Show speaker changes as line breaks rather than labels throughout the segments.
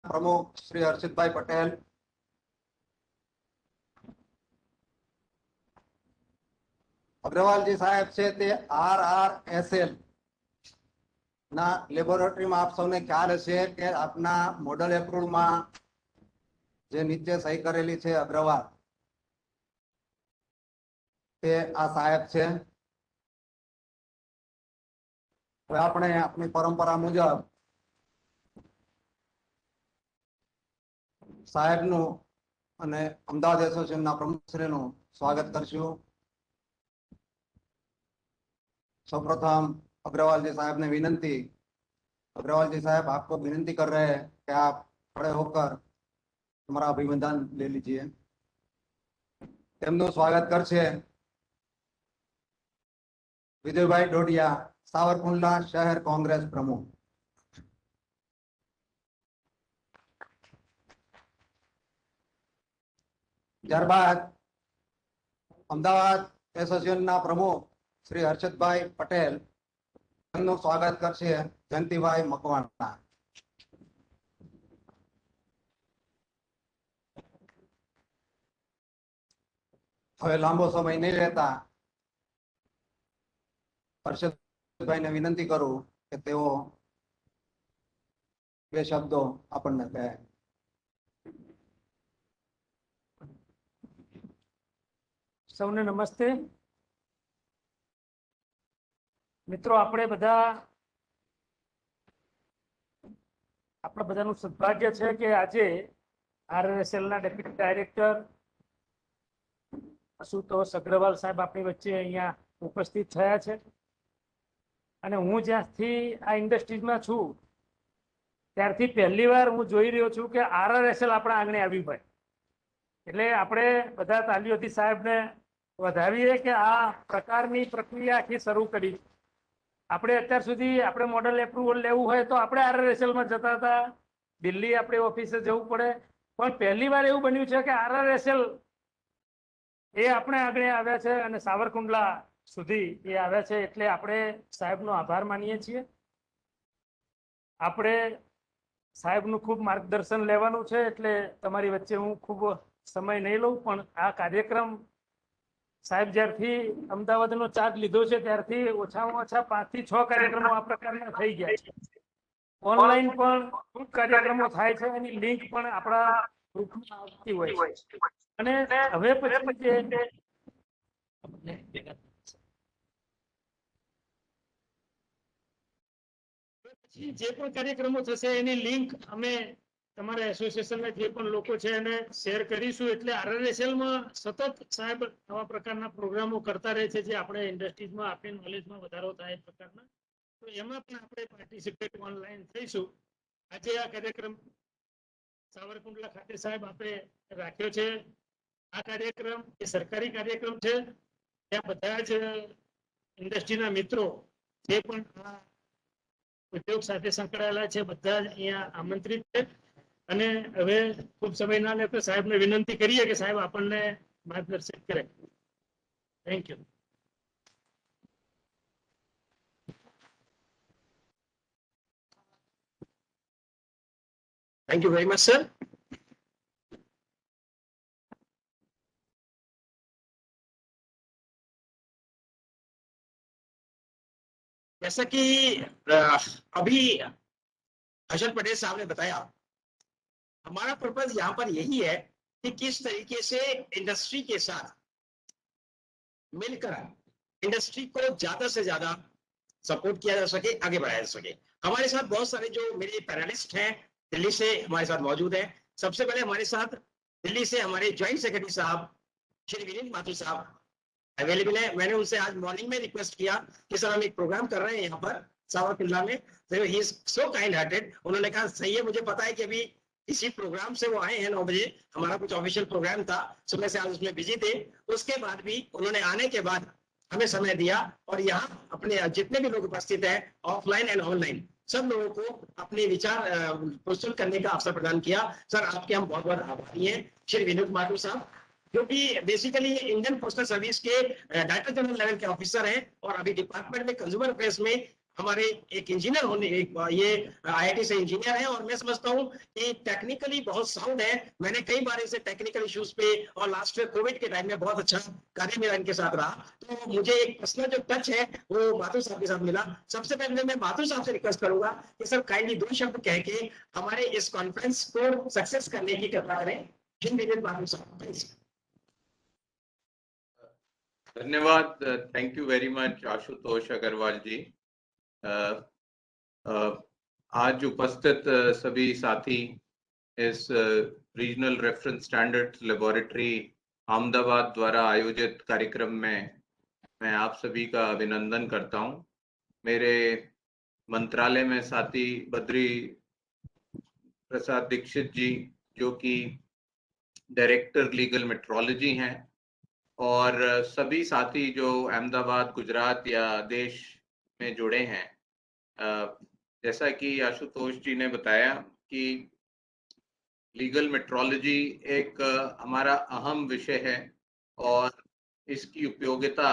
प्रमुख श्री हर्षित भाई पटेल, अग्रवाल जी साहेब છે તે RRSL ના લેબોરેટરીમાં આપ સૌને ખ્યાલ હશે કે આપના મોડલ એપ્રુવલમાં જે નીચે સહી કરેલી છે અગ્રવાલ તે આ સાહેબ છે. હવે આપણે આપણી પરંપરા મુજબ સાહેબનું અને અમદાવાદ એસોસિએશનના પ્રમુખશ્રીનું સ્વાગત કરશું. सर्वप्रथम अग्रवाल जी साहब ने विनंती, अग्रवाल जी साहब आपको विनंती कर रहे हैं कि आप खड़े होकर हमारा अभिनंदन ले लीजिए. તેમનું સ્વાગત કરશે વિજયભાઈ ડોડિયા, સાવરકુંડલા શહેર કોંગ્રેસ પ્રમુખ. ત્યારબાદ અમદાવાદ એસોસિએશનના પ્રમુખ શ્રી હર્ષદભાઈ પટેલ, તેમનું સ્વાગત કરશે જયંતિભાઈ મકવાણા. હવે લાંબો સમય નહીં લેતા હર્ષદભાઈને વિનંતી કરું કે તેઓ બે શબ્દો આપણને કહે.
સૌને નમસ્તે. મિત્રો, આપણે બધાનું સદભાગ્ય છે કે આજે RRSL ના ડેપ્યુટી ડાયરેક્ટર આશુતોષ અગ્રવાલ સાહેબ આપણી વચ્ચે અહીંયા ઉપસ્થિત થયા છે. અને હું જ્યાંથી આ ઇન્ડસ્ટ્રીઝમાં છું ત્યારથી પહેલી વાર હું જોઈ રહ્યો છું કે RRSL આપણા આંગણે આવ્યું હોય. એટલે આપણે બધા તાલીઓથી સાહેબને વધાવીએ કે આ પ્રકારની પ્રક્રિયા આખી શરૂ કરી. આપણે અત્યાર સુધી આપણે મોડલ એપ્રુવલ લેવું હોય તો આપણે RRSL માં જતા હતા, દિલ્હી આપણે ઓફિસે જવું પડે. પણ પહેલી વાર એવું બન્યું છે કે RRSL એ આપણે આગળ આવ્યા છે અને સાવરકુંડલા સુધી એ આવ્યા છે. એટલે આપણે સાહેબનો આભાર માનીએ છીએ. આપણે સાહેબનું ખૂબ માર્ગદર્શન લેવાનું છે, એટલે તમારી વચ્ચે હું ખૂબ સમય નહીં લઉં. પણ આ કાર્યક્રમ સાહેબ જ્યારથી અમદાવાદનો ચાર્જ લીધો છે ત્યારથી ઓછામાં ઓછા 5 થી 6 કાર્યક્રમો આ પ્રકારના થઈ ગયા છે. ઓનલાઈન પણ ખૂબ કાર્યક્રમો થાય છે, એની લિંક પણ આપણા ગ્રુપમાં આવતી હોય છે. અને હવે પછી જે પણ કાર્યક્રમો થશે એની લિંક અમે તમારા એસોસિએશનના જે પણ લોકો છે એને શેર કરીશું. એટલે RRSL માં સતત સાહેબ આવા પ્રકારના પ્રોગ્રામો કરતા રહે છે જે આપણે ઇન્ડસ્ટ્રીઝમાં આપણી નોલેજમાં વધારો થાય એ પ્રકારના. તો એમાં પણ આપણે પાર્ટિસિપેટ ઓનલાઈન થઈશું. આજે આ કાર્યક્રમ સાવરકુંડલા ખાતે સાહેબ આપણે રાખ્યો છે. આ કાર્યક્રમ એ સરકારી કાર્યક્રમ છે. ત્યાં બધા જ ઇન્ડસ્ટ્રીના મિત્રો જે પણ આ ઉદ્યોગ સાથે સંકળાયેલા છે બધા અહીંયા આમંત્રિત છે. અને હવે ખૂબ સમય ના લે તો સાહેબને વિનંતી કરીએ કે સાહેબ આપણને માર્ગદર્શન કરે. Thank you.
Thank you very much, sir. जैसा कि अभी हर्षद पटेल साहब ने बताया, हमारा पर्पज यहाँ पर यही है कि किस तरीके से इंडस्ट्री के साथ मिलकर इंडस्ट्री को ज्यादा से ज्यादा सपोर्ट किया जा सके, आगे बढ़ाया जा सके. हमारे साथ बहुत सारे जो मेरे पैनलिस्ट हैं दिल्ली से हमारे साथ मौजूद हैं. सबसे पहले हमारे साथ दिल्ली से हमारे ज्वाइंट सेक्रेटरी साहब श्री विनीत माथुर साहब अवेलेबल है. मैंने उनसे आज मॉर्निंग में रिक्वेस्ट किया कि सर हम एक प्रोग्राम कर रहे हैं यहाँ पर सावरकुंडला में. तो he is so kind hearted. उन्होंने कहा सही है, मुझे पता है कि अभी इसी प्रोग्राम से वो आए हैं 9 बजे. हमारा कुछ ऑफिशियल प्रोग्राम था, सुबह से आज उसमें बिजी थे. उसके बाद भी उन्होंने आने के बाद हमें समय दिया और यहाँ अपने जितने भी लोग उपस्थित हैं ऑफलाइन एंड ऑनलाइन सब लोगों को अपने विचार प्रस्तुत करने का अवसर प्रदान किया. सर आपके हम बहुत बहुत आभारी हैं. श्री विनीत माथुर साहब जो कि बेसिकली इंडियन पोस्टल सर्विस के डायरेक्टर जनरल लेवल के ऑफिसर हैं और अभी डिपार्टमेंट में कंज्यूमर अफेयर्स में हमारे एक इंजीनियर होने ये आईआईटी से इंजीनियर है और मैं समझता हूँ कि टेक्निकली बहुत साउंड है। मैंने कई बार इसे टेक्निकल इश्यूज पे और लास्ट कोविड के टाइम में बहुत अच्छा कार्य मेरा इनके साथ रहा। तो मुझे एक पर्सनल जो टच है वो माथुर साहब के साथ मिला। सबसे पहले मैं माथुर साहब से रिक्वेस्ट करूंगा कि सर काइंडली 2 शब्द कह के हमारे इस कॉन्फ्रेंस को सक्सेस करने की कृपा करें। माथुर साहब,
धन्यवाद। Thank you very much Ashutosh Agrawal ji. आज उपस्थित सभी साथी इस regional reference standards laboratory Ahmedabad द्वारा आयोजित कार्यक्रम में मैं आप सभी का अभिनंदन करता हूं। मेरे मंत्रालय में साथी बद्री प्रसाद दीक्षित जी जो कि डायरेक्टर लीगल मेट्रोलॉजी हैं, और सभी साथी जो अहमदाबाद, गुजरात या देश में जुड़े हैं। जैसा कि आशुतोष जी ने बताया कि लीगल मेट्रोलॉजी एक हमारा अहम विषय है और इसकी उपयोगिता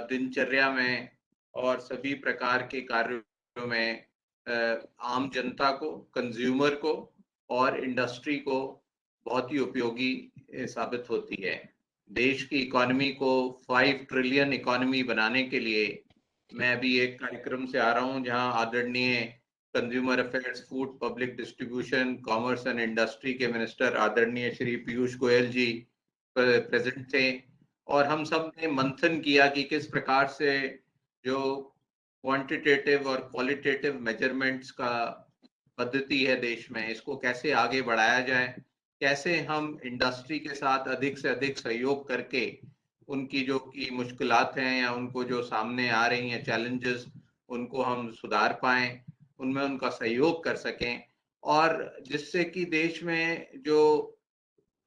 दिनचर्या में और सभी प्रकार के कार्यों में आम जनता को, कंज्यूमर को और इंडस्ट्री को बहुत ही उपयोगी साबित होती है। देश की इकोनॉमी को 5 ट्रिलियन इकोनॉमी बनाने के लिए मैं अभी एक कार्यक्रम से आ रहा हूं जहां आदरणीय consumer affairs, food public distribution, commerce and industry के मिनिस्टर आदरणीय श्री पीयूष गोयल जी प्रेजेंट थे, और हम सब ने मंथन किया कि किस प्रकार से जो क्वांटिटेटिव और क्वालिटेटिव मेजरमेंट्स का पद्धति है देश में, इसको कैसे आगे बढ़ाया जाए, कैसे हम इंडस्ट्री के साथ अधिक से अधिक सहयोग करके उनकी जो की मुश्किलात हैं या उनको जो सामने आ रही हैं चैलेंजेस, उनको हम सुधार पाएं, उनमें उनका सहयोग कर सकें, और जिससे कि देश में जो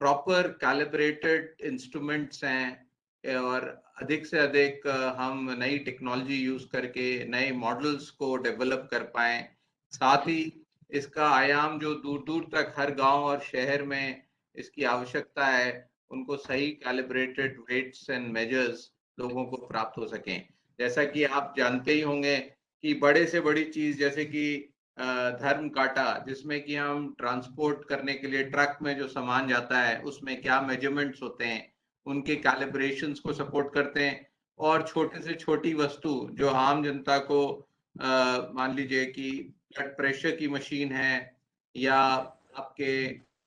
प्रॉपर कैलिब्रेटेड इंस्ट्रूमेंट्स हैं और अधिक से अधिक हम नई टेक्नोलॉजी यूज करके नए मॉडल्स को डेवलप कर पाएं। साथ ही इसका आयाम जो दूर दूर तक हर गांव और शहर में इसकी आवश्यकता है, उनको सही कैलिब्रेटेड वेट्स एंड मेजर्स लोगों को प्राप्त हो सकें। जैसा कि आप जानते ही होंगे कि बड़े से बड़ी चीज जैसे कि धर्म काटा, जिसमें कि हम ट्रांसपोर्ट करने के लिए ट्रक में जो सामान जाता है उसमें क्या मेजरमेंट्स होते हैं, उनके कैलिब्रेशंस को सपोर्ट करते हैं। और छोटे से छोटी वस्तु जो आम जनता को मान लीजिए कि ब्लड प्रेशर की मशीन है या आपके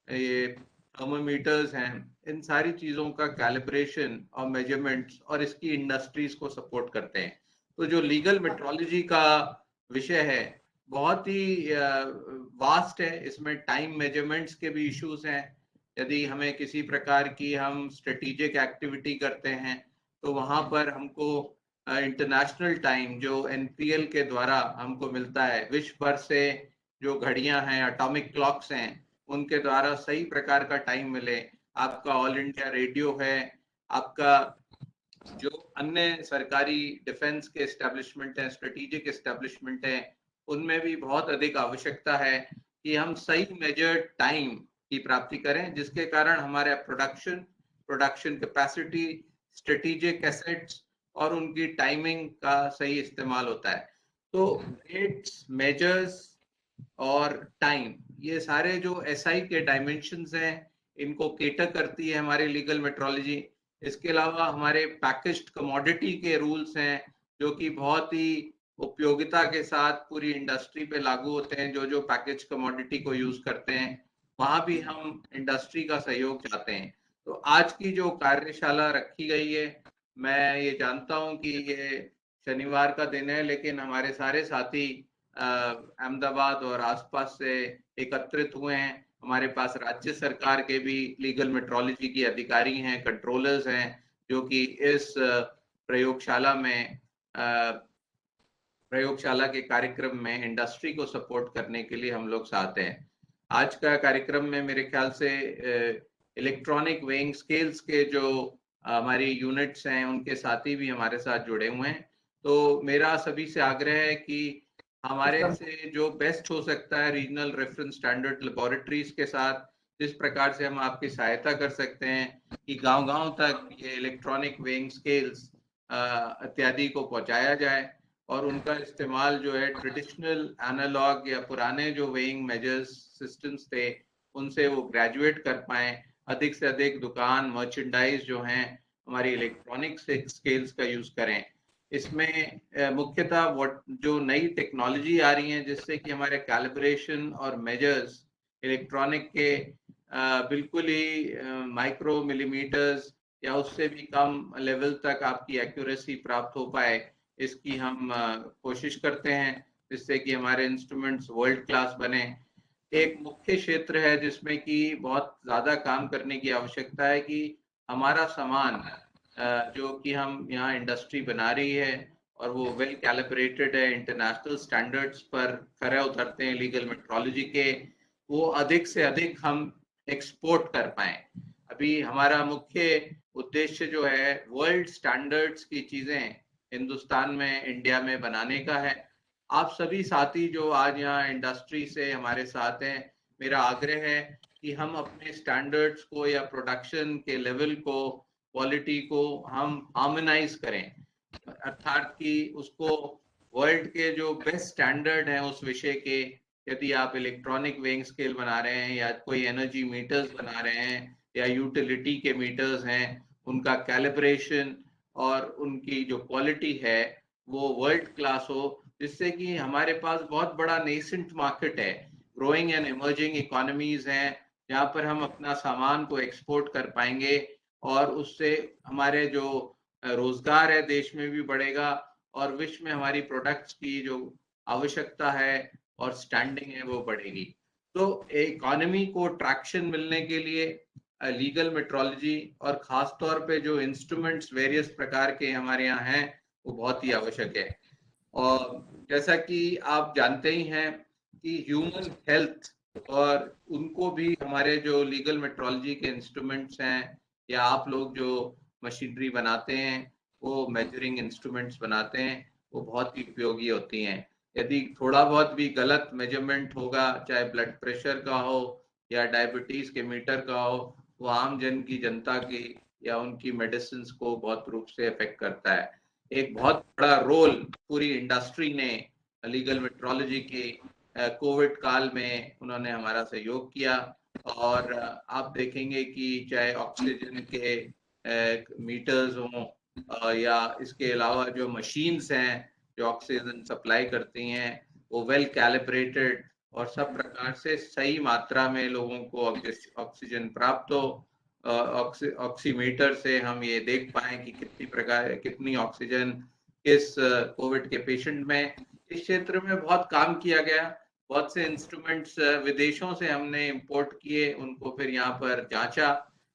ये थर्मोमीटर्स हैं, इन सारी चीजों का कैलिब्रेशन और मेजरमेंट्स और इसकी इंडस्ट्रीज को सपोर्ट करते हैं। तो जो लीगल मेट्रोलॉजी का विषय है बहुत ही वास्ट है। इसमें टाइम मेजरमेंट्स के भी इश्यूज हैं। यदि हमें किसी प्रकार की हम स्ट्रेटेजिक एक्टिविटी करते हैं तो वहां पर हमको इंटरनेशनल टाइम जो एनपीएल के द्वारा हमको मिलता है, विश्व भर से जो घड़ियां हैं, एटॉमिक क्लॉक्स हैं, उनके द्वारा सही प्रकार का टाइम मिले। आपका ऑल इंडिया रेडियो है, आपका जो अन्य सरकारी डिफेंस के एस्टेब्लिशमेंट हैं, स्ट्रेटेजिक एस्टेब्लिशमेंट हैं, उनमें भी बहुत अधिक आवश्यकता है कि हम सही मेजर्ड टाइम की प्राप्ति करें, जिसके कारण हमारे प्रोडक्शन कैपेसिटी, स्ट्रेटेजिक एसेट्स और उनकी टाइमिंग का सही इस्तेमाल होता है। तो रेट्स, मेजर्स और टाइम, ये सारे जो एसआई के डायमेंशंस हैं, इनको केटर करती है हमारी लीगल मेट्रोलॉजी। इसके अलावा हमारे पैकेज्ड कमोडिटी के रूल्स हैं जो कि बहुत ही उपयोगिता के साथ पूरी इंडस्ट्री पे लागू होते हैं। जो जो पैकेज कमोडिटी को यूज करते हैं वहां भी हम इंडस्ट्री का सहयोग चाहते हैं। तो आज की जो कार्यशाला रखी गई है, मैं ये जानता हूं कि ये शनिवार का दिन है, लेकिन हमारे सारे साथी अहमदाबाद और आसपास से एकत्रित हुए हैं। हमारे पास राज्य सरकार के भी लीगल मेट्रोलॉजी के अधिकारी हैं, कंट्रोलर्स हैं, जो कि इस प्रयोगशाला के कार्यक्रम में इंडस्ट्री को सपोर्ट करने के लिए हम लोग साथ हैं। आज का कार्यक्रम में मेरे ख्याल से इलेक्ट्रॉनिक वेइंग स्केल्स के जो हमारी यूनिट्स हैं, उनके साथी भी हमारे साथ जुड़े हुए हैं। तो मेरा सभी से आग्रह है कि हमारे से जो बेस्ट हो सकता है रीजनल रेफरेंस स्टैंडर्ड लेबोरेटरीज के साथ, जिस प्रकार से हम आपकी सहायता कर सकते हैं कि गांव-गांव तक ये इलेक्ट्रॉनिक वेइंग स्केल्स इत्यादि को पहुंचाया जाए और उनका इस्तेमाल जो है ट्रेडिशनल एनालॉग या पुराने जो वेइंग मेजर्स सिस्टम्स थे उनसे वो ग्रेजुएट कर पाए, अधिक से अधिक दुकान मर्चेंडाइज जो हैं हमारी इलेक्ट्रॉनिक स्केल्स का यूज करें। इसमें मुख्यतः जो नई टेक्नोलॉजी आ रही है जिससे कि हमारे कैलिब्रेशन और मेजर्स इलेक्ट्रॉनिक के बिल्कुल ही माइक्रो मिलीमीटर्स या उससे भी कम लेवल तक आपकी एक्यूरेसी प्राप्त हो पाए, इसकी हम कोशिश करते हैं जिससे कि हमारे इंस्ट्रूमेंट्स वर्ल्ड क्लास बने। एक मुख्य क्षेत्र है जिसमें कि बहुत ज्यादा काम करने की आवश्यकता है कि हमारा सामान जो कि हम यहाँ इंडस्ट्री बना रही है और वो वेल कैलिब्रेटेड है, इंटरनेशनल स्टैंडर्ड्स पर खरे उतरते हैं लीगल मेट्रोलॉजी के, वो अधिक से अधिक हम एक्सपोर्ट कर पाए। अभी हमारा मुख्य उद्देश्य जो है वर्ल्ड स्टैंडर्ड्स की चीजें हिंदुस्तान में, इंडिया में बनाने का है। आप सभी साथी जो आज यहाँ इंडस्ट्री से हमारे साथ हैं, मेरा आग्रह है कि हम अपने स्टैंडर्ड्स को या प्रोडक्शन के लेवल को, क्वालिटी को हम हार्मोनाइज करें, अर्थात कि उसको वर्ल्ड के जो बेस्ट स्टैंडर्ड हैं उस विषय के, यदि आप इलेक्ट्रॉनिक वेइंग स्केल बना रहे हैं या कोई एनर्जी मीटर्स बना रहे हैं या यूटिलिटी के मीटर्स हैं, उनका कैलिब्रेशन और उनकी जो क्वालिटी है वो वर्ल्ड क्लास हो, जिससे कि हमारे पास बहुत बड़ा नेसेंट मार्केट है, ग्रोइंग एंड इमर्जिंग इकोनॉमीज हैं जहाँ पर हम अपना सामान को एक्सपोर्ट कर पाएंगे और उससे हमारे जो रोजगार है देश में भी बढ़ेगा और विश्व में हमारी प्रोडक्ट्स की जो आवश्यकता है और स्टैंडिंग है वो बढ़ेगी। तो इकोनॉमी को ट्रैक्शन मिलने के लिए लीगल मेट्रोलॉजी और खास तौर पे जो इंस्ट्रूमेंट्स वेरियस प्रकार के हमारे यहाँ हैं वो बहुत ही आवश्यक है। और जैसा कि आप जानते ही हैं कि ह्यूमन हेल्थ और उनको भी हमारे जो लीगल मेट्रोलॉजी के इंस्ट्रूमेंट्स हैं या आप लोग जो मशीनरी बनाते हैं वो मेजरिंग इंस्ट्रूमेंट्स बनाते हैं वो बहुत ही उपयोगी होती हैं। यदि थोड़ा बहुत भी गलत मेजरमेंट होगा, चाहे ब्लड प्रेशर का हो या डायबिटीज के मीटर का हो, वो आम जन की, जनता की या उनकी मेडिसिन को बहुत रूप से इफेक्ट करता है। एक बहुत बड़ा रोल पूरी इंडस्ट्री ने लीगल मेट्रोलॉजी की कोविड काल में उन्होंने हमारा सहयोग किया और आप देखेंगे कि चाहे ऑक्सीजन के मीटर्स हों या इसके अलावा जो मशीन्स हैं जो ऑक्सीजन सप्लाई करती हैं वो वेल कैलिब्रेटेड और सब प्रकार से सही मात्रा में लोगों को ऑक्सीजन प्राप्त हो। ऑक्सीमीटर से हम ये देख पाए कि कितनी ऑक्सीजन किस कोविड के पेशेंट में। इस क्षेत्र में बहुत काम किया गया, बहुत से इंस्ट्रूमेंट्स विदेशों से हमने इंपोर्ट किए, उनको फिर यहाँ पर जांचा,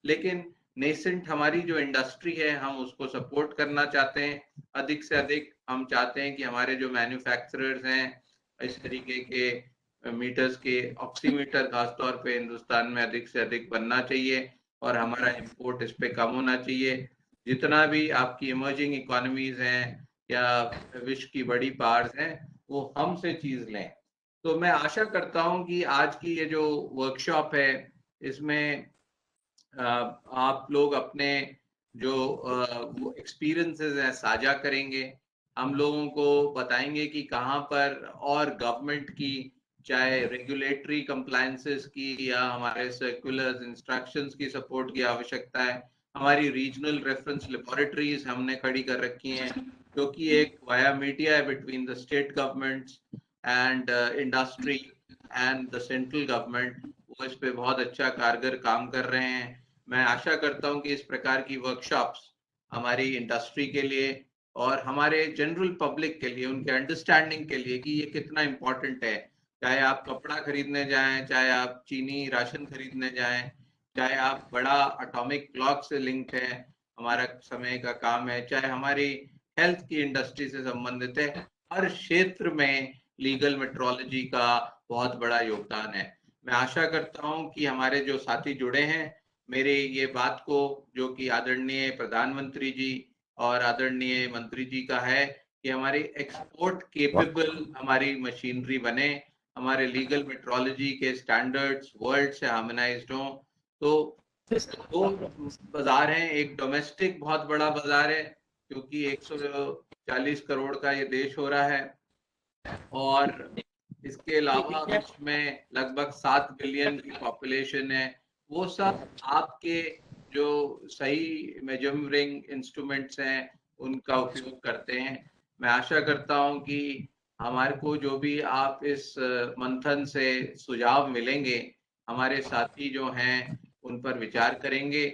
लेकिन नेसेंट हमारी जो इंडस्ट्री है हम उसको सपोर्ट करना चाहते हैं। अधिक से अधिक हम चाहते हैं कि हमारे जो मैन्युफैक्चरर्स हैं इस तरीके के मीटर्स के, ऑक्सीमीटर खासतौर पे हिंदुस्तान में अधिक से अधिक बनना चाहिए और हमारा इंपोर्ट इस पे कम होना चाहिए। जितना भी आपकी इमर्जिंग इकोनॉमीज हैं या विश्व की बड़ी पावर्स हैं वो हमसे चीज लें। तो मैं आशा करता हूं कि आज की ये जो वर्कशॉप है इसमें आप लोग अपने जो एक्सपीरियंसेस हैं साझा करेंगे, हम लोगों को बताएंगे कि कहाँ पर और गवर्नमेंट की चाहे रेगुलेटरी कंप्लायंसेस की या हमारे सर्कुलर्स इंस्ट्रक्शंस की सपोर्ट की आवश्यकता है। हमारी रीजनल रेफरेंस लेबोरेटरीज हमने खड़ी कर रखी हैं जो कि एक वाया मीडिया है between the state governments and industry and the central government. वो इस पे बहुत अच्छा कारगर काम कर रहे हैं। मैं आशा करता हूं कि इस प्रकार की वर्कशॉप्स हमारी इंडस्ट्री के लिए और हमारे जनरल पब्लिक के लिए, उनके अंडरस्टैंडिंग के लिए कि ये कितना इम्पोर्टेंट है, चाहे आप कपड़ा खरीदने जाएं, चाहे आप चीनी राशन खरीदने जाएं, चाहे आप बड़ा एटॉमिक क्लॉक से लिंक्ड है हमारा समय का काम है, चाहे हमारी हेल्थ की इंडस्ट्री से संबंधित है, हर क्षेत्र में लीगल मेट्रोलॉजी का बहुत बड़ा योगदान है। मैं आशा करता हूं कि हमारे जो साथी जुड़े हैं मेरे ये बात को, जो कि आदरणीय प्रधानमंत्री जी और आदरणीय मंत्री जी का है, कि हमारी एक्सपोर्ट केपेबल हमारी मशीनरी बने, हमारे लीगल मेट्रोलॉजी के स्टैंडर्ड्स वर्ल्ड से हार्मोनाइज्ड हों। तो दो बाजार हैं, एक डोमेस्टिक बहुत बड़ा बाजार है क्योंकि 40 करोड़ का ये देश हो रहा है और इसके अलावा विश्व में लगभग 7 बिलियन की पॉपुलेशन है। वो सब आपके जो सही मेजरिंग इंस्ट्रूमेंट्स हैं उनका उपयोग करते हैं। मैं आशा करता हूं कि हमारे को जो भी आप इस मंथन से सुझाव मिलेंगे, हमारे साथी जो हैं उन पर विचार करेंगे।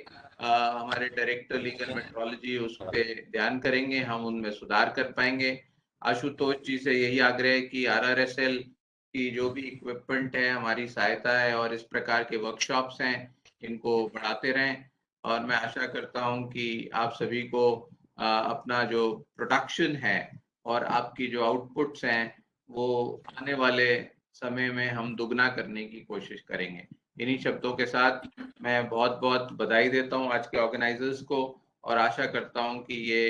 हमारे डायरेक्टर लीगल मेट्रोलॉजी उस पर ध्यान करेंगे, हम उनमें सुधार कर पाएंगे। आशुतोष जी से यही आग्रह है कि RRSL की जो भी इक्विपमेंट है हमारी सहायता है और इस प्रकार के वर्कशॉप्स हैं इनको बढ़ाते रहें। और मैं आशा करता हूं कि आप सभी को अपना जो प्रोडक्शन है और आपकी जो आउटपुट्स हैं वो आने वाले समय में हम दुगना करने की कोशिश करेंगे। इन्हीं शब्दों के साथ मैं बहुत बहुत बधाई देता हूं आज के ऑर्गेनाइजर्स को और आशा करता हूं कि ये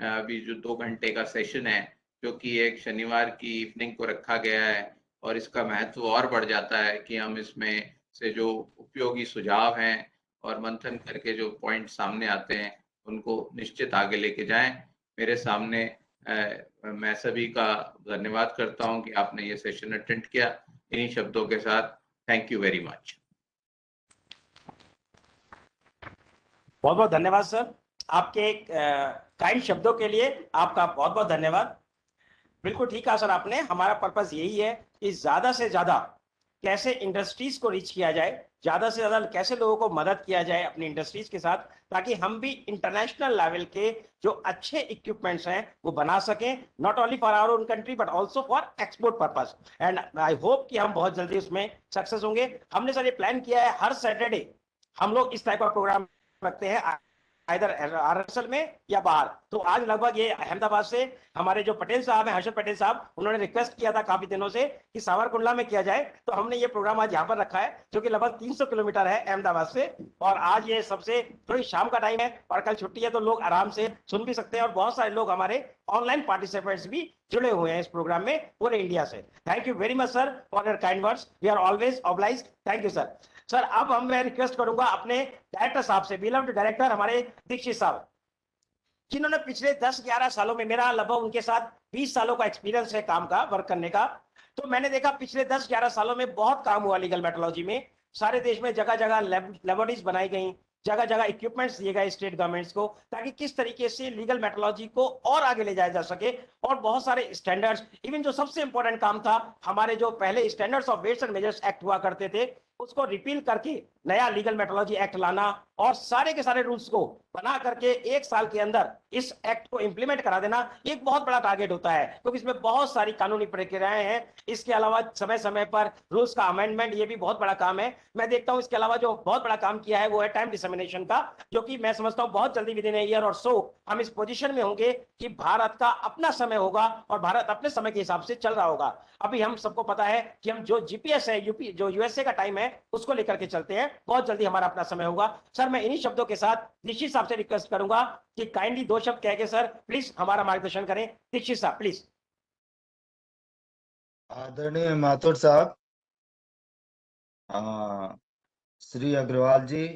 अभी जो 2 घंटे का सेशन है जो कि एक शनिवार की इवनिंग को रखा गया है और इसका महत्व और बढ़ जाता है कि हम इसमें से जो उपयोगी सुझाव हैं और मंथन करके जो पॉइंट सामने आते हैं उनको निश्चित आगे लेके जाएं। मेरे सामने मैं सभी का धन्यवाद करता हूं कि आपने ये सेशन अटेंड किया। इन्हीं शब्दों के साथ थैंक यू वेरी मच।
बहुत बहुत धन्यवाद सर, आपके काइंड शब्दों के लिए आपका बहुत बहुत धन्यवाद। बिल्कुल ठीक कहा सर आपने, हमारा पर्पस यही है कि ज्यादा से ज्यादा कैसे इंडस्ट्रीज को रीच किया जाए, ज्यादा से ज्यादा कैसे लोगों को मदद किया जाए अपनी इंडस्ट्रीज के साथ, ताकि हम भी इंटरनेशनल लेवल के जो अच्छे इक्विपमेंट्स हैं वो बना सकें, not only for our own country but also for export purpose. And I hope कि हम बहुत जल्दी उसमें सक्सेस होंगे। हमने सर ये प्लान किया है हर सैटरडे हम लोग इस टाइप का प्रोग्राम रखते हैं, इधर RRSL में या बाहर। तो आज लगभग ये अहमदाबाद से हमारे जो पटेल साहब हैं, हर्षद पटेल साहब, उन्होंने रिक्वेस्ट किया था काफी दिनों से कि सावरकुंडला में किया जाए, तो हमने ये प्रोग्राम आज यहाँ पर रखा है जो कि लगभग 300 किलोमीटर है अहमदाबाद से। और आज ये सबसे थोड़ी शाम का टाइम है और कल छुट्टी है तो लोग आराम से सुन भी सकते हैं और बहुत सारे लोग हमारे ऑनलाइन पार्टिसिपेंट्स भी जुड़े हुए हैं इस प्रोग्राम में पूरे इंडिया से। Thank you very much sir for your kind words, we are always obliged. Thank you sir. Sir अब मैं रिक्वेस्ट करूंगा अपने डायरेक्टर साहब से, बिलव्ड डायरेक्टर हमारे दीक्षित साहब, जिन्होंने पिछले 10-11 सालों में, मेरा लगभग उनके साथ 20 सालों का एक्सपीरियंस है काम का, वर्क करने का, तो मैंने देखा पिछले 10-11 सालों में बहुत काम हुआ लीगल मेट्रोलॉजी में। सारे देश में जगह जगह लेबोरेटरीज बनाई गई, जगह जगह इक्विपमेंट्स दिए गए स्टेट गवर्नमेंट्स को, ताकि किस तरीके से लीगल मेट्रोलॉजी को और आगे ले जाया जा सके। और बहुत सारे स्टैंडर्ड्स, इवन जो सबसे इंपॉर्टेंट काम था, हमारे जो पहले standards of weights and measures act हुआ करते थे उसको रिपील करके नया लीगल मेट्रोलॉजी एक्ट लाना और सारे के सारे रूल्स को बना करके 1 साल के अंदर इस एक्ट को इंप्लीमेंट करा देना, एक बहुत बड़ा टारगेट होता है क्योंकि इसमें बहुत सारी कानूनी प्रक्रियाएं हैं। इसके अलावा समय समय पर रूल्स का अमेंडमेंट, ये भी बहुत बड़ा काम है। मैं देखता हूं इसके अलावा जो बहुत बड़ा काम किया है वो है टाइम डिसमिनेशन का, जो कि मैं समझता हूं बहुत जल्दी विद इन ईयर और सो हम इस पोजीशन में होंगे कि भारत का अपना समय होगा और भारत अपने समय के हिसाब से चल रहा होगा। अभी हम सबको पता है कि हम जो GPS है, यूपी जो USA का टाइम है उसको लेकर के चलते हैं, बहुत जल्दी हमारा अपना समय होगा। सर मैं इन्हीं शब्दों के साथ दीक्षित साहब से रिक्वेस्ट करूंगा कि काइंडली 2 शब्द कह के सर प्लीज हमारा मार्गदर्शन करें। दीक्षित साहब प्लीज।
आदरणीय माथुर साहब, श्री अग्रवाल जी,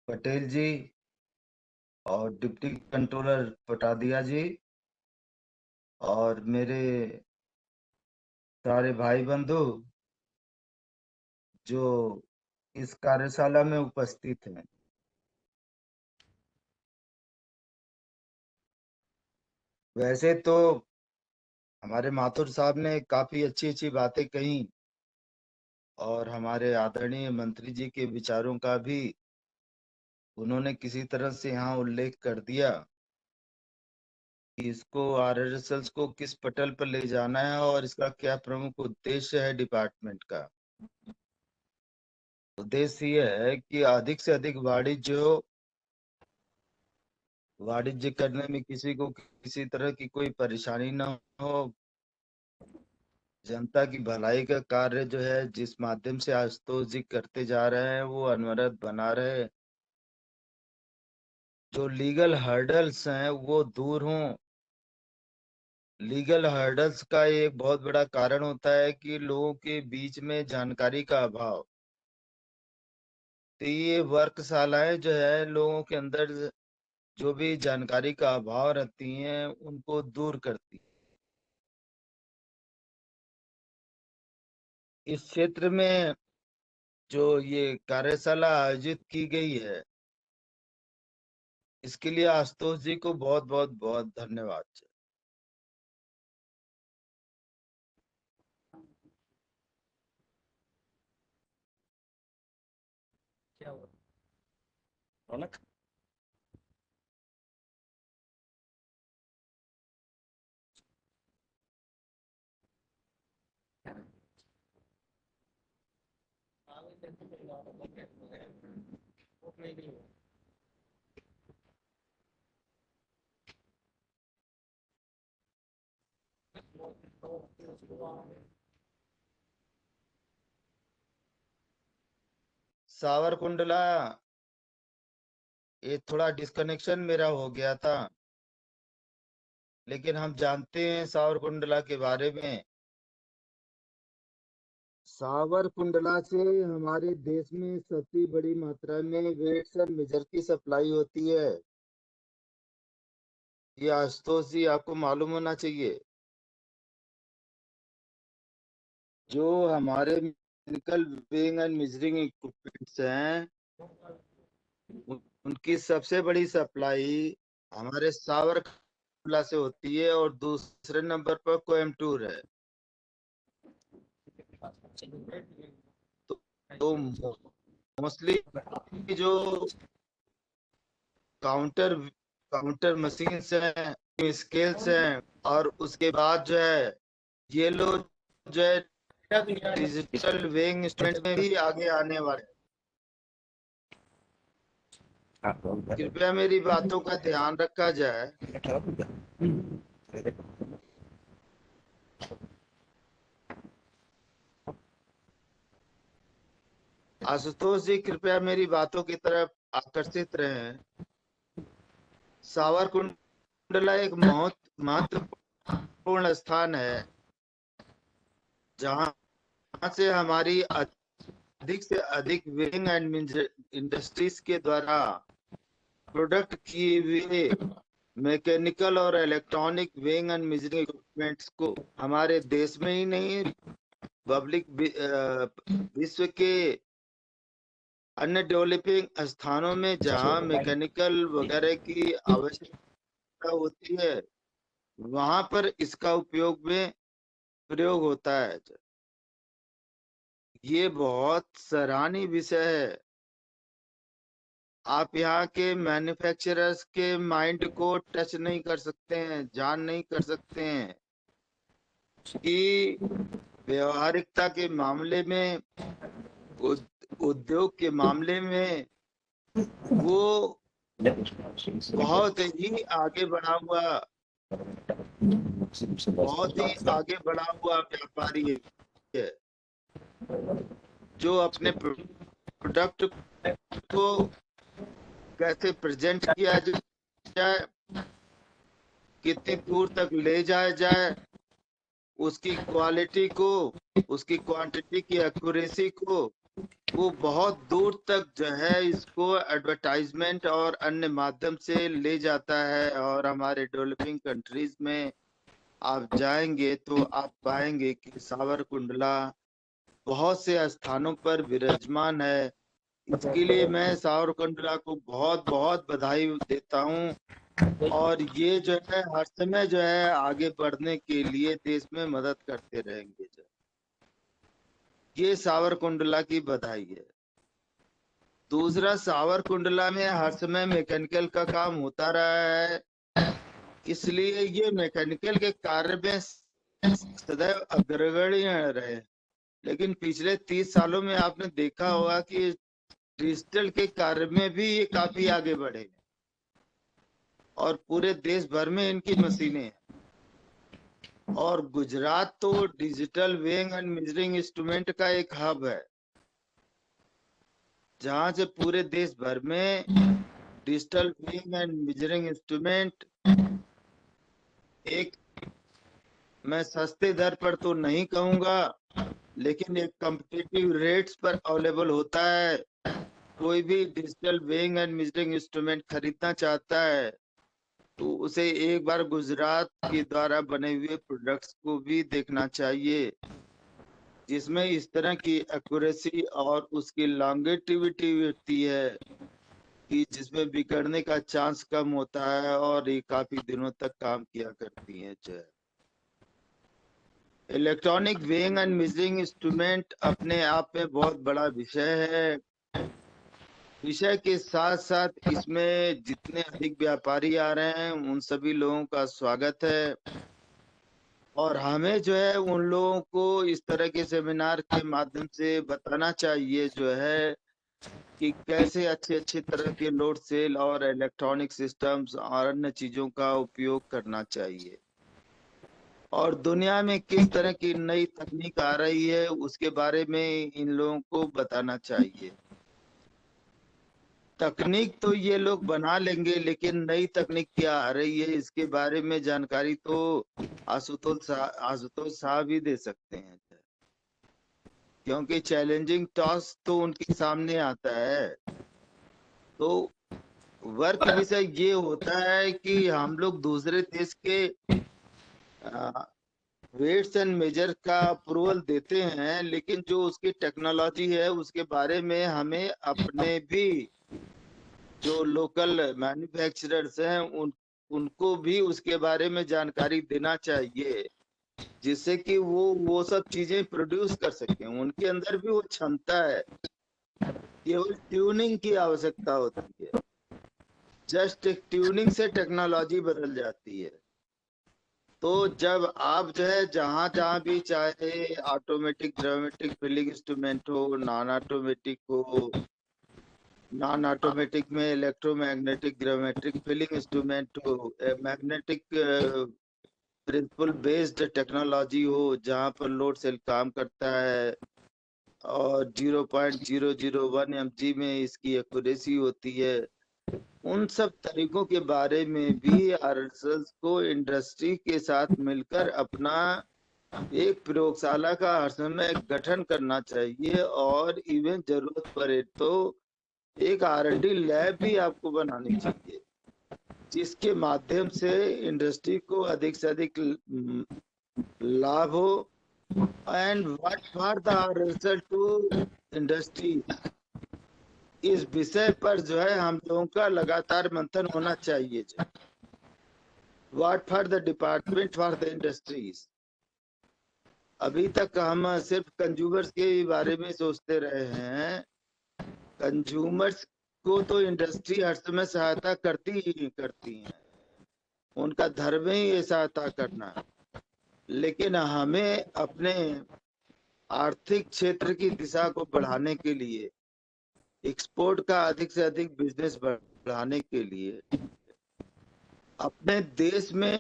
पटेल जी और डिप्टी कंट्रोलर पटादिया जी और मेरे सारे भाई बंधु जो इस कार्यशाला में उपस्थित हैं, वैसे तो हमारे माथुर साहब ने काफी अच्छी अच्छी बातें कही और हमारे आदरणीय मंत्री जी के विचारों का भी उन्होंने किसी तरह से यहाँ उल्लेख कर दिया कि इसको RRSL को किस पटल पर ले जाना है और इसका क्या प्रमुख उद्देश्य है। डिपार्टमेंट का उद्देश्य ये है कि अधिक से अधिक वाणिज्य करने में किसी को किसी तरह की कोई परेशानी न हो, जनता की भलाई का कार्य जो है जिस माध्यम से आशुतोष जी करते जा रहे हैं वो अनवरत बना रहे, जो लीगल हर्डल्स हैं वो दूर हों। लीगल हर्डल्स का एक बहुत बड़ा कारण होता है कि लोगों के बीच में जानकारी का अभाव। तो ये वर्कशालाएं जो है लोगों के अंदर जो भी जानकारी का अभाव रहती हैं उनको दूर करती है। इस क्षेत्र में जो ये कार्यशाला आयोजित की गई है, इसके लिए आशुतोष जी को बहुत बहुत बहुत धन्यवाद।
रौनक
सावरकुंडला, ये थोड़ा डिस्कनेक्शन मेरा हो गया था, लेकिन हम जानते हैं सावरकुंडला के बारे में। सावरकुंडला से हमारे देश में सबसे बड़ी मात्रा में वेट्स और मेजर की सप्लाई होती है। ये आशुतोष जी आपको मालूम होना चाहिए। जो हमारे mechanical weighing and measuring equipments हैं, उनकी सबसे बड़ी सप्लाई हमारे सावरकुंडला से होती है और दूसरे नंबर पर कोयम्बटूर है। तो मोस्टली जो काउंटर मशीन्स हैं, स्केल्स हैं, और उसके बाद जो है ये लोग जो है डिजिटल वेइंग इंस्ट्रूमेंट में भी आगे आने वाले हैं। कृपया मेरी बातों का ध्यान रखा जाए। आशुतोष जी कृपया मेरी बातों की तरफ आकर्षित रहें। सावरकुंडला एक महत्वपूर्ण स्थान है जहां से हमारी अधिक से अधिक वेइंग एंड इंडस्ट्रीज के द्वारा प्रोडक्ट किए हुए मैकेनिकल और electronic weighing and measuring equipments को हमारे देश में ही नहीं, विश्व के अन्य डेवलपिंग स्थानों में जहां मैकेनिकल वगैरह की आवश्यकता होती है, वहां पर इसका प्रयोग होता है। ये बहुत सराहनीय विषय है। आप यहाँ के मैन्युफैक्चरर्स के माइंड को टच नहीं कर सकते हैं, जान नहीं कर सकते हैं कि व्यवहारिकता के मामले में, उद्योग के मामले में वो बहुत ही आगे बढ़ा हुआ व्यापारी है, जो अपने प्रोडक्ट को कैसे प्रेजेंट किया जाए, कितनी दूर तक ले जाया जाए, उसकी क्वालिटी को, उसकी क्वांटिटी की एक्यूरेसी को, वो बहुत दूर तक जो है इसको एडवर्टाइजमेंट और अन्य माध्यम से ले जाता है। और हमारे डेवलपिंग कंट्रीज में आप जाएंगे तो आप पाएंगे कि सावरकुंडला बहुत से स्थानों पर विराजमान है। इसके लिए मैं सावरकुंडला को बहुत बहुत बधाई देता हूं, और ये जो है हर समय जो है आगे बढ़ने के लिए देश में मदद करते रहेंगे। ये सावरकुंडला की बधाई है। दूसरा, सावरकुंडला में हर समय मैकेनिकल का काम होता रहा है, इसलिए ये मैकेनिकल के कार्य में सदैव अग्रगण्य रहे। लेकिन पिछले 30 सालों में आपने देखा होगा कि डिजिटल के कार्य में भी ये काफी आगे बढ़े और पूरे देश भर में इनकी मशीनें हैं। और गुजरात तो digital weighing and measuring instrument का एक हब है, जहां से पूरे देश भर में digital weighing and measuring instrument एक, मैं सस्ते दर पर तो नहीं कहूंगा, लेकिन एक कॉम्पिटिटिव रेट्स पर अवेलेबल होता है। कोई भी digital weighing and measuring instrument खरीदना चाहता है तो उसे एक बार गुजरात के द्वारा बने हुए प्रोडक्ट्स को भी देखना चाहिए, जिसमें इस तरह की एक्यूरेसी और उसकी लॉन्गेटिविटी होती है कि जिसमें बिगड़ने का चांस कम होता है और ये काफी दिनों तक काम किया करती है। जो है electronic weighing and measuring instrument अपने आप में बहुत बड़ा विषय है। विषय के साथ साथ इसमें जितने अधिक व्यापारी आ रहे हैं उन सभी लोगों का स्वागत है, और हमें जो है उन लोगों को इस तरह के सेमिनार के माध्यम से बताना चाहिए जो है कि कैसे अच्छे तरह के लोड सेल और इलेक्ट्रॉनिक सिस्टम्स और अन्य चीजों का उपयोग करना चाहिए, और दुनिया में किस तरह की नई तकनीक आ रही है उसके बारे में इन लोगों को बताना चाहिए। तकनीक तो ये लोग बना लेंगे, लेकिन नई तकनीक क्या आ रही है इसके बारे में जानकारी तो आशुतोष साहब ही दे सकते हैं, क्योंकि चैलेंजिंग टास्क तो उनके सामने आता है। तो वर्क विषय ये होता है कि हम लोग दूसरे देश के वेट्स एंड मेजर का अप्रूवल देते हैं, लेकिन जो उसकी टेक्नोलॉजी है उसके बारे में हमें अपने भी जो लोकल मैन्युफैक्चरर्स हैं उनको भी उसके बारे में जानकारी देना चाहिए, जिससे कि वो सब चीजें प्रोड्यूस कर सकें। उनके अंदर भी वो क्षमता है, केवल ट्यूनिंग की आवश्यकता होती है। जस्ट एक ट्यूनिंग से टेक्नोलॉजी बदल जाती है। तो जब आप जो है जहां जहां भी चाहे ऑटोमेटिक ड्रामेटिक फिलिंग इंस्ट्रूमेंट हो, नॉन ऑटोमेटिक हो, नॉन ऑटोमेटिक में इलेक्ट्रोमैग्नेटिक ग्रामेट्रिक फिलिंग इंस्ट्रूमेंट हो, मैग्नेटिक प्रिंसिपल बेस्ड टेक्नोलॉजी हो जहां पर लोड सेल काम करता है और 0.001 mg में इसकी एक्यूरेसी होती है, उन सब तरीकों के बारे में भी आरएसएल को इंडस्ट्री के साथ मिलकर अपना एक प्रयोगशाला का हर समय गठन करना चाहिए, और इवन जरूरत पड़े तो एक R&D लैब भी आपको बनानी चाहिए, जिसके माध्यम से इंडस्ट्री को अधिक से अधिक लाभ हो। And what for the RSL to industry, इस विषय पर जो है हम लोगों का लगातार मंथन होना चाहिए। What for the department for the industries, अभी तक हम सिर्फ कंज्यूमर्स के बारे में सोचते रहे हैं। कंज्यूमर्स को तो इंडस्ट्री हर समय सहायता करती ही करती है, उनका धर्म ही ये सहायता करना, लेकिन हमें अपने आर्थिक क्षेत्र की दिशा को बढ़ाने के लिए, एक्सपोर्ट का अधिक से अधिक बिजनेस बढ़ाने के लिए, अपने देश में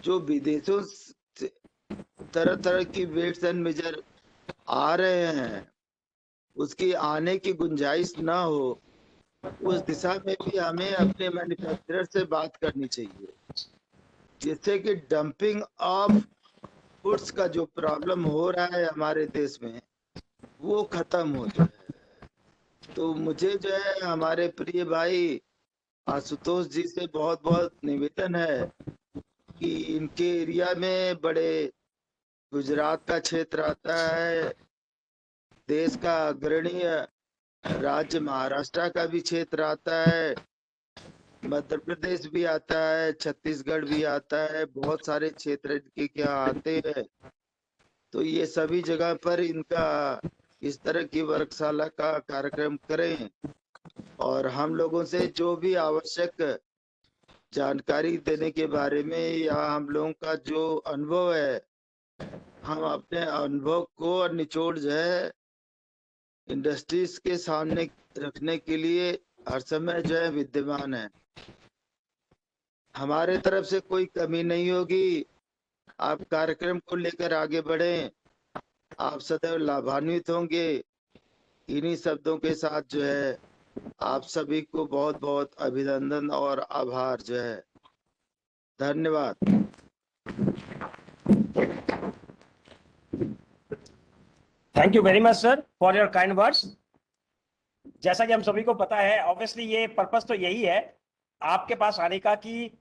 जो विदेशों से तरह तरह की वेट्स एंड मेजर आ रहे हैं उसकी आने की गुंजाइश ना हो, उस दिशा में भी हमें अपने मैन्युफैक्चरर से बात करनी चाहिए, जिससे कि डंपिंग ऑफ गुड्स का जो प्रॉब्लम हो रहा है हमारे देश में वो खत्म हो जाए। तो मुझे जो है हमारे प्रिय भाई आशुतोष जी से बहुत बहुत निवेदन है कि इनके एरिया में बड़े गुजरात का क्षेत्र आता है, देश का अग्रणीय राज्य महाराष्ट्र का भी क्षेत्र आता है, मध्य प्रदेश भी आता है, छत्तीसगढ़ भी आता है, बहुत सारे क्षेत्र के क्या आते हैं। तो ये सभी जगह पर इनका इस तरह की वर्कशाला का कार्यक्रम करें, और हम लोगों से जो भी आवश्यक जानकारी देने के बारे में या हम लोगों का जो अनुभव है, हम अपने अनुभव को और निचोड़ जो है इंडस्ट्रीज के सामने रखने के लिए हर समय जो है विद्यमान है। हमारे तरफ से कोई कमी नहीं होगी। आप कार्यक्रम को लेकर आगे बढ़ें, आप सदैव लाभान्वित होंगे। इन्हीं शब्दों के साथ जो है आप सभी को बहुत बहुत अभिनंदन और आभार जो है। धन्यवाद।
Thank you very much, sir, for your kind words. जैसा कि हम सभी को पता है, ऑब्वियसली ये पर्पस तो यही है आपके पास आने का कि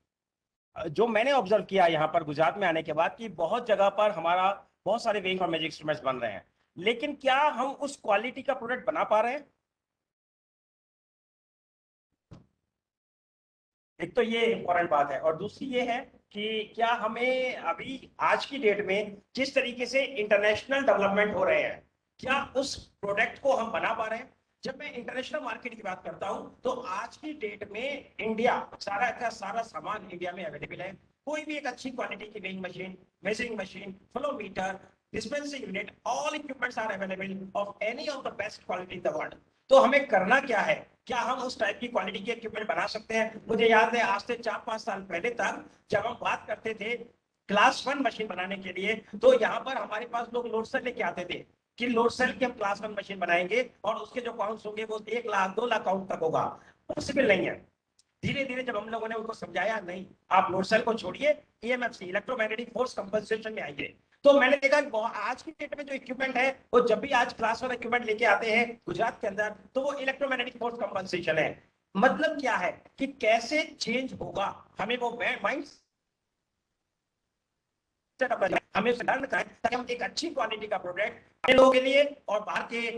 जो मैंने ऑब्जर्व किया यहाँ पर गुजरात में आने के बाद कि बहुत जगह पर हमारा बहुत सारे वेइंग और मेजरिंग इंस्ट्रूमेंट्स बन रहे हैं, लेकिन क्या हम उस क्वालिटी का प्रोडक्ट बना पा रहे हैं? एक तो ये इंपॉर्टेंट बात है, और दूसरी ये है कि क्या हमें अभी आज की डेट में जिस तरीके से इंटरनेशनल डेवलपमेंट हो रहे हैं, क्या उस प्रोडक्ट को हम बना पा रहे हैं? जब मैं इंटरनेशनल मार्केट की बात करता हूं तो आज की डेट में इंडिया सारा का सारा सामान इंडिया में अवेलेबल है। कोई भी एक अच्छी क्वालिटी की weighing machine, measuring machine, flowmeter, dispensing unit, all equipments are available of any of the best quality in the world. तो हमें करना क्या है? क्या हम उस टाइप की क्वालिटी के इक्विपमेंट बना सकते हैं? मुझे याद है आज से 4-5 साल पहले तक जब हम बात करते थे क्लास 1 मशीन बनाने के लिए, तो यहाँ पर हमारे पास लोग लोड सेल लेके आते थे कि लोड सेल की हम क्लास 1 मशीन बनाएंगे और उसके जो काउंट्स होंगे वो 1 लाख 2 लाख काउंट तक होगा। पॉसिबल नहीं है। धीरे धीरे जब हम लोगों ने उनको समझाया, नहीं आप लोड सेल को छोड़िए, ईएमएफसी इलेक्ट्रोमैग्नेटिक फोर्स कंपनसेशन में आइए, तो मैंने देखा कि आज की डेट में जो इक्विपमेंट है वो जब भी आज क्लास 1 इक्विपमेंट लेके आते हैं गुजरात के अंदर तो वो इलेक्ट्रोमैग्नेटिक फोर्स कंपनसेशन है। मतलब क्या है कि कैसे चेंज होगा, हमें वो माइंड हमें लर्न करें ताकि हम एक अच्छी क्वालिटी का प्रोडक्ट अपने लोगों के लिए और बाहर के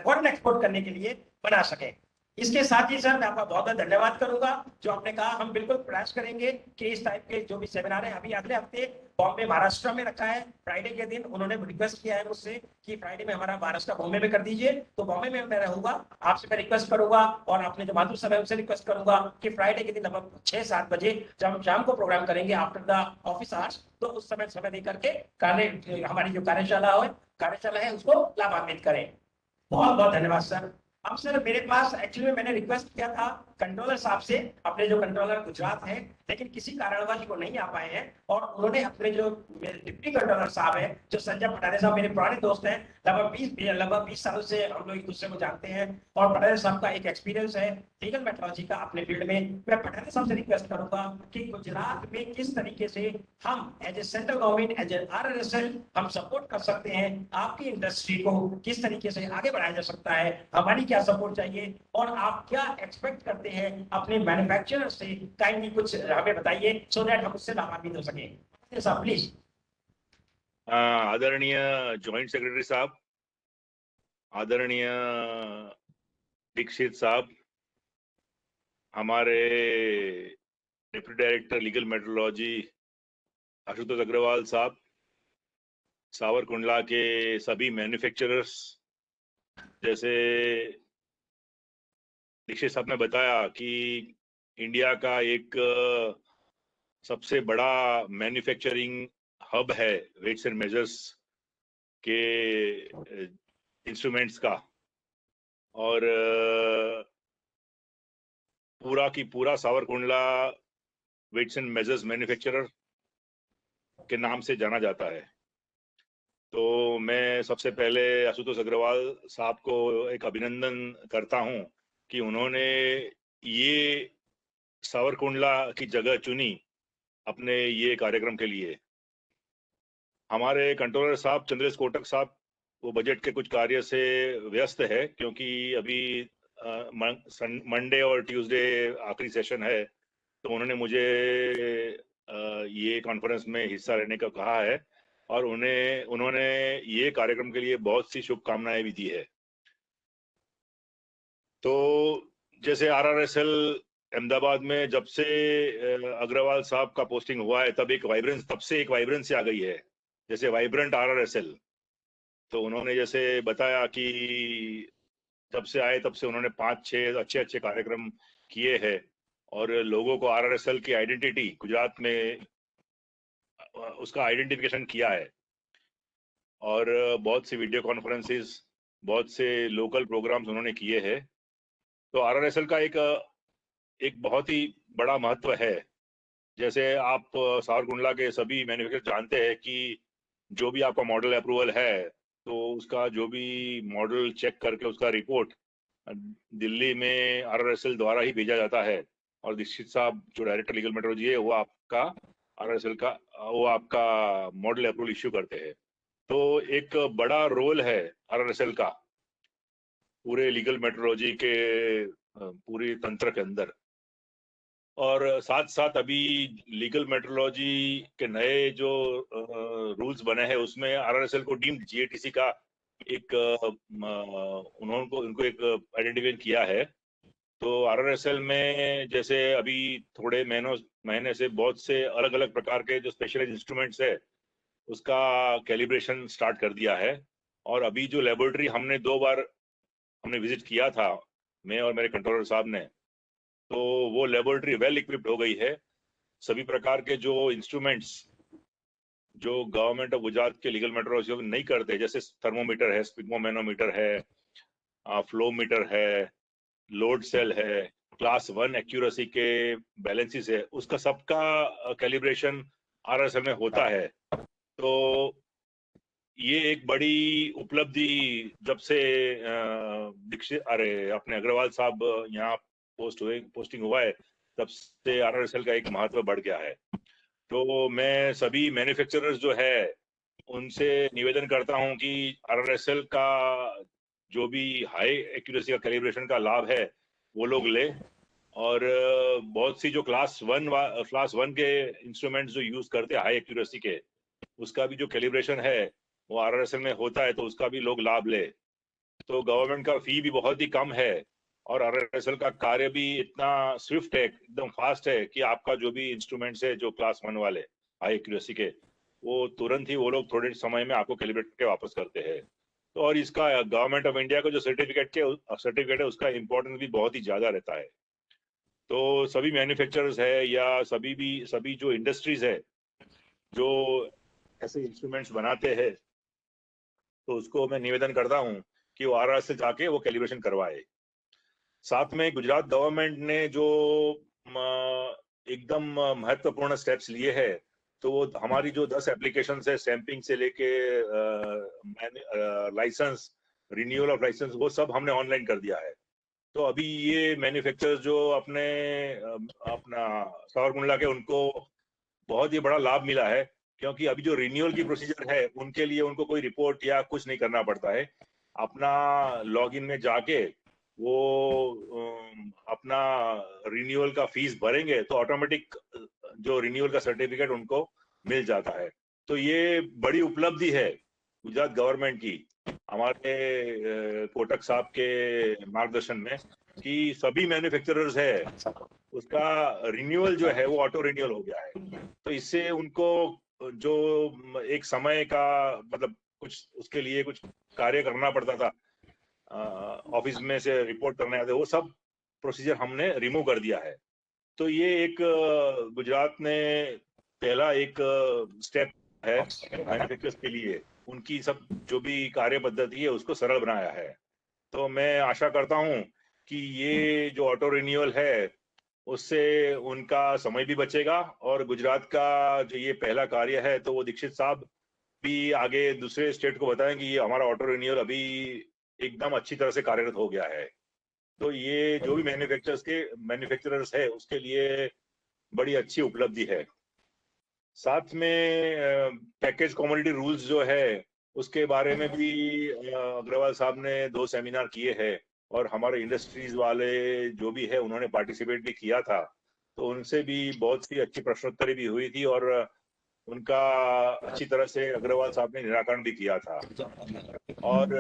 फॉरेन एक्सपोर्ट करने के लिए बना सके। इसके साथ ही सर मैं आपका बहुत बहुत धन्यवाद करूंगा जो आपने कहा। हम बिल्कुल प्रयास करेंगे कि इस टाइप के जो भी सेमिनार है, अभी अगले हफ्ते बॉम्बे महाराष्ट्र में रखा है फ्राइडे के दिन, उन्होंने रिक्वेस्ट किया है मुझसे कि फ्राइडे में हमारा महाराष्ट्र बॉम्बे में कर दीजिए, तो बॉम्बे में मैं रहूंगा। आपसे मैं रिक्वेस्ट करूंगा और आपने जो माधुर सर है उनसे रिक्वेस्ट करूंगा कि फ्राइडे के दिन लगभग 6-7 बजे जब हम शाम को प्रोग्राम करेंगे आफ्टर द ऑफिस आवर्स, तो उस समय देकर के हमारी जो कार्यशाला है उसको लाभान्वित करें। बहुत बहुत धन्यवाद सर। अब सर मेरे पास एक्चुअली मैंने रिक्वेस्ट किया था कंट्रोलर साहब से, अपने जो कंट्रोलर गुजरात हैं, लेकिन किसी कारणवश वो नहीं आ पाए हैं, और उन्होंने अपने जो डिप्टी कंट्रोलर साहब हैं जो संजय पटारे साहब मेरे पुराने दोस्त हैं, लगभग 20 सालों से हम लोग एक दूसरे को जानते हैं, और पटारे साहब का एक एक्सपीरियंस है लीगल मेट्रोलॉजी का अपने फील्ड में। मैं पटारे साहब से रिक्वेस्ट करूंगा कि गुजरात में किस तरीके से हम as a central government, as a RRSL हम सपोर्ट कर सकते हैं, आपकी इंडस्ट्री को किस तरीके से आगे बढ़ाया जा सकता है, हमारी क्या सपोर्ट चाहिए, और आप क्या एक्सपेक्ट करते हैं अपने मैन्युफैक्चरर से, काइंडली कुछ हमें बताइए सो दैट हम उससे लाभान्वित हो सके। साहब प्लीज।
आदरणीय जॉइंट सेक्रेटरी साहब, आदरणीय दीक्षित साहब, हमारे deputy director legal metrology Ashutosh Agarwal sahab, Savarkundla के सभी मैन्युफैक्चरर्स, जैसे दीक्षित साहब ने बताया कि इंडिया का एक सबसे बड़ा मैन्युफैक्चरिंग हब है वेट्स एंड मेजर्स के इंस्ट्रूमेंट्स का, और पूरा की पूरा Savarkundla weights and measures manufacturer के नाम से जाना जाता है। तो मैं सबसे पहले आशुतोष अग्रवाल साहब को एक अभिनंदन करता हूं कि उन्होंने ये सावरकुंडला की जगह चुनी अपने ये कार्यक्रम के लिए। हमारे कंट्रोलर साहब चंद्रेश कोटक साहब वो बजट के कुछ कार्य से व्यस्त है, क्योंकि अभी मंडे और ट्यूसडे आखिरी सेशन है, तो उन्होंने मुझे ये कॉन्फ्रेंस में हिस्सा लेने का कहा है, और उन्होंने ये कार्यक्रम के लिए बहुत सी शुभकामनाएं भी दी है। तो जैसे RRSL अहमदाबाद में जब से अग्रवाल साहब का पोस्टिंग हुआ है तब से एक वाइब्रेंस आ गई है, जैसे वाइब्रेंट RRSL। तो उन्होंने जैसे बताया कि जब से आए तब से उन्होंने 5-6 अच्छे कार्यक्रम किए हैं, और लोगों को RRSL की आइडेंटिटी गुजरात में उसका आइडेंटिफिकेशन किया है, और बहुत सी वीडियो कॉन्फ्रेंसेस, बहुत से लोकल प्रोग्राम्स उन्होंने किए हैं। तो RRSL का एक बहुत ही बड़ा महत्व है। जैसे आप सावरकुंडला के सभी मैन्युफैक्चरर जानते हैं कि जो भी आपका मॉडल अप्रूवल है, तो उसका जो भी मॉडल चेक करके उसका रिपोर्ट दिल्ली में RRSL द्वारा ही भेजा जाता है, और दीक्षित साहब जो डायरेक्टर लीगल मेट्रोलॉजी है वो आपका RRSL का मॉडल अप्रूवल इश्यू करते हैं। तो एक बड़ा रोल है RRSL का। पूरे लीगल मेट्रोलॉजी के पूरी तंत्र के अंदर। और साथ साथ अभी लीगल मेट्रोलॉजी के नए जो रूल्स बने हैं उसमें आरआरएसएल को डीम्ड जीएटीसी का एक उनको एक आइडेंटिफाई किया है। तो आरआरएसएल में जैसे अभी थोड़े महीने से बहुत से अलग अलग प्रकार के जो स्पेशलाइज इंस्ट्रूमेंट्स है उसका कैलिब्रेशन स्टार्ट कर दिया है। और अभी जो लेबोरेटरी हमने 2 बार हमने विजिट किया था, मैं और मेरे कंट्रोलर साहब ने, तो वो लेबोरेटरी वेल इक्विप्ड हो गई है। सभी प्रकार के जो इंस्ट्रूमेंट्स जो गवर्नमेंट ऑफ गुजरात के लीगल मेट्रोलॉजी नहीं करते, जैसे थर्मोमीटर है, स्पिग्मोमेनोमीटर है, फ्लो मीटर है, लोड सेल है, क्लास 1 एक्यूरेसी के बैलेंसेस है, उसका सबका कैलिब्रेशन आरआरएसएल में होता है। तो ये एक बड़ी उपलब्धि जब से अपने अग्रवाल साहब यहाँ पोस्टिंग हुआ है तब से आरआरएसएल का एक महत्व बढ़ गया है। तो मैं सभी मैन्युफैक्चरर्स जो है उनसे निवेदन करता हूं कि आरआरएसएल का जो भी हाई एक्यूरेसी का कैलिब्रेशन का लाभ है वो लोग ले। और बहुत सी जो क्लास 1 के इंस्ट्रूमेंट्स जो यूज करते हैं हाई एक्यूरेसी के, उसका भी जो कैलिब्रेशन है वो आरआरएसएल में होता है, तो उसका भी लोग लाभ ले। तो गवर्नमेंट का फी भी बहुत ही कम है और आरआरएसएल का कार्य भी इतना स्विफ्ट है, एकदम फास्ट है कि आपका जो भी इंस्ट्रूमेंट्स है जो क्लास 1 वाले हाई एक्यूरेसी के, वो तुरंत ही वो लोग थोड़े समय में आपको कैलिब्रेट करके वापस करते हैं। तो और इसका गवर्नमेंट ऑफ इंडिया का जो सर्टिफिकेट है उसका इम्पोर्टेंस भी बहुत ही ज्यादा रहता है। तो सभी मैन्युफैक्चरर्स है या सभी जो इंडस्ट्रीज है जो ऐसे इंस्ट्रूमेंट्स बनाते हैं, तो उसको मैं निवेदन करता हूं कि वो आरआरएस से जाके वो कैलिब्रेशन करवाए। साथ में गुजरात गवर्नमेंट ने जो एकदम महत्वपूर्ण स्टेप्स लिए हैं, तो वो हमारी जो 10 एप्लीकेशन है स्टैंपिंग से लेके लाइसेंस, रिन्यूअल ऑफ लाइसेंस, वो सब हमने ऑनलाइन कर दिया है। तो अभी ये मैन्युफैक्चरर्स जो अपना सावरकुंडला के, उनको बहुत ही बड़ा लाभ मिला है, क्योंकि अभी जो रिन्यूअल की प्रोसीजर है उनके लिए उनको कोई रिपोर्ट या कुछ नहीं करना पड़ता है। अपना लॉगिन में जाके वो अपना रिन्यूअल का फीस भरेंगे तो ऑटोमेटिक जो रिन्यूअल का सर्टिफिकेट उनको मिल जाता है। तो ये बड़ी उपलब्धि है गुजरात गवर्नमेंट की, हमारे कोटक साहब के मार्गदर्शन में, कि सभी मैन्युफैक्चरर्स है उसका रिन्यूअल जो है वो ऑटो रिन्यूअल हो गया है। तो इससे उनको जो एक समय का मतलब कुछ उसके लिए कुछ कार्य करना पड़ता था, ऑफिस में से रिपोर्ट करने आते, वो सब प्रोसीजर हमने रिमूव कर दिया है। तो ये एक गुजरात ने पहला एक स्टेप है मैन्युफैक्चरर्स के लिए, उनकी सब जो भी कार्य पद्धति है उसको सरल बनाया है। तो मैं आशा करता हूं कि ये जो ऑटो रिन्यूअल है उससे उनका समय भी बचेगा, और गुजरात का जो ये पहला कार्य है तो वो दीक्षित साहब भी आगे दूसरे स्टेट को बताएं कि ये हमारा ऑटो रिन्यूअल अभी एकदम अच्छी तरह से कार्यरत हो गया है। तो ये जो भी मैन्युफैक्चरर्स है उसके लिए बड़ी अच्छी उपलब्धि है। साथ में पैकेज कमोडिटी रूल्स जो है उसके बारे में भी अग्रवाल साहब ने 2 सेमिनार किए हैं, और हमारे इंडस्ट्रीज वाले जो भी है उन्होंने पार्टिसिपेट भी किया था। तो उनसे भी बहुत सी अच्छी प्रश्नोत्तरी भी हुई थी और उनका अच्छी तरह से अग्रवाल साहब ने निराकरण भी किया था। और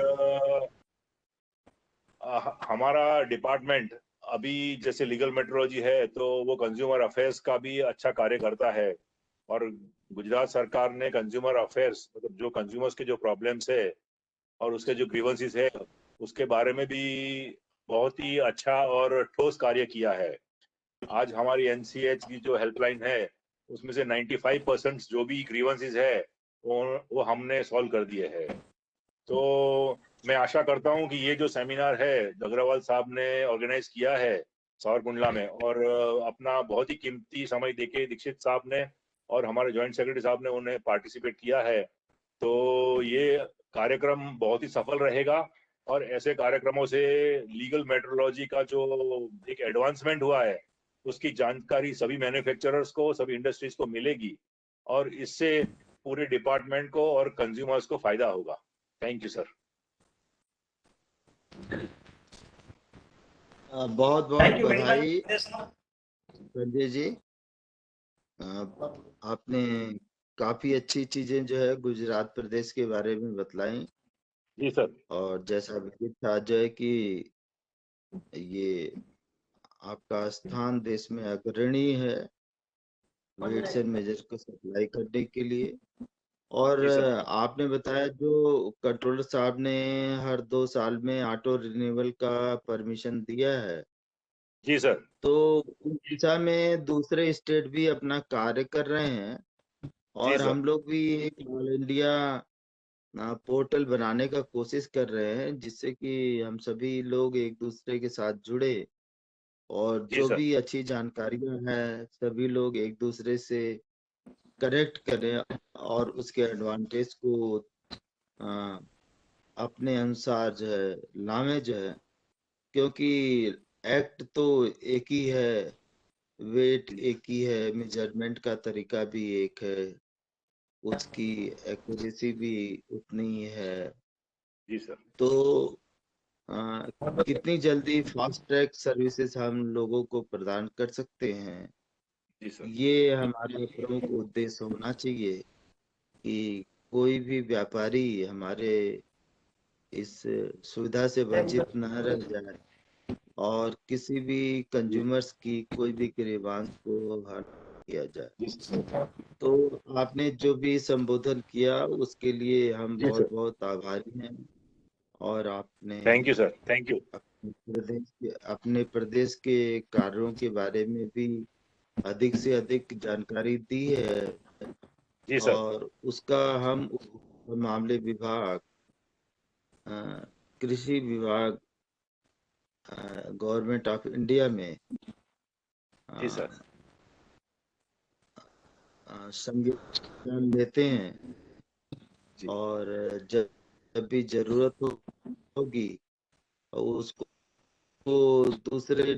हमारा डिपार्टमेंट अभी जैसे लीगल मेट्रोलॉजी है तो वो कंज्यूमर अफेयर्स का भी अच्छा कार्य करता है, और गुजरात सरकार ने कंज्यूमर अफेयर्स मतलब जो कंज्यूमर्स के जो प्रॉब्लम्स है और उसके जो ग्रीवेंसेस है उसके बारे में भी बहुत ही अच्छा और ठोस कार्य किया है। आज हमारी एनसीएच की जो हेल्पलाइन है उसमें से 95% जो भी ग्रीवेंसेस है वो हमने सॉल्व कर दिए हैं। तो मैं आशा करता हूं कि ये जो सेमिनार है अग्रवाल साहब ने ऑर्गेनाइज किया है सावरकुंडला में, और अपना बहुत ही कीमती समय देके दीक्षित साहब ने और हमारे जॉइंट सेक्रेटरी साहब ने उन्हें पार्टिसिपेट किया है, तो ये कार्यक्रम बहुत ही सफल रहेगा। और ऐसे कार्यक्रमों से लीगल मेट्रोलॉजी का जो एक एडवांसमेंट हुआ है उसकी जानकारी सभी मैन्युफैक्चरर्स को, सभी इंडस्ट्रीज को मिलेगी, और इससे पूरे डिपार्टमेंट को और कंज्यूमर्स को फायदा होगा। Thank you sir.
बहुत बहुत
थैंक यू वेरी
बधाई
मच।
संजय जी। आपने काफी अच्छी चीजें जो है गुजरात प्रदेश के बारे में बतलाई,
जी सर।
और जैसा विदित था जो है कि ये आपका स्थान देश में अग्रणी है वेट्स एंड मेजर्स को सप्लाई करने के लिए। और
जी सर।
आपने बताया जो कंट्रोलर साहब ने हर 2 साल में ऑटो रिन्यूअल का परमिशन दिया है,
जी सर।
तो उस दिशा में दूसरे स्टेट भी अपना कार्य कर रहे हैं,
जी
और
सर।
हम लोग भी एक ऑल इंडिया पोर्टल बनाने का कोशिश कर रहे हैं, जिससे कि हम सभी लोग एक दूसरे के साथ जुड़े, और
जी
जो
सर।
भी अच्छी जानकारियां हैं सभी लोग एक दूसरे से कनेक्ट करें, और उसके एडवांटेज को अ, अपने अनुसार जो है लावे जो है, क्योंकि एक्ट तो एक ही है, वेट एक ही है, मेजरमेंट का तरीका भी एक है, उसकी एक्यूरेसी भी उतनी ही है।
जी सर।
तो अ, कितनी जल्दी फास्ट ट्रैक सर्विसेज हम लोगों को प्रदान कर सकते हैं,
जी सर।
ये हमारा प्रमुख उद्देश्य होना चाहिए कि कोई भी व्यापारी हमारे इस सुविधा से वंचित न रह जाए, और किसी भी कंज्यूमर्स की कोई भी ग्रीवांस को हल किया जाए।
जी सर।
तो आपने जो भी संबोधन किया उसके लिए हम
जी सर।
बहुत बहुत आभारी हैं, और आपने
thank you sir. Thank you.
अपने प्रदेश के कार्यों के बारे में भी अधिक से अधिक जानकारी दी है,
जी सर।
और उसका हम मामले विभाग, अ, कृषि विभाग, गवर्नमेंट ऑफ इंडिया में
जी सर।
संज्ञान लेते हैं,
जी।
और जब जब भी जरूरत होगी उसको दूसरे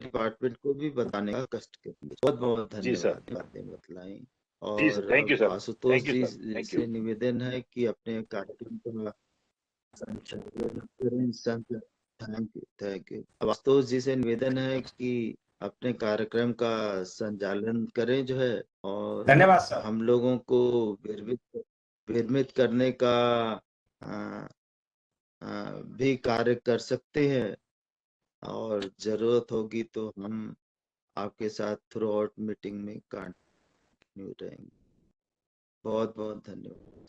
डिपार्टमेंट को भी बताने का कष्ट करेंगे। बहुत बहुत
जी सर।
धन्यवाद बातें बतलाई।
जी सर।
और
थैंक यू
अब
sir.
Ashutosh
thank you
ji
sir. Thank you.
से निवेदन है कि अपने कार्यक्रम का संचालन करें। Thank you. अब आशुतोष जी से निवेदन है कि अपने कार्यक्रम का संचालन करें जो है, और
धन्यवाद सर।
हम लोगों को विरमित करने का अ, भी कार्य कर सकते हैं, और जरूरत होगी तो हम आपके साथ थ्रू आउट मीटिंग में कंटिन्यू रहेंगे। बहुत बहुत धन्यवाद।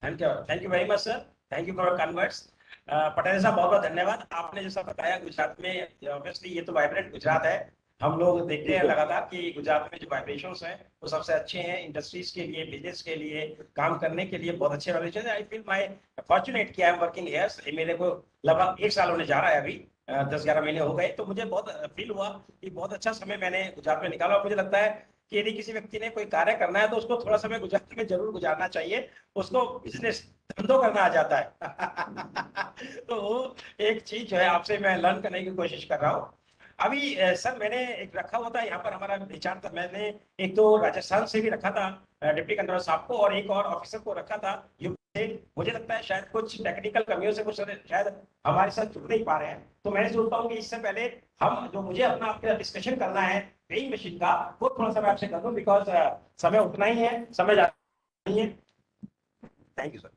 Thank you very much sir. Thank you for converts. Patel साहब बहुत बहुत धन्यवाद। आपने जैसा बताया गुजरात में ऑब्वियसली ये तो वाइब्रेंट गुजरात है। हम लोग देखते
जी
हैं
सर।
लगातार कि गुजरात में जो वाइब्रेशंस हैं वो सबसे अच्छे हैं इंडस्ट्रीज के लिए, बिजनेस के लिए, काम करने के लिए बहुत अच्छे वाइब्रेशन है। आई फील माई फॉर्चुनेट कि आई एम वर्किंग हियर। मेरे को लगभग 1 साल होने जा रहा है अभी, 10-11 महीने हो गए, तो मुझे बहुत फील हुआ कि बहुत अच्छा समय मैंने गुजरात में निकाला। और मुझे लगता है कि यदि किसी व्यक्ति ने कोई कार्य करना है तो उसको थोड़ा समय गुजरात में जरूर गुजारना चाहिए। उसको बिजनेस धंधों करना आ जाता है। तो वो एक चीज जो है आपसे मैं लर्न करने की कोशिश कर रहा हूँ। अभी सर मैंने एक रखा हुआ था यहाँ पर, हमारा विचार था, मैंने एक तो राजस्थान से भी रखा था डिप्टी कंट्रोलर साहब को, और एक और ऑफिसर को रखा था यूपी से। मुझे लगता है शायद कुछ टेक्निकल कमियों से कुछ शायद हमारे साथ जुड़ नहीं पा रहे हैं। तो मैं सोचता हूँ कि इससे पहले हम जो मुझे अपना आपके डिस्कशन करना है वेइंग मशीन का, वो थोड़ा सा मैं आपसे कर दूं, बिकॉज समय उतना ही है, समय ज्यादा नहीं है। Thank you sir.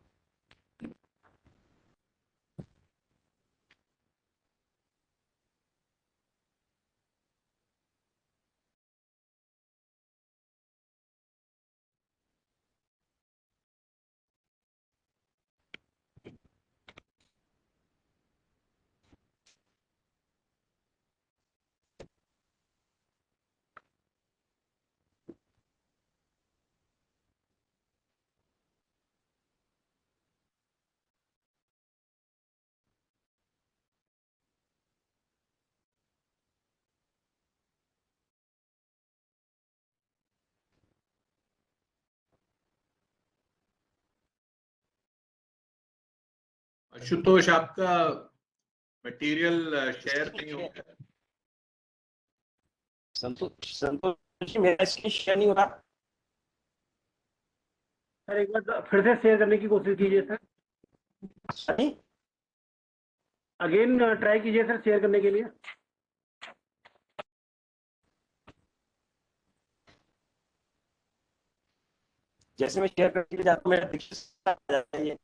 आशुतोष, आपका मटेरियल शेयर नहीं हो गया।
संतोष जी, मेरा स्क्रीन शेयर नहीं हो रहा।
सर एक बार फिर से शेयर करने की कोशिश कीजिए सर।
नहीं
अगेन ट्राई कीजिए सर शेयर करने के लिए।
जैसे मैं शेयर करके जाता हूँ मेरा दीक्षित आ जाता है ये।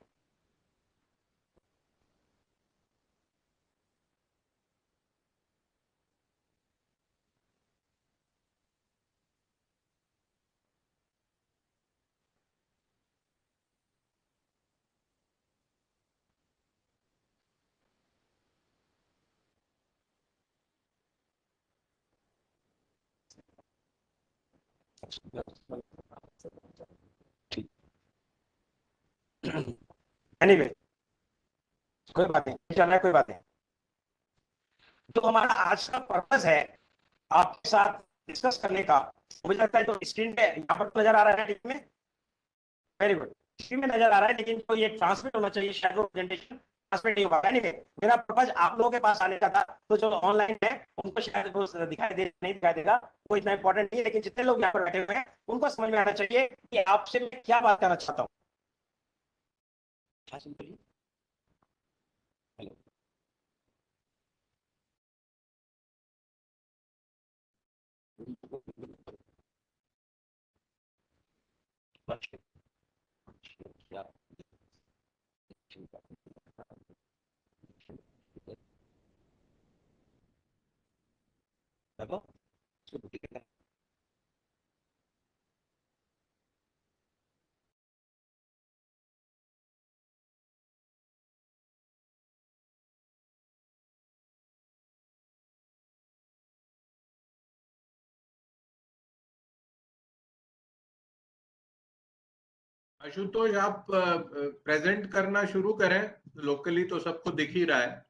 ठीक। एनीवे कोई बात नहीं, चल रहा है, कोई बात नहीं। तो हमारा आज का पर्पस है आपके साथ डिस्कस करने का। मुझे लगता है तो स्क्रीन पे यहाँ पर नजर आ रहा है में। वेरी गुड, स्क्रीन में नजर आ रहा है, लेकिन तो ये ट्रांसमिट होना चाहिए, शायद वो प्रेजेंटेशन ट्रांसमिट नहीं होगा। एनीवे मेरा पर्पस आप लोगों के पास आने का था, तो जो ऑनलाइन है उनको शायद वो दिखाई दे नहीं दिखाई देगा, वो इतना इंपॉर्टेंट नहीं है, लेकिन जितने लोग यहाँ पर बैठे हुए हैं उनको समझ में आना चाहिए कि आपसे मैं क्या बात करना चाहता हूँ। हेलो,
आशुतोष, आप प्रेजेंट करना शुरू करें, लोकली तो सबको दिख ही रहा है।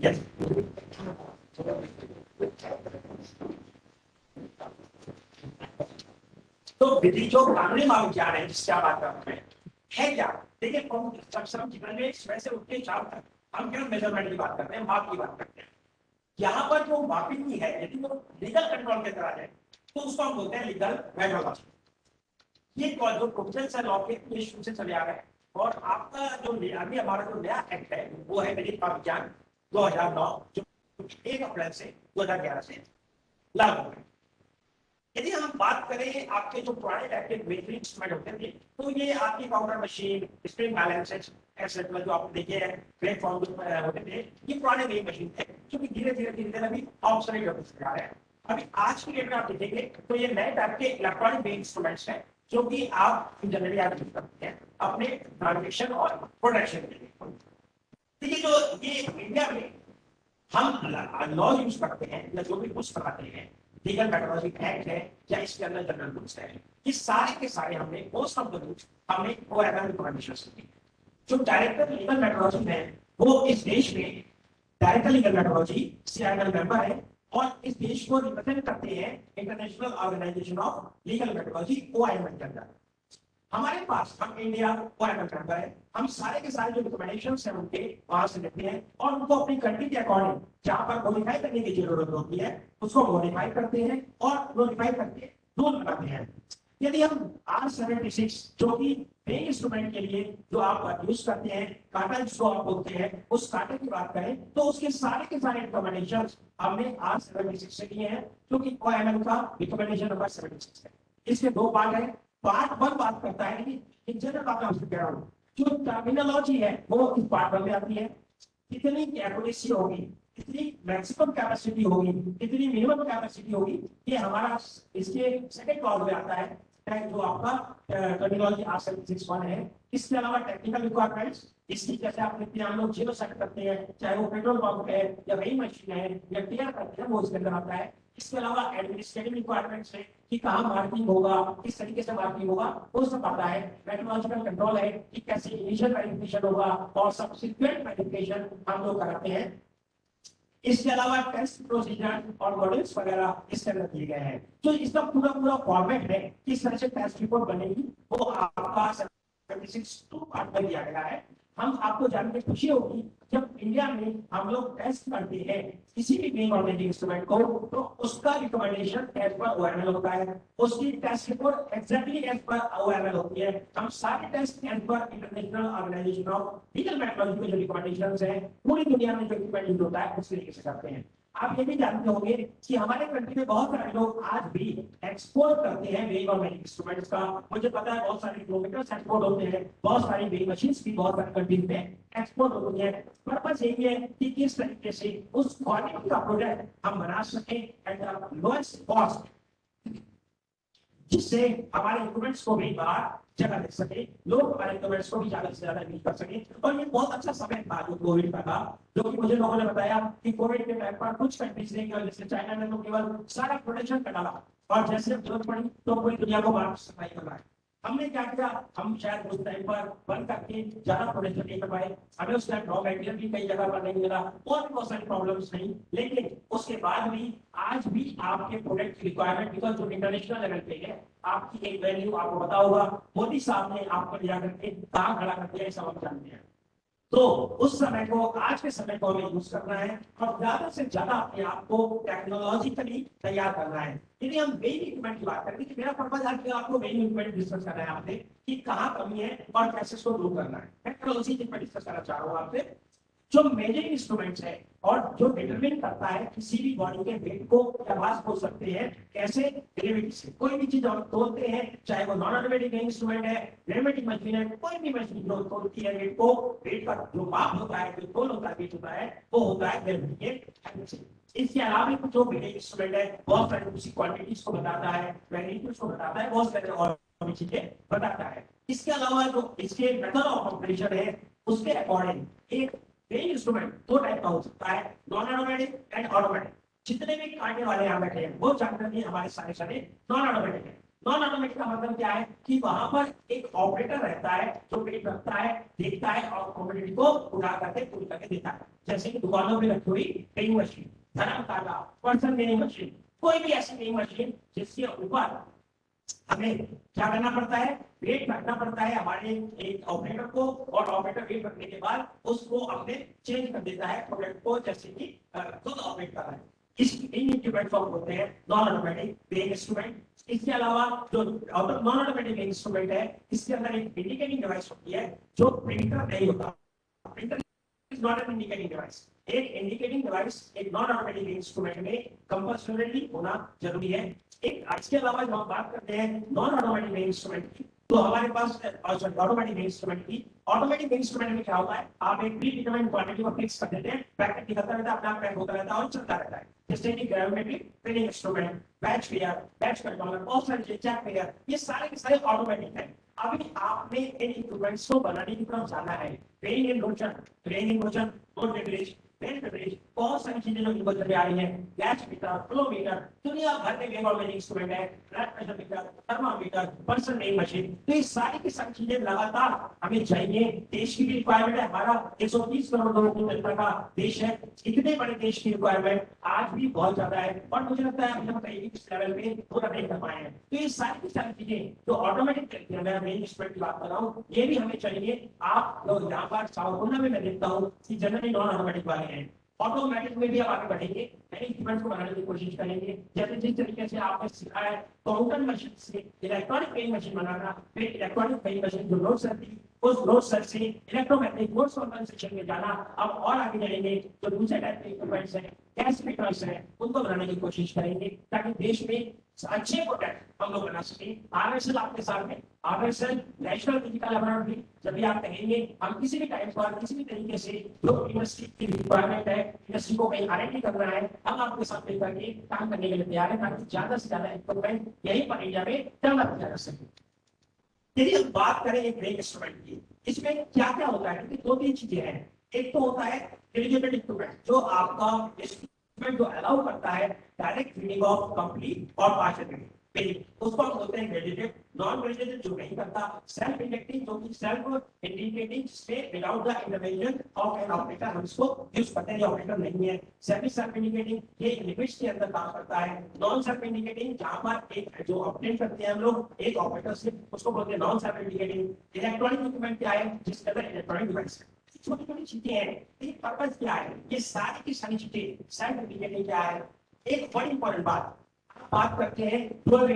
Yes. तो विधि जो कानूनी महाविज्ञान है जिससे आप बात कर रहे हैं क्या? देखिए हम जीवन में सुबह से उठ के शाम तक हम क्या मेजरमेंट की बात करते हैं, माप की बात करते हैं। यहाँ पर जो मापिंग है यदि वो लीगल कंट्रोल के तरह है तो उसको हम बोलते हैं लीगल मेट्रोलॉजी। ये जो प्रोविजन लॉ के शुरू से चले आ रहे हैं और आपका जो अभी हमारा जो नया एक्ट है वो है विधिक विज्ञान 2009 जो 1 अप्रैल से 2011 से लागू है। यदि हम बात करें आपके जो पुराने टाइप के मिलिट्री इंस्ट्रूमेंट होते थे तो ये आपकी counter machine, spring balances etcetera जो आपने देखे हैं प्लेटफॉर्म होते थे, ये पुराने वेइंग मशीन थे जो कि धीरे धीरे अभी ऑब्सोलीट होते जा रहे हैं। अभी आज की डेट में आप देखेंगे तो ये नए टाइप के इलेक्ट्रॉनिक वेइंग इंस्ट्रूमेंट्स हैं जो कि आप जनरली आप यूज करते हैं अपने ट्रांजेक्शन और प्रोडक्शन के लिए। देखिए जो ये इंडिया में हम लॉ यूज करते हैं या जो भी कुछ कराते हैं, लीगल मेट्रोलॉजी एक्ट है या इसके अंदर जनरल रूल्स है, ये सारे के सारे हमने मोस्ट ऑफ द रूल्स हमने ओएमएल रिकमेंडेशंस की। जो डायरेक्टर लीगल मेट्रोलॉजी है वो इस देश में director legal metrology CIL member है और इस देश को रिप्रेजेंट करते हैं international organisation of legal metrology OIM के अंदर। हमारे पास हम इंडिया ओआईएम मेंबर है, हम सारे के सारे जो रिकमेंडेशंस हैं उनके वहां से लेते हैं और उनको अपनी कंट्री के अकॉर्डिंग जहां पर मॉडिफाई करने की जरूरत होती है उसको मॉडिफाई करते हैं और मॉडिफाई करके रूल बनाते हैं। यदि हम R76 जो कि वेइंग इंस्ट्रूमेंट के लिए जो आप यूज करते हैं काटा जिसको आप बोलते हैं उस काटे की बात करें तो उसके सारे के सारे रिकमेंडेशंस हमने R76 से किए हैं जो कि ओआईएम का रिकमेंडेशन नंबर 76 है। इसके 2 पार्ट है। पार्ट 1 बात करता है कि इन जनरल बात मैं आपसे कह रहा हूँ जो टर्मिनोलॉजी है वो इस पार्ट 1 में आती है, कितनी एक्यूरेसी होगी, कितनी मैक्सिमम कैपेसिटी होगी, कितनी मिनिमम कैपेसिटी होगी, ये हमारा इसके सेकंड क्लॉज में आता है जो आपका टर्मिनोलॉजी R761 है। इसके अलावा टेक्निकल रिक्वायरमेंट्स इसकी जैसे आप कितने हम लोग जीरो सेट करते हैं चाहे वो पेट्रोल पंप है या वेइंग मशीन है या टेयर करते हैं वो इसके अंदर आता है। इसके अलावा एडमिनिस्ट्रेटिव रिक्वायरमेंट्स है कि कहाँ मार्किंग होगा, किस तरीके से मार्किंग होगा वो सब आता है। मेट्रोलॉजिकल कंट्रोल है कि कैसे इनिशियल वेरिफिकेशन होगा और सब्सिक्वेंट वेरिफिकेशन हम लोग कराते हैं। इसके अलावा टेस्ट प्रोसीजर और मॉडल्स वगैरह इसके अंदर दिए गए हैं। तो इसका पूरा फॉर्मेट है किस तरह से टेस्ट रिपोर्ट बनेगी वो आपका 76 पार्ट में दिया गया है। हम आपको जानकर खुशी होगी जब इंडिया में हम लोग टेस्ट करते हैं किसी भी वेइंग ऑर्गेनिक इंस्ट्रूमेंट को तो उसका रिकमेंडेशन एज पर ओएमएल होता है, उसकी test report exactly as per OML होती है। हम सारे test as per international organisation of legal metrology के जो रिकमेंडेशंस हैं पूरी दुनिया में जो रिकमेंडेशन होता है उस तरीके से करते हैं। आप ये भी जानते होंगे कि हमारे कंट्री में बहुत सारे लोग आज भी एक्सपोर्ट करते हैं वेइंग ऑर्गेनिक इंस्ट्रूमेंट्स का। मुझे पता है बहुत सारे किलोमीटर्स एक्सपोर्ट होते हैं, बहुत सारी वेइंग मशीन्स भी बहुत सारी कंट्रीज में एक्सपोर्ट होती है। पर्पस यही है कि किस तरीके से उस क्वालिटी का प्रोडक्ट हम बना सकें एट द लोएस्ट कॉस्ट जिससे हमारे इंस्ट्रूमेंट्स को भी बाहर जगह दे सके, लोग हमारे इंस्ट्रूमेंट्स को भी ज्यादा से ज्यादा यूज कर सके। और ये बहुत अच्छा समय था जो कोविड का था, जो कि मुझे लोगों ने बताया कि कोविड के टाइम पर कुछ कंट्रीज ने जैसे चाइना ने तो केवल सारा प्रोडक्शन कर डाला और जैसे जरूरत पड़ी तो पूरी दुनिया को बाहर सप्लाई कर रहा है। हमने क्या किया, हम शायद उस टाइम पर बंद करके ज्यादा प्रोडक्शन नहीं कर पाए, हमें उस टाइम रॉ मटेरियल भी कई जगह पर नहीं मिला और भी बहुत सारी प्रॉब्लम्स नहीं, लेकिन उसके बाद भी आज भी आपके प्रोडक्ट की रिक्वायरमेंट बिकॉज जो इंटरनेशनल लेवल पे है आपकी एक वैल्यू आपको पता होगा मोदी साहब ने आपको लिया करके कहाँ खड़ा कर दिया सब हम जानते हैं। तो उस समय को आज के समय को हमें यूज करना है और ज्यादा से ज्यादा अपने आप को टेक्नोलॉजिकली तैयार करना है। यदि हम वेइंग इक्विपमेंट की बात करें कि मेरा पर्पज आज आपको वेइंग इक्विपमेंट डिस्कस करना है आपसे कि कहाँ कमी है और कैसे इसको दूर करना है। टेक्नोलॉजी की मैं डिस्कस करना चाह रहा हूँ आपसे। जो मेजरिंग इंस्ट्रूमेंट्स है और जो डिटरमिन करता है किसी भी बॉडी के वेट को या मास को सकते हैं कैसे, ग्रेविटी से। कोई भी चीज हम तोलते हैं, चाहे वो नॉन ऑटोमेटिक इंस्ट्रूमेंट है, न्यूमेटिक मशीन है, कोई भी मशीन जो तोलती है वेट को, वेट का जो माप होता है, जो तोल होता है, वेट होता है, वो होता है ग्रेविटी के हेल्प से। इसके अलावा भी जो मेजरिंग इंस्ट्रूमेंट है बहुत सारी उसी क्वांटिटीज को बताता है, मैग्नीट्यूड्स को बताता है, बहुत सारे और भी चीजें बताता है। इसके अलावा जो इसके मेथड ऑफ ऑपरेशन है उसके अकॉर्डिंग एक वेइंग इंस्ट्रूमेंट दो टाइप का हो सकता है, नॉन ऑटोमेटिक एंड ऑटोमेटिक। जितने भी काटने वाले यहाँ बैठे हैं वो जानते हैं हमारे सारे नॉन ऑटोमेटिक है। नॉन ऑटोमेटिक का मतलब क्या है कि वहां पर एक ऑपरेटर रहता है जो वेट रखता है, देखता है और क्वांटिटी को उठा करके पूरी करके देता है। जैसे कि दुकानों में रखी हुई वेइंग मशीन, धर्म काटा, पर्सन वेइंग मशीन, कोई भी ऐसी वेइंग मशीन जिसके ऊपर हमें क्या करना पड़ता है, वेट रखना पड़ता है हमारे एक ऑपरेटर को, और ऑपरेटर वेट रखने के बाद उसको अपने चेंज कर देता है प्रोडक्ट को, जैसे कि खुद ऑपरेट कर रहा है। इस इंस्ट्रूमेंट फॉर्म होते हैं नॉन ऑटोमेटिक वेइंग इंस्ट्रूमेंट। इसके अलावा जो नॉन ऑटोमेटिक इंस्ट्रूमेंट है इसके अंदर एक इंडिकेटिंग डिवाइस होती है जो प्रिंटर नहीं होता। Printer is not an indicating device. एक इंडिकेटिंग डिवाइस एक नॉन ऑटोमेटिक इंस्ट्रूमेंट में कंपल्सरी होना जरूरी है। एक इसके अलावा जब हम बात करते हैं नॉन ऑटोमेटिक इंस्ट्रूमेंट की, तो हमारे पास ऑटोमेटिक इंस्ट्रूमेंट की, ऑटोमेटिक इंस्ट्रूमेंट में क्या होता है, आप एक प्री डिटरमाइंड क्वांटिटी को फिक्स कर देते हैं, पैकेट निकलता रहता है, अपना पैक होता रहता है और चलता रहता है। जैसे कि gravimetric filling instrument, batch pair, batch controller, बहुत सारे चेक पेयर, ये सारे के सारे ऑटोमेटिक है। अभी आपने इन इंस्ट्रूमेंट्स को बनाने की तरफ जाना है। वेइंग इन मोशन, बहुत सारी चीजें जो निकल कर आ रही है, गैस मीटर, फ्लो मीटर, दुनिया भर में वेग ऑर्गेनिक इंस्ट्रूमेंट है, blood pressure meter, thermometer, person weighing machine. तो ये सारी की सारी चीजें लगातार हमें चाहिए। देश की भी रिक्वायरमेंट है, हमारा 130 करोड़ लोगों की जनता का देश है, इतने बड़े देश की रिक्वायरमेंट आज भी बहुत ज्यादा है, और मुझे लगता है हम कहीं इस लेवल पे पूरा नहीं कर पाए हैं। तो ये सारी की सारी चीजें जो ऑटोमेटिक इंस्ट्रूमेंट की बात कर रहा हूँ, ये भी हमें चाहिए। आप लोग यहाँ पर साउथ में मैं देखता हूँ कि जनरली नॉन ऑटोमेटिक वाले हैं, ऑटोमेटिक में भी आप आगे बढ़ेंगे, नए इंस्ट्रूमेंट्स को बनाने की कोशिश करेंगे। जैसे जिस तरीके से आपने सीखा है काउंटर मशीन से इलेक्ट्रॉनिक वेइंग मशीन बनाना, फिर इलेक्ट्रॉनिक वेइंग मशीन जो लोड सर थी उस लोड सर से इलेक्ट्रोमैग्नेटिक फोर्स कंपनसेशन में जाना, अब और आगे जाएंगे जो दूसरे टाइप के इंस्ट्रूमेंट्स हैं, गैस मीटर्स हैं, उनको बनाने की कोशिश करेंगे ताकि देश में अच्छे प्रोडक्ट हम लोग बना सके। आरएसएल आपके सामने, आरएसएल नेशनल फिजिकल लैबोरेटरी, जब भी आप कहेंगे हम किसी भी टाइप पर किसी भी तरीके से जो इंडस्ट्री की रिक्वायरमेंट है, इंडस्ट्री को कहीं आरएनडी करना है, हम आपके साथ मिलकर के काम करने के लिए तैयार है ताकि ज्यादा से ज्यादा इक्विपमेंट यहीं पर इंडिया में डेवलप किया जा सके। यदि हम बात करें एक वेइंग इंस्ट्रूमेंट की, इसमें क्या क्या होता है, क्योंकि दो तीन चीजें हैं। एक तो होता है डेडिकेटेड इंस्ट्रूमेंट, जो आपका इंस्ट्रूमेंट जो अलाउ करता है डायरेक्ट रीडिंग ऑफ कंप्लीट और पार्शियल रीडिंग, उसको हम बोलते हैं ग्रेजुएटेड। नॉन ग्रेजुएटेड जो नहीं करता, सेल्फ इंडिकेटिंग, जो कि सेल्फ इंडिकेटिंग से without the intervention of an operator, हम इसको यूज करते हैं, ये ऑपरेटर नहीं है। सेल्फ इंडिकेटिंग ये लिमिट्स के अंदर काम करता है। नॉन सेल्फ इंडिकेटिंग जहां पर एक जो ऑपरेट करते हैं हम लोग एक ऑपरेटर से, उसको बोलते हैं non self indicating. Electronic equipment क्या है, जिसके अंदर इलेक्ट्रॉनिक डिवाइस है, छोटी छोटी चीजें हैं, एक पर्पस क्या है, ये सारी की सारी चीजें सेल्फ इंडिकेटिंग क्या है। एक बड़ी इंपॉर्टेंट बात करते हैं डुअल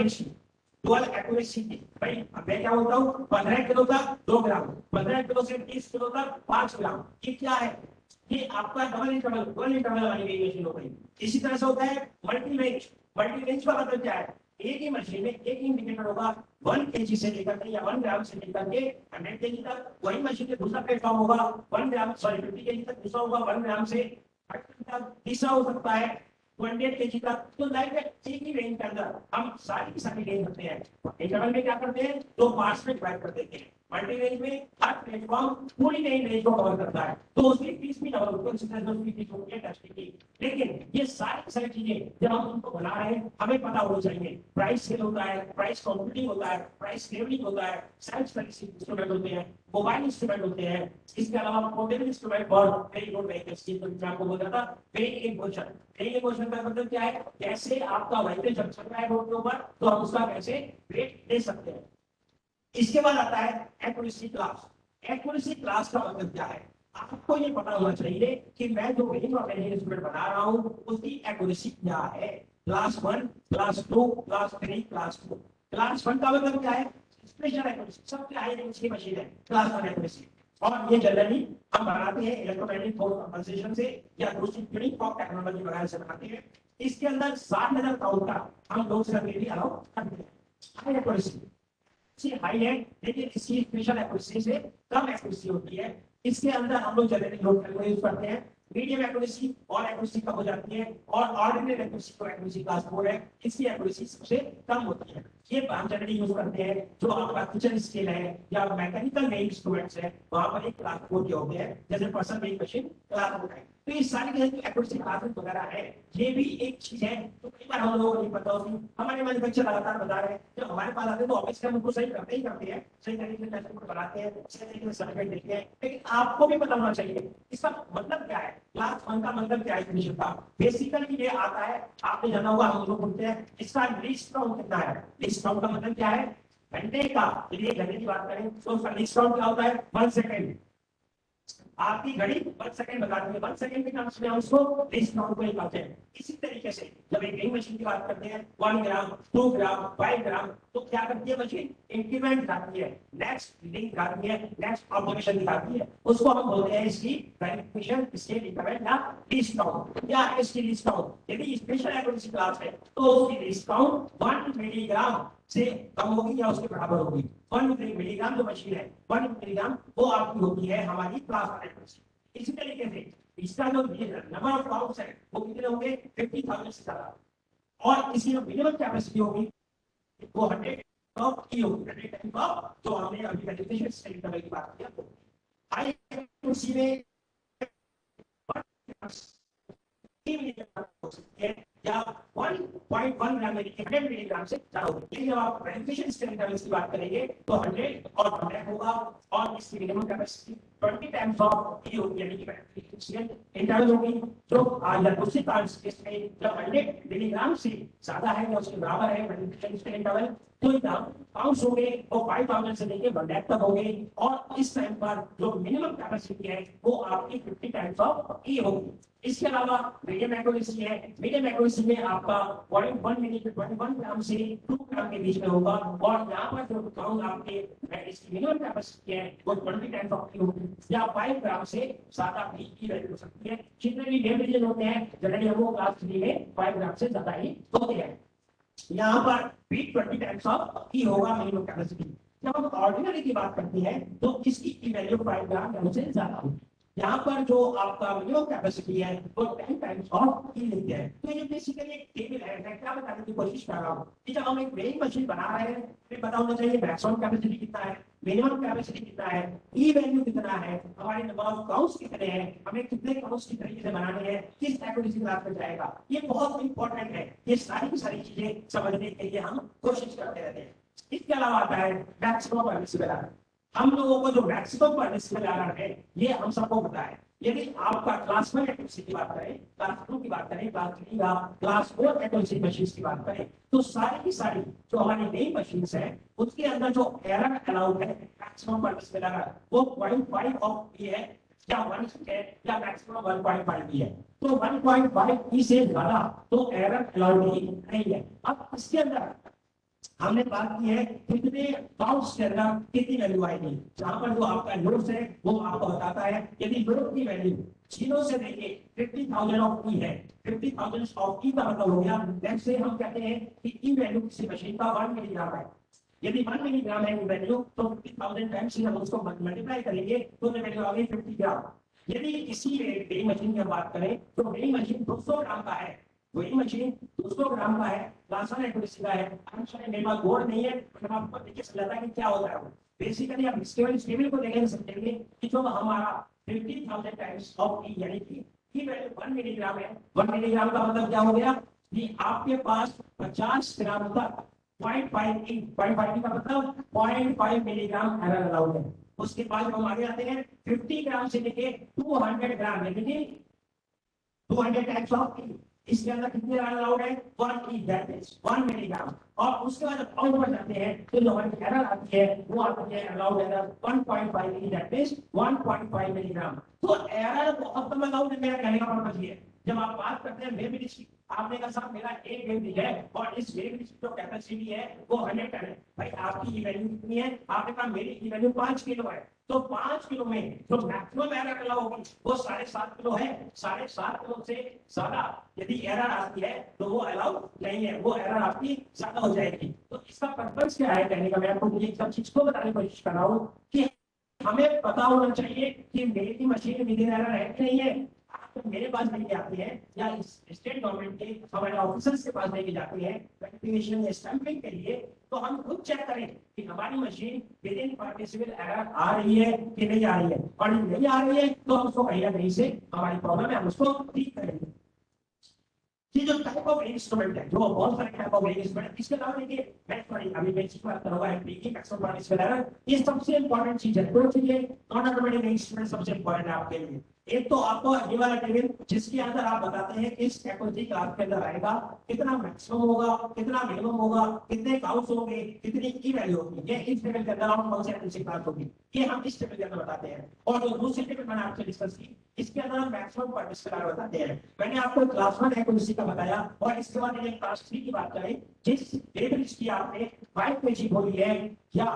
एक्यूरेसी की। भाई मैं क्या बोलता हूँ, 15 किलो तक 2 ग्राम, 15 किलो से 30 किलो तक 5 ग्राम, ये क्या है, ये आपका डबल इंटरवल वाली वेरिएशन हो गई। इसी तरह से होता है मल्टी रेंज का मतलब क्या है, एक ही मशीन में एक इंडिकेटर होगा 1 kg से लेकर के या 1 ग्राम से लेकर के 100 kg तक। वही मशीन के दूसरा प्लेटफॉर्म होगा 50 kg तक, दूसरा होगा 1 ग्राम से 30 तक, तीसरा हो सकता है 28 kg तक। तो लाइक एक ही रेंज के अंदर हम सारी की सारी रेंज करते हैं। इंटरवल में क्या करते हैं, 2 पार्ट्स में डिवाइड कर देते हैं। मल्टी रेंज में हर प्लेटफॉर्म पूरी रेंज को कवर करता है, तो उसकी फीस भी डबल होती है। लेकिन ये सारी चीजें जब हम उनको बना रहे हैं, हमें पता होना चाहिए प्राइस सेल होता है, प्राइस कंप्यूटिंग होता है, प्राइस लेवलिंग होता है, सेल्फ इंस्ट्रूमेंट होते हैं, मोबाइल इंस्ट्रूमेंट होते हैं। इसके अलावा पोर्टेबल इंस्ट्रूमेंट और वेरी गुड व्हीकल्स की मैं आपको बोल रहा था। वेइंग मोशन का मतलब क्या है, कैसे आपका व्हीकल जब चल रहा है रोड के ऊपर तो हम उसका कैसे वेट ले सकते हैं। इसके बाद आता है एक्यूरेसी क्लास। एक्यूरेसी क्लास का मतलब क्या है, आपको ये पता होना चाहिए कि मैं जो वेइंग इंस्ट्रूमेंट बना रहा हूँ उसकी एक्यूरेसी क्या है। Class 1, class 2, class 3, class 4। Class 1 का मतलब क्या है, स्पेशल एक्यूरेसी, सबसे हाई रेंज की मशीन है क्लास 1 एक्यूरेसी। और ये जनरली हम बनाते हैं इलेक्ट्रोमैग्नेटिक फोर्स कंपनसेशन से या दूसरी ट्यूनिंग फॉर्क टेक्नोलॉजी वगैरह से बनाते हैं। इसके अंदर 60,000 काउंट का हम लोग सिर्फ भी अलाउ करते हैं। हाई एक्यूरेसी हाई है, लेकिन इसकी स्पेशल एक्यूरेसी से कम एक्यूरेसी होती है। इसके अंदर हम लोग जनरली लोग यूज करते हैं। मीडियम एक्यूरेसी और एक्यूरेसी कम हो जाती है, और ऑर्डिनरी एक्यूरेसी को एक्यूरेसी क्लास 4 है, इसकी एक्यूरेसी सबसे कम होती है। ये हम जनरली यूज करते हैं। जो आपका किचन स्केल है या मैकेनिकल मेन इंस्ट्रूमेंट्स है, वहां पर एक क्लास 4 के होते हैं, जैसे पर्सन मेक मशीन क्लास 4 है। तो ये सारी जो एक्यूरेसी क्लासेस वगैरह है, ये भी एक चीज है। तो कई बार हम लोगों को नहीं पता होती, हमारे मैन्युफैक्चर लगातार बता रहे हैं, जब हमारे पास आते हैं तो ऑब्वियसली हम उनको सही करते हैं, सही तरीके से टेस्ट बनाते हैं, सही तरीके से सर्टिफिकेट देते हैं। लेकिन आपको भी पता होना चाहिए इसका मतलब क्या है, क्लास 1 का मतलब क्या है इग्निशन का। बेसिकली ये आता है, आपने जाना होगा, हम लोग बोलते हैं इसका लीस्ट काउंट कितना है। लीस्ट काउंट का मतलब क्या है, घंटे का। यदि घंटे की बात करें तो उसका लीस्ट काउंट क्या होता है, 1 सेकंड। आपकी घड़ी 1 सेकंड बताती है, 1 सेकंड के टर्म्स में हम उसको लीस्ट काउंट को निकालते हैं। इसी तरीके से जब एक ड्रिलिंग मशीन की बात करते हैं, 1 ग्राम 2 ग्राम 5 ग्राम, तो क्या करती है मशीन, इंक्रीमेंट दिखाती है, नेक्स्ट रीडिंग दिखाती है, नेक्स्ट ऑब्जर्वेशन दिखाती है। उसको हम बोलते हैं इसकी वेरिफिकेशन, स्केल इंक्रीमेंट या लीस्ट काउंट या इसकी लीस्ट काउंट। यदि स्पेशल एक्यूरेसी क्लास है तो उसकी लीस्ट काउंट 1 मिलीग्राम से कम होगी या उसके बराबर होगी। 1 मिलीग्राम जो मशीन है, 1 मिलीग्राम वो आपकी होती है हमारी क्लास एक्यूरेसी। इसी तरीके से इसका जो नंबर ऑफ काउंट्स है वो कितने होंगे, 50,000 से ज्यादा। और इसकी जो मिनिमम कैपेसिटी होगी वो 100 ऑफ ई होगी, 100 टाइम्स ऑफ जो हमने अभी वेरिफिकेशन स्टेट की बात किया। हाई एक्यूरेसी में या 1.1 ग्राम यानी 100 मिलीग्राम से ज्यादा होगी। लेकिन जब आप वेरिफिकेशन स्टैंडर्ड्स की बात करेंगे तो 100 और 100 होगा, और इसकी मिनिमम कैपेसिटी 20 टाइम्स ऑफ ई होगी, यानी कि वेरिफिकेशन इंटरवल होगी जो या दूसरी पार्ट्स इसमें जब 100 मिलीग्राम से ज्यादा है या उसके बराबर है वेरिफिकेशन इंटरवल, तो काउंट्स होंगे वो 5,000 से लेके 1 लाख तक होंगे। और इस टाइम पर जो मिनिमम कैपेसिटी है वो आपकी 50 टाइम्स ऑफ ई होगी। इसके अलावा मीडियम एक्यूरेसी है, मीडियम एक्यूरेसी में आपका 0.1 मिली 21 ग्राम से 2 ग्राम के बीच में होगा, और यहाँ पर जो काउंट आपके इसकी मिनिमम कैपेसिटी है वो 20 टाइम्स ऑफ ई होगी, या 5 ग्राम से ज्यादा भी की वैल्यू हो सकती है। जितने भी लेवल रीजन होते हैं जनरली वो क्लास 3 में 5 ग्राम से ज्यादा ही होते हैं। यहाँ पर भी 20 टाइम्स ऑफ ई होगा मिनिमम कैपेसिटी। जब हम ऑर्डिनरी की बात करते हैं तो इसकी की वैल्यू 5 ग्राम या उससे ज्यादा होगी। यहाँ पर जो आपका मिनिमम कैपेसिटी है वो 10 टाइम्स ऑफ ई लिखते हैं। तो ये बेसिकली एक टेबल है, मैं क्या बताने की कोशिश कर रहा हूँ कि जब हम एक ड्रिलिंग मशीन बना रहे हैं फिर पता होना चाहिए मैक्सिमम कैपेसिटी कितना है, मिनिमम कैपेसिटी कितना है, ई वैल्यू कितना है, हमारे नंबर ऑफ काउंट्स कितने हैं, हमें कितने काउंट्स की तरीके से बनाने हैं, किस एक्यूरेसी क्लास में जाएगा। ये बहुत इंपॉर्टेंट है। ये सारी की सारी चीजें समझने के लिए हम कोशिश करते रहते हैं। इसके अलावा आता है मैक्सिमम परमिसिबल एरर। हम लोगों को जो मैक्सिमम परमिसिबल एरर है ये हम सबको पता है। यदि आपका क्लास 1 एक्यूरेसी की बात करें, क्लास 2 की बात करें, क्लास 3 या क्लास 4 एक्यूरेसी मशीन्स की बात करें, तो सारी की सारी जो हमारी नई मशीन्स हैं उसके अंदर जो एरर अलाउड है मैक्सिमम परमिसिबल एरर वो 0.5 ऑफ ई है, या 1 है, या मैक्सिमम 1.5 ई है। तो 1.5 ई से ज्यादा तो एरर अलाउड नहीं है। अब इसके अंदर हमने बात की है कितने काउंट्स के अंदर कितनी वैल्यू आएगी। जहां पर जो आपका लोड है वो आपको बताता है यदि लोड की वैल्यू 0 से लेके 50,000 ऑफ ई है, 50,000 ऑफ ई का मतलब हो गया, लेट्स से हम कहते हैं कि ई वैल्यू किसी मशीन का 1 मिलीग्राम है। यदि 1 मिलीग्राम है वैल्यू तो 50,000 टाइम्स से हम उसको मल्टीप्लाई करेंगे तो वैल्यू आ गई 50 ग्राम। यदि इसी ड्रिलिंग मशीन की बात करें तो ड्रिलिंग मशीन 200 ग्राम का है, वही मशीन 200 ग्राम का है, क्लास 1 एक्यूरेसी का है। मेरे पास बोर्ड नहीं है, मैं आपको देखिए समझाता है कि क्या होता है। बेसिकली आप स्टेबल को देखेंगे समझेंगे कि जो हमारा 50,000 टाइम्स ऑफ ई यानी कि ई वैल्यू 1 मिलीग्राम है, 1 मिलीग्राम का मतलब क्या हो गया कि आपके पास 50 ग्राम तक 0.5 का मतलब 0.5 मिलीग्राम एरर अलाउड है। उसके बाद हम आगे आते हैं 50 ग्राम से लेके 200 ग्राम यानी कि 200 टाइम्स ऑफ ई। इसके अंदर कितने अलाउड है 1 ई दैट इज 1 मिलीग्राम। और उसके बाद जब आउट पर जाते हैं तो जो हमारी एरर आती है वो आती है allowed error 1.5 E that is 1.5 milligram. तो एरर बहुत कम अलाउड है, मेरा कहने का मतलब ये है। जब आप बात करते हैं वेव की, आपने कहा साहब मेरा एक वेव ब्रिज है और इस वेव ब्रिज की जो कैपेसिटी है वो 100 टन है। भाई आपकी ई वैल्यू कितनी है, आपने कहा मेरी ई वैल्यू 5 किलो है, तो 5 किलो में जो मैक्सिमम एरर अलाउ होगी वो 7.5 किलो है। 7.5 किलो से ज्यादा यदि एरर आती है तो वो अलाउ नहीं है, वो एरर आपकी ज्यादा हो जाएगी। तो इसका पर्पस क्या है कहने का, मैं आपको ये सब चीज को बताने की कोशिश कर रहा हूँ कि हमें पता होना चाहिए कि मेरी मशीन विदिन एरर है कि नहीं है। आप तो मेरे पास लेके आती है या स्टेट गवर्नमेंट के हमारे ऑफिसर्स के पास लेके जाती है वेरिफिकेशन या स्टैंपिंग के लिए, तो हम खुद चेक करें कि हमारी मशीन विदिन पार्टिसिपल एरर आ रही है कि नहीं आ रही है, और नहीं आ रही है तो हम उसको कहीं ना कहीं से हमारी प्रॉब्लम है हम उसको ठीक करेंगे। ये जो टाइप ऑफ इंस्ट्रूमेंट है, जो बहुत सारे टाइप ऑफ इंस्ट्रूमेंट, इसके अलावा देखिए मैं सॉरी अभी बेसिक बात करूंगा एमपीकी मैक्सिमम पार्टिसिपल एरर, ये सबसे इंपॉर्टेंट चीज है। दो चीजें नॉन ऑटोमेटिक इंस्ट्रूमेंट सबसे इंपॉर्टेंट है आपके लिए। एक तो आपको ये वाला टेबल जिसके अंदर आप बताते हैं कि इस कैपेसिटी क्लास के अंदर आएगा कितना मैक्सिमम होगा, कितना मिनिमम होगा, कितने काउंट्स होंगे, कितनी की वैल्यू होगी, ये इस टेबल के अंदर आप कौन से कैपेसिटी क्लास होगी, ये हम इस टेबल के अंदर बताते हैं। और जो दूसरी टेबल मैंने आपसे डिस्कस की इसके अंदर हम मैक्सिमम पार्टिसिपल एरर बताते हैं। मैंने आपको क्लास 1 एक्यूरेसी का बताया और इसके बाद ये क्लास 3 की बात करें, जिस टेबल की आपने 5 पेजी बोली है या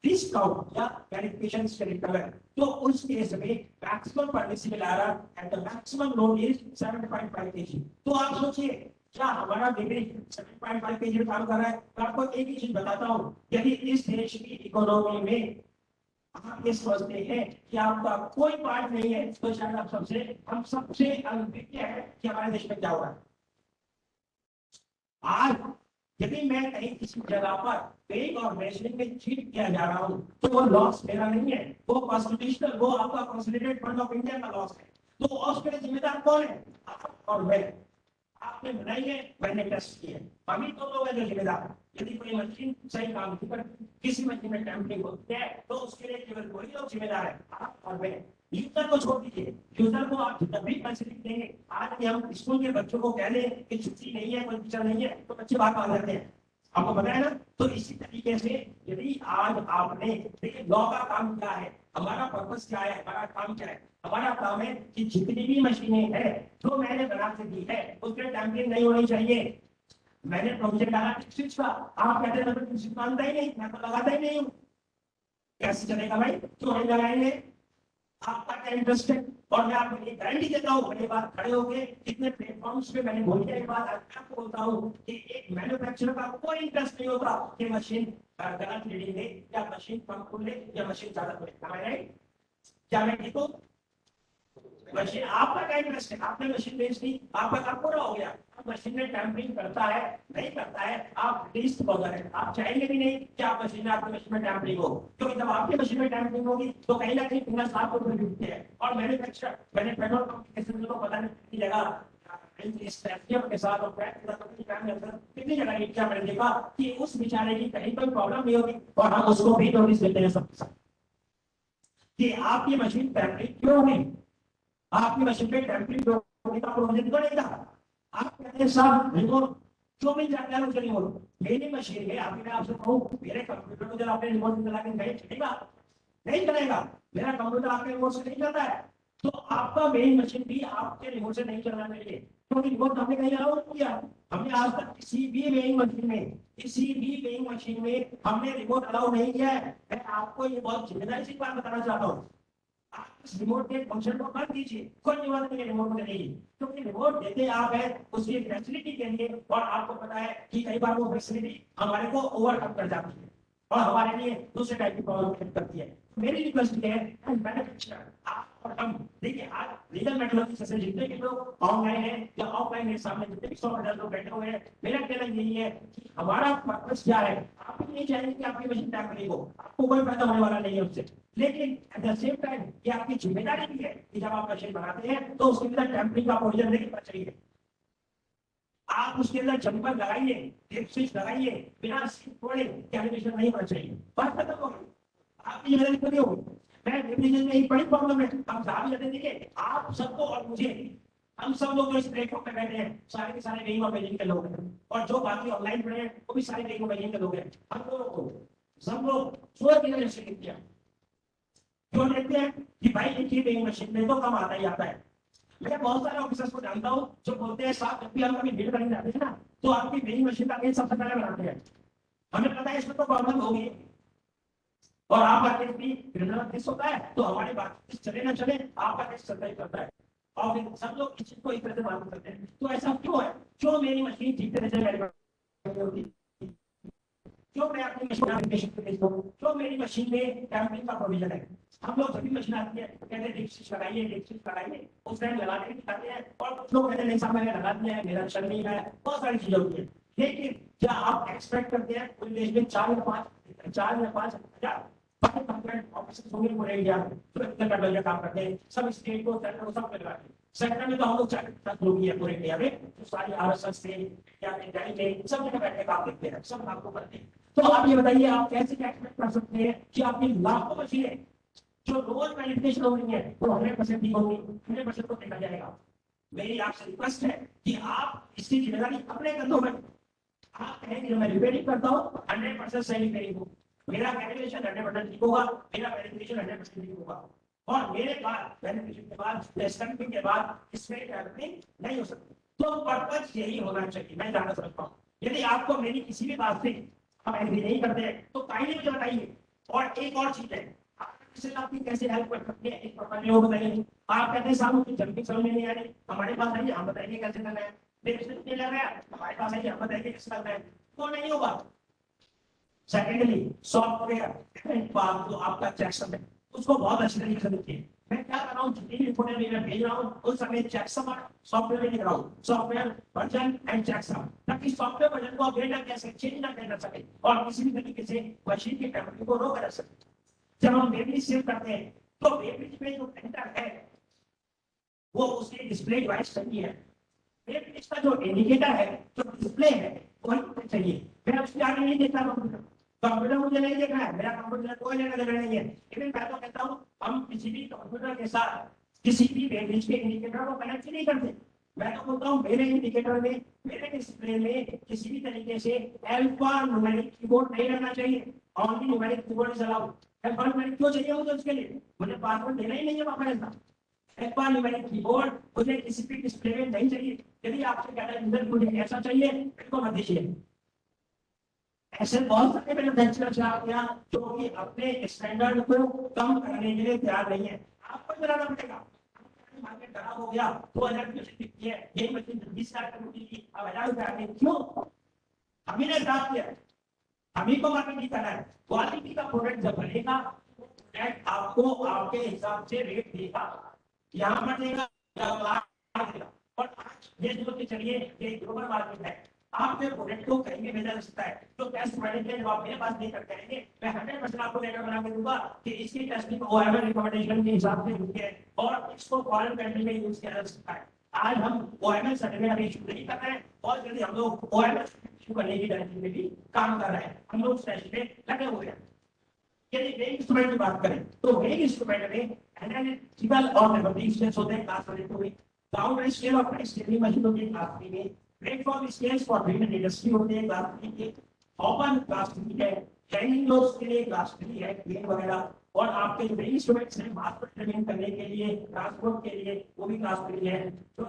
दिस काउंट या वेरिफिकेशन स्टेटमेंट है, तो उस केस में maximum participle error at the maximum load is 7.5 kg। तो आप सोचिए क्या हमारा बेबी 7.5 kg में काम कर रहा है। मैं आपको एक ही चीज बताता हूं, यदि इस देश की इकोनॉमी में आप ये समझते हैं कि आपका कोई पार्ट नहीं है तो शायद हम सबसे अनभिज्ञ है कि हमारे देश में क्या हो रहा है। आज यदि मैं कहीं किसी जगह पर पेइंग और रेशनिंग में चीट किया जा रहा हूं तो वो लॉस मेरा नहीं है, वो कॉन्स्टिट्यूशनल, वो आपका कंसोलिडेटेड फंड ऑफ इंडिया का लॉस है। तो उसके लिए जिम्मेदार कौन है? आप और मैं। आपने बनाई है, मैंने टेस्ट किया, अभी तो लोग हैं जो जिम्मेदार है। यदि कोई मशीन सही काम नहीं करती, किसी मशीन में टैंपरिंग होती है तो उसके लिए केवल वही लोग जिम्मेदार है, आप और मैं। यूजर को छोड़ दीजिए, यूजर को आप जितना भी फैसिलिटी देंगे, आज भी हम स्कूल के बच्चों को कह दें कि छुट्टी नहीं है, कोई टीचर नहीं है, तो बच्चे बात मान जाते हैं, आपको पता है ना। तो इसी तरीके से यदि आज आपने लॉ का काम क्या है, हमारा पर्पस क्या है, हमारा काम क्या है, हमारा काम है कि जितनी भी मशीनें हैं जो मैंने बना के दी है उसमें टैंपरिंग नहीं होनी चाहिए। मैंने प्रोविजन डाला स्विच का, आप कहते हैं मैं स्विच मानता ही नहीं, मैं तो लगाता ही नहीं हूँ, कैसे चलेगा भाई, क्यों नहीं लगाएंगे, आपका क्या इंटरेस्ट है। और मैं आपको ये गारंटी देता हूँ, मेरे बात खड़े होके कितने प्लेटफॉर्म्स पे मैंने बोली है, बात आपको बोलता हूँ कि एक मैन्युफैक्चरर का कोई इंटरेस्ट नहीं होता कि मशीन गलत रीडिंग दे या मशीन कम खुले या मशीन ज्यादा खुले। क्या मैं ठीक हूँ? मशीन आपका क्या इंटरेस्ट है, आपने मशीन बेच दी, आपका काम पूरा हो गया। मशीन में टैंपरिंग करता है नहीं करता है, आप लिस्ट बॉलर है, आप चाहेंगे भी नहीं कि आप मशीन में, आपकी मशीन में टैंपरिंग हो, क्योंकि जब आपकी मशीन में टैंपरिंग होगी तो कहीं ना कहीं फिंगर साफ होकर दिखते हैं। और मैन्युफैक्चरर, मैंने पेट्रोल पंप को पता नहीं कितनी जगह के साथ और कितनी जगह क्या मैंने देखा कि उस बेचारे की कहीं कोई प्रॉब्लम नहीं होगी और हम उसको भी नोटिस देते हैं सबके साथ कि आपकी मशीन टैंपरिंग क्यों नहीं, आपकी मशीन पे टैंपरिंग होने का प्रोविजन क्यों नहीं था। आप कहते हैं साहब रिमोट क्यों नहीं जाता है, मुझे रिमोट मेरी मशीन है, अभी मैं आपसे कहूँ मेरे कंप्यूटर को जब आपने रिमोट चला के नहीं चलेगा, नहीं चलेगा, मेरा कंप्यूटर आपके रिमोट से नहीं चलता है, तो आपका मेरी मशीन भी आपके रिमोट से नहीं चलना चाहिए, क्योंकि रिमोट हमने कहीं अलाउ नहीं किया। हमने आज तक किसी भी वेइंग मशीन में हमने रिमोट अलाउ नहीं किया है। मैं आपको ये बहुत जिम्मेदारी से बात बताना चाहता हूँ, आप इस रिमोट के फंक्शन को कर दीजिए, कोई जरूरत नहीं है रिमोट को देने की, क्योंकि रिमोट देते आप है उसकी फैसिलिटी के लिए, और आपको पता है कि कई बार वो फैसिलिटी हमारे को ओवरकम कर जाती है और हमारे लिए दूसरे टाइप की प्रॉब्लम करती है। मेरी रिक्वेस्ट है मैन्युफैक्चरर आप और हम देखिए, आज लीगल मेट्रोलॉजी से जितने भी लोग ऑनलाइन है या ऑफलाइन है, सामने जितने भी 100,000 लोग बैठे हुए हैं, मेरा कहना यही है कि हमारा पर्पस क्या है, आप भी नहीं चाहेंगे कि आपकी मशीन टैंपरिंग हो, आपको कोई फायदा होने वाला नहीं है उससे, लेकिन एट द सेम टाइम ये आपकी जिम्मेदारी भी है कि जब आप मशीन बनाते हैं तो उसके अंदर टैंपरिंग का प्रोविजन नहीं होना चाहिए। आप उसके अंदर जंपर लगाइए, टेप स्विच लगाइए, बिना सीट तोड़े कैलिब्रेशन नहीं होना चाहिए, बात खत्म हो गई, आपकी जिम्मेदारी पूरी हो गई। मैं डिवीजन में एक बड़ी प्रॉब्लम है, हम साहब कहते देखिए आप सबको और मुझे, हम सब लोग जो इस प्लेटफॉर्म पे बैठे हैं सारे के सारे वेइंग और मेजरिंग के लोग हैं, और जो बाकी ऑनलाइन पढ़े हैं वो भी सारे वेइंग और मेजरिंग के लोग हैं। हम लोगों को सब लोग सोच के निश्चित किया क्यों देखते हैं कि भाई इनकी वेइंग मशीन में तो कम आता ही आता है। मैं बहुत सारे ऑफिसर्स को जानता हूँ जो बोलते हैं साहब जब भी हम कभी डील करने जाते हैं ना तो आपकी वेइंग मशीन का केस सबसे पहले बनाते हैं, हमें पता है इसमें तो प्रॉब्लम होगी, और आपका केस भी क्रिमिनल केस होता है, तो हमारी बात चले ना चले आपका केस चलता ही करता है, और फिर सब लोग इस चीज को एक तरह से मालूम करते हैं। तो ऐसा क्यों है? जो मेरी मशीन ठीक तरह से मैन्युफैक्चर होती, जो मैं अपनी मशीन एप्लीकेशन पे भेजता हूँ, जो मेरी मशीन में टैम्परिंग का प्रोविजन है, हम लोग सभी मशीन आती है कहते हैं डिक्सिस लगाइए उस टाइम लगा के दिखाते हैं, और कुछ लोग कहते हैं नहीं साहब मैंने लगा दिया है, मेरा चल नहीं रहा है, बहुत सारी चीजें होती है। लेकिन क्या आप एक्सपेक्ट करते हैं पूरे देश में 4 या 5 हजार ऑफिसर्स होंगे पूरे इंडिया में जो इंटरनेशनल काम करते हैं, सब स्टेट को सेंटर को सब पे लगाते हैं। सेंटर में तो हम लोग 40 लोग ही है पूरे इंडिया में, तो सारी आरएसएस से या दिल्ली में सब जगह बैठ के काम देखते हैं, सब काम को करते हैं। तो आप ये बताइए आप कैसे एक्सपेक्ट कर सकते हैं कि आपकी लाखों मशीनें जो रोज मैनिपुलेशन हो रही है वो 100% ठीक होगी, 100% को देखा जाएगा। मेरी आपसे रिक्वेस्ट है कि आप इसकी जिम्मेदारी अपने कंधों में, आप कहें कि मैं रिपेयरिंग करता हूँ 100% सही रिपेयरिंग हो, मेरा कैलकुलेशन 100% ठीक होगा, मेरा वेरिफिकेशन 100% ठीक होगा, और मेरे बाद वेरिफिकेशन के बाद टेस्टिंग के बाद इसमें टैम्परिंग नहीं हो सकती। तो पर्पस यही होना चाहिए, मैं जानना समझता हूँ। यदि आपको मेरी किसी भी बात से आप एग्री नहीं करते तो काइंडली मुझे बताइए। और एक और चीज है, आपकी कैसे हेल्प कर सकते हैं एक प्रॉपर्ली वो बताइए। आप कहते हैं साहब मुझे जल्दी समझ में नहीं आ रही, हमारे पास आइए हम बताएंगे कैसे करना है, मेरे से नहीं लग रहा है हमारे पास आइए हम बताएंगे कैसे करना है, तो नहीं होगा। सेकेंडली सॉफ्टवेयर बात जो आपका चेकसम है उसको बहुत अच्छी तरीके से देखिए। मैं क्या कर रहा हूँ, जितनी भी रिपोर्टें मैं भेज रहा हूँ उस समय चेकसम सॉफ्टवेयर में लिख रहा हूँ, सॉफ्टवेयर वर्जन एंड चेकसम, ताकि सॉफ्टवेयर वर्जन को अपडेट ना कर सके, चेंज ना कर सके और किसी भी तरीके से मशीन की टेम्परेचर को रोक कर सके। जब हम मेमोरी सेव करते हैं तो मेमोरी में जो प्रिंटर है वो उसकी डिस्प्ले डिवाइस चाहिए है, मेमोरी का जो इंडिकेटर है जो डिस्प्ले है वही चाहिए। मैं उसके आगे नहीं देखता कंप्यूटर मुझे नहीं देखना है, मेरा कंप्यूटर कोई लेना देना नहीं है। लेकिन मैं तो कहता हूँ हम किसी भी कंप्यूटर के साथ किसी भी मेमोरी के इंडिकेटर को कनेक्ट नहीं करते। मैं तो बोलता हूँ मेरे इंडिकेटर में मेरे डिस्प्ले में किसी भी तरीके से अल्फा न्यूमेरिक कीबोर्ड नहीं रहना चाहिए, only numeric keyboard is allowed. Alpha numeric क्यों चाहिए मुझे उसके लिए, मुझे पासवर्ड देना ही नहीं है वापस ऐसा। अल्फा न्यूमेरिक कीबोर्ड मुझे किसी भी डिस्प्ले में नहीं चाहिए। यदि आपसे कहता है यूजर मुझे ऐसा चाहिए इसको मत दीजिए। ऐसे बहुत सारे मैन्युफैक्चरर्स हैं यहाँ जो कि अपने स्टैंडर्ड को कम करने के लिए तैयार नहीं है, आपको बनाना पड़ेगा। मार्केट खराब हो गया 2000 की मशीन बिकती है, यही मशीन 20,000 की बिकती थी, अब 1000 रुपए आ गई, क्यों? अभी ने स्टार्ट किया, अभी को मार्केट करना है। क्वालिटी का प्रोडक्ट जब बनेगा प्रोडक्ट आपको आपके हिसाब से रेट देगा, यहाँ पर देगा और आज ये सोच के चलिए ये ग्लोबल मार्केट है, आपके प्रोडक्ट को कहीं भी भेजा जा सकता है। तो टेस्ट प्रोडक्ट है जब आप मेरे पास लेकर करेंगे मैं 100% आपको लेकर बना के दूंगा कि इसकी टेस्टिंग ओएमएल रिकमेंडेशन के हिसाब से होती है और इसको फॉरेन कंट्री में यूज किया जा सकता है। आज हम ओएमएल सर्टिफिकेट इशू नहीं कर रहे हैं और यदि हम लोग ओएमएल इशू करने की डायरेक्शन में भी काम कर रहे हैं, हम लोग स्टेशन पे लगे हुए हैं। यदि वेइंग इंस्ट्रूमेंट की बात करें तो वेइंग इंस्ट्रूमेंट में एनालिटिकल और मैथमेटिक्स होते हैं क्लास 1 में, बाउंड्री स्केल और प्राइस स्केलिंग मशीन होती है क्लास 3 में, platform scales for building industry होते हैं क्लास 3 के, ओपन क्लास 3 है, ट्रेनिंग लोड्स के लिए क्लास 3 है, क्लेम वगैरह, और आपके जो इंस्ट्रूमेंट्स हैं मास ट्रेनिंग करने के लिए ट्रांसपोर्ट के लिए वो भी क्लास 3 है। जो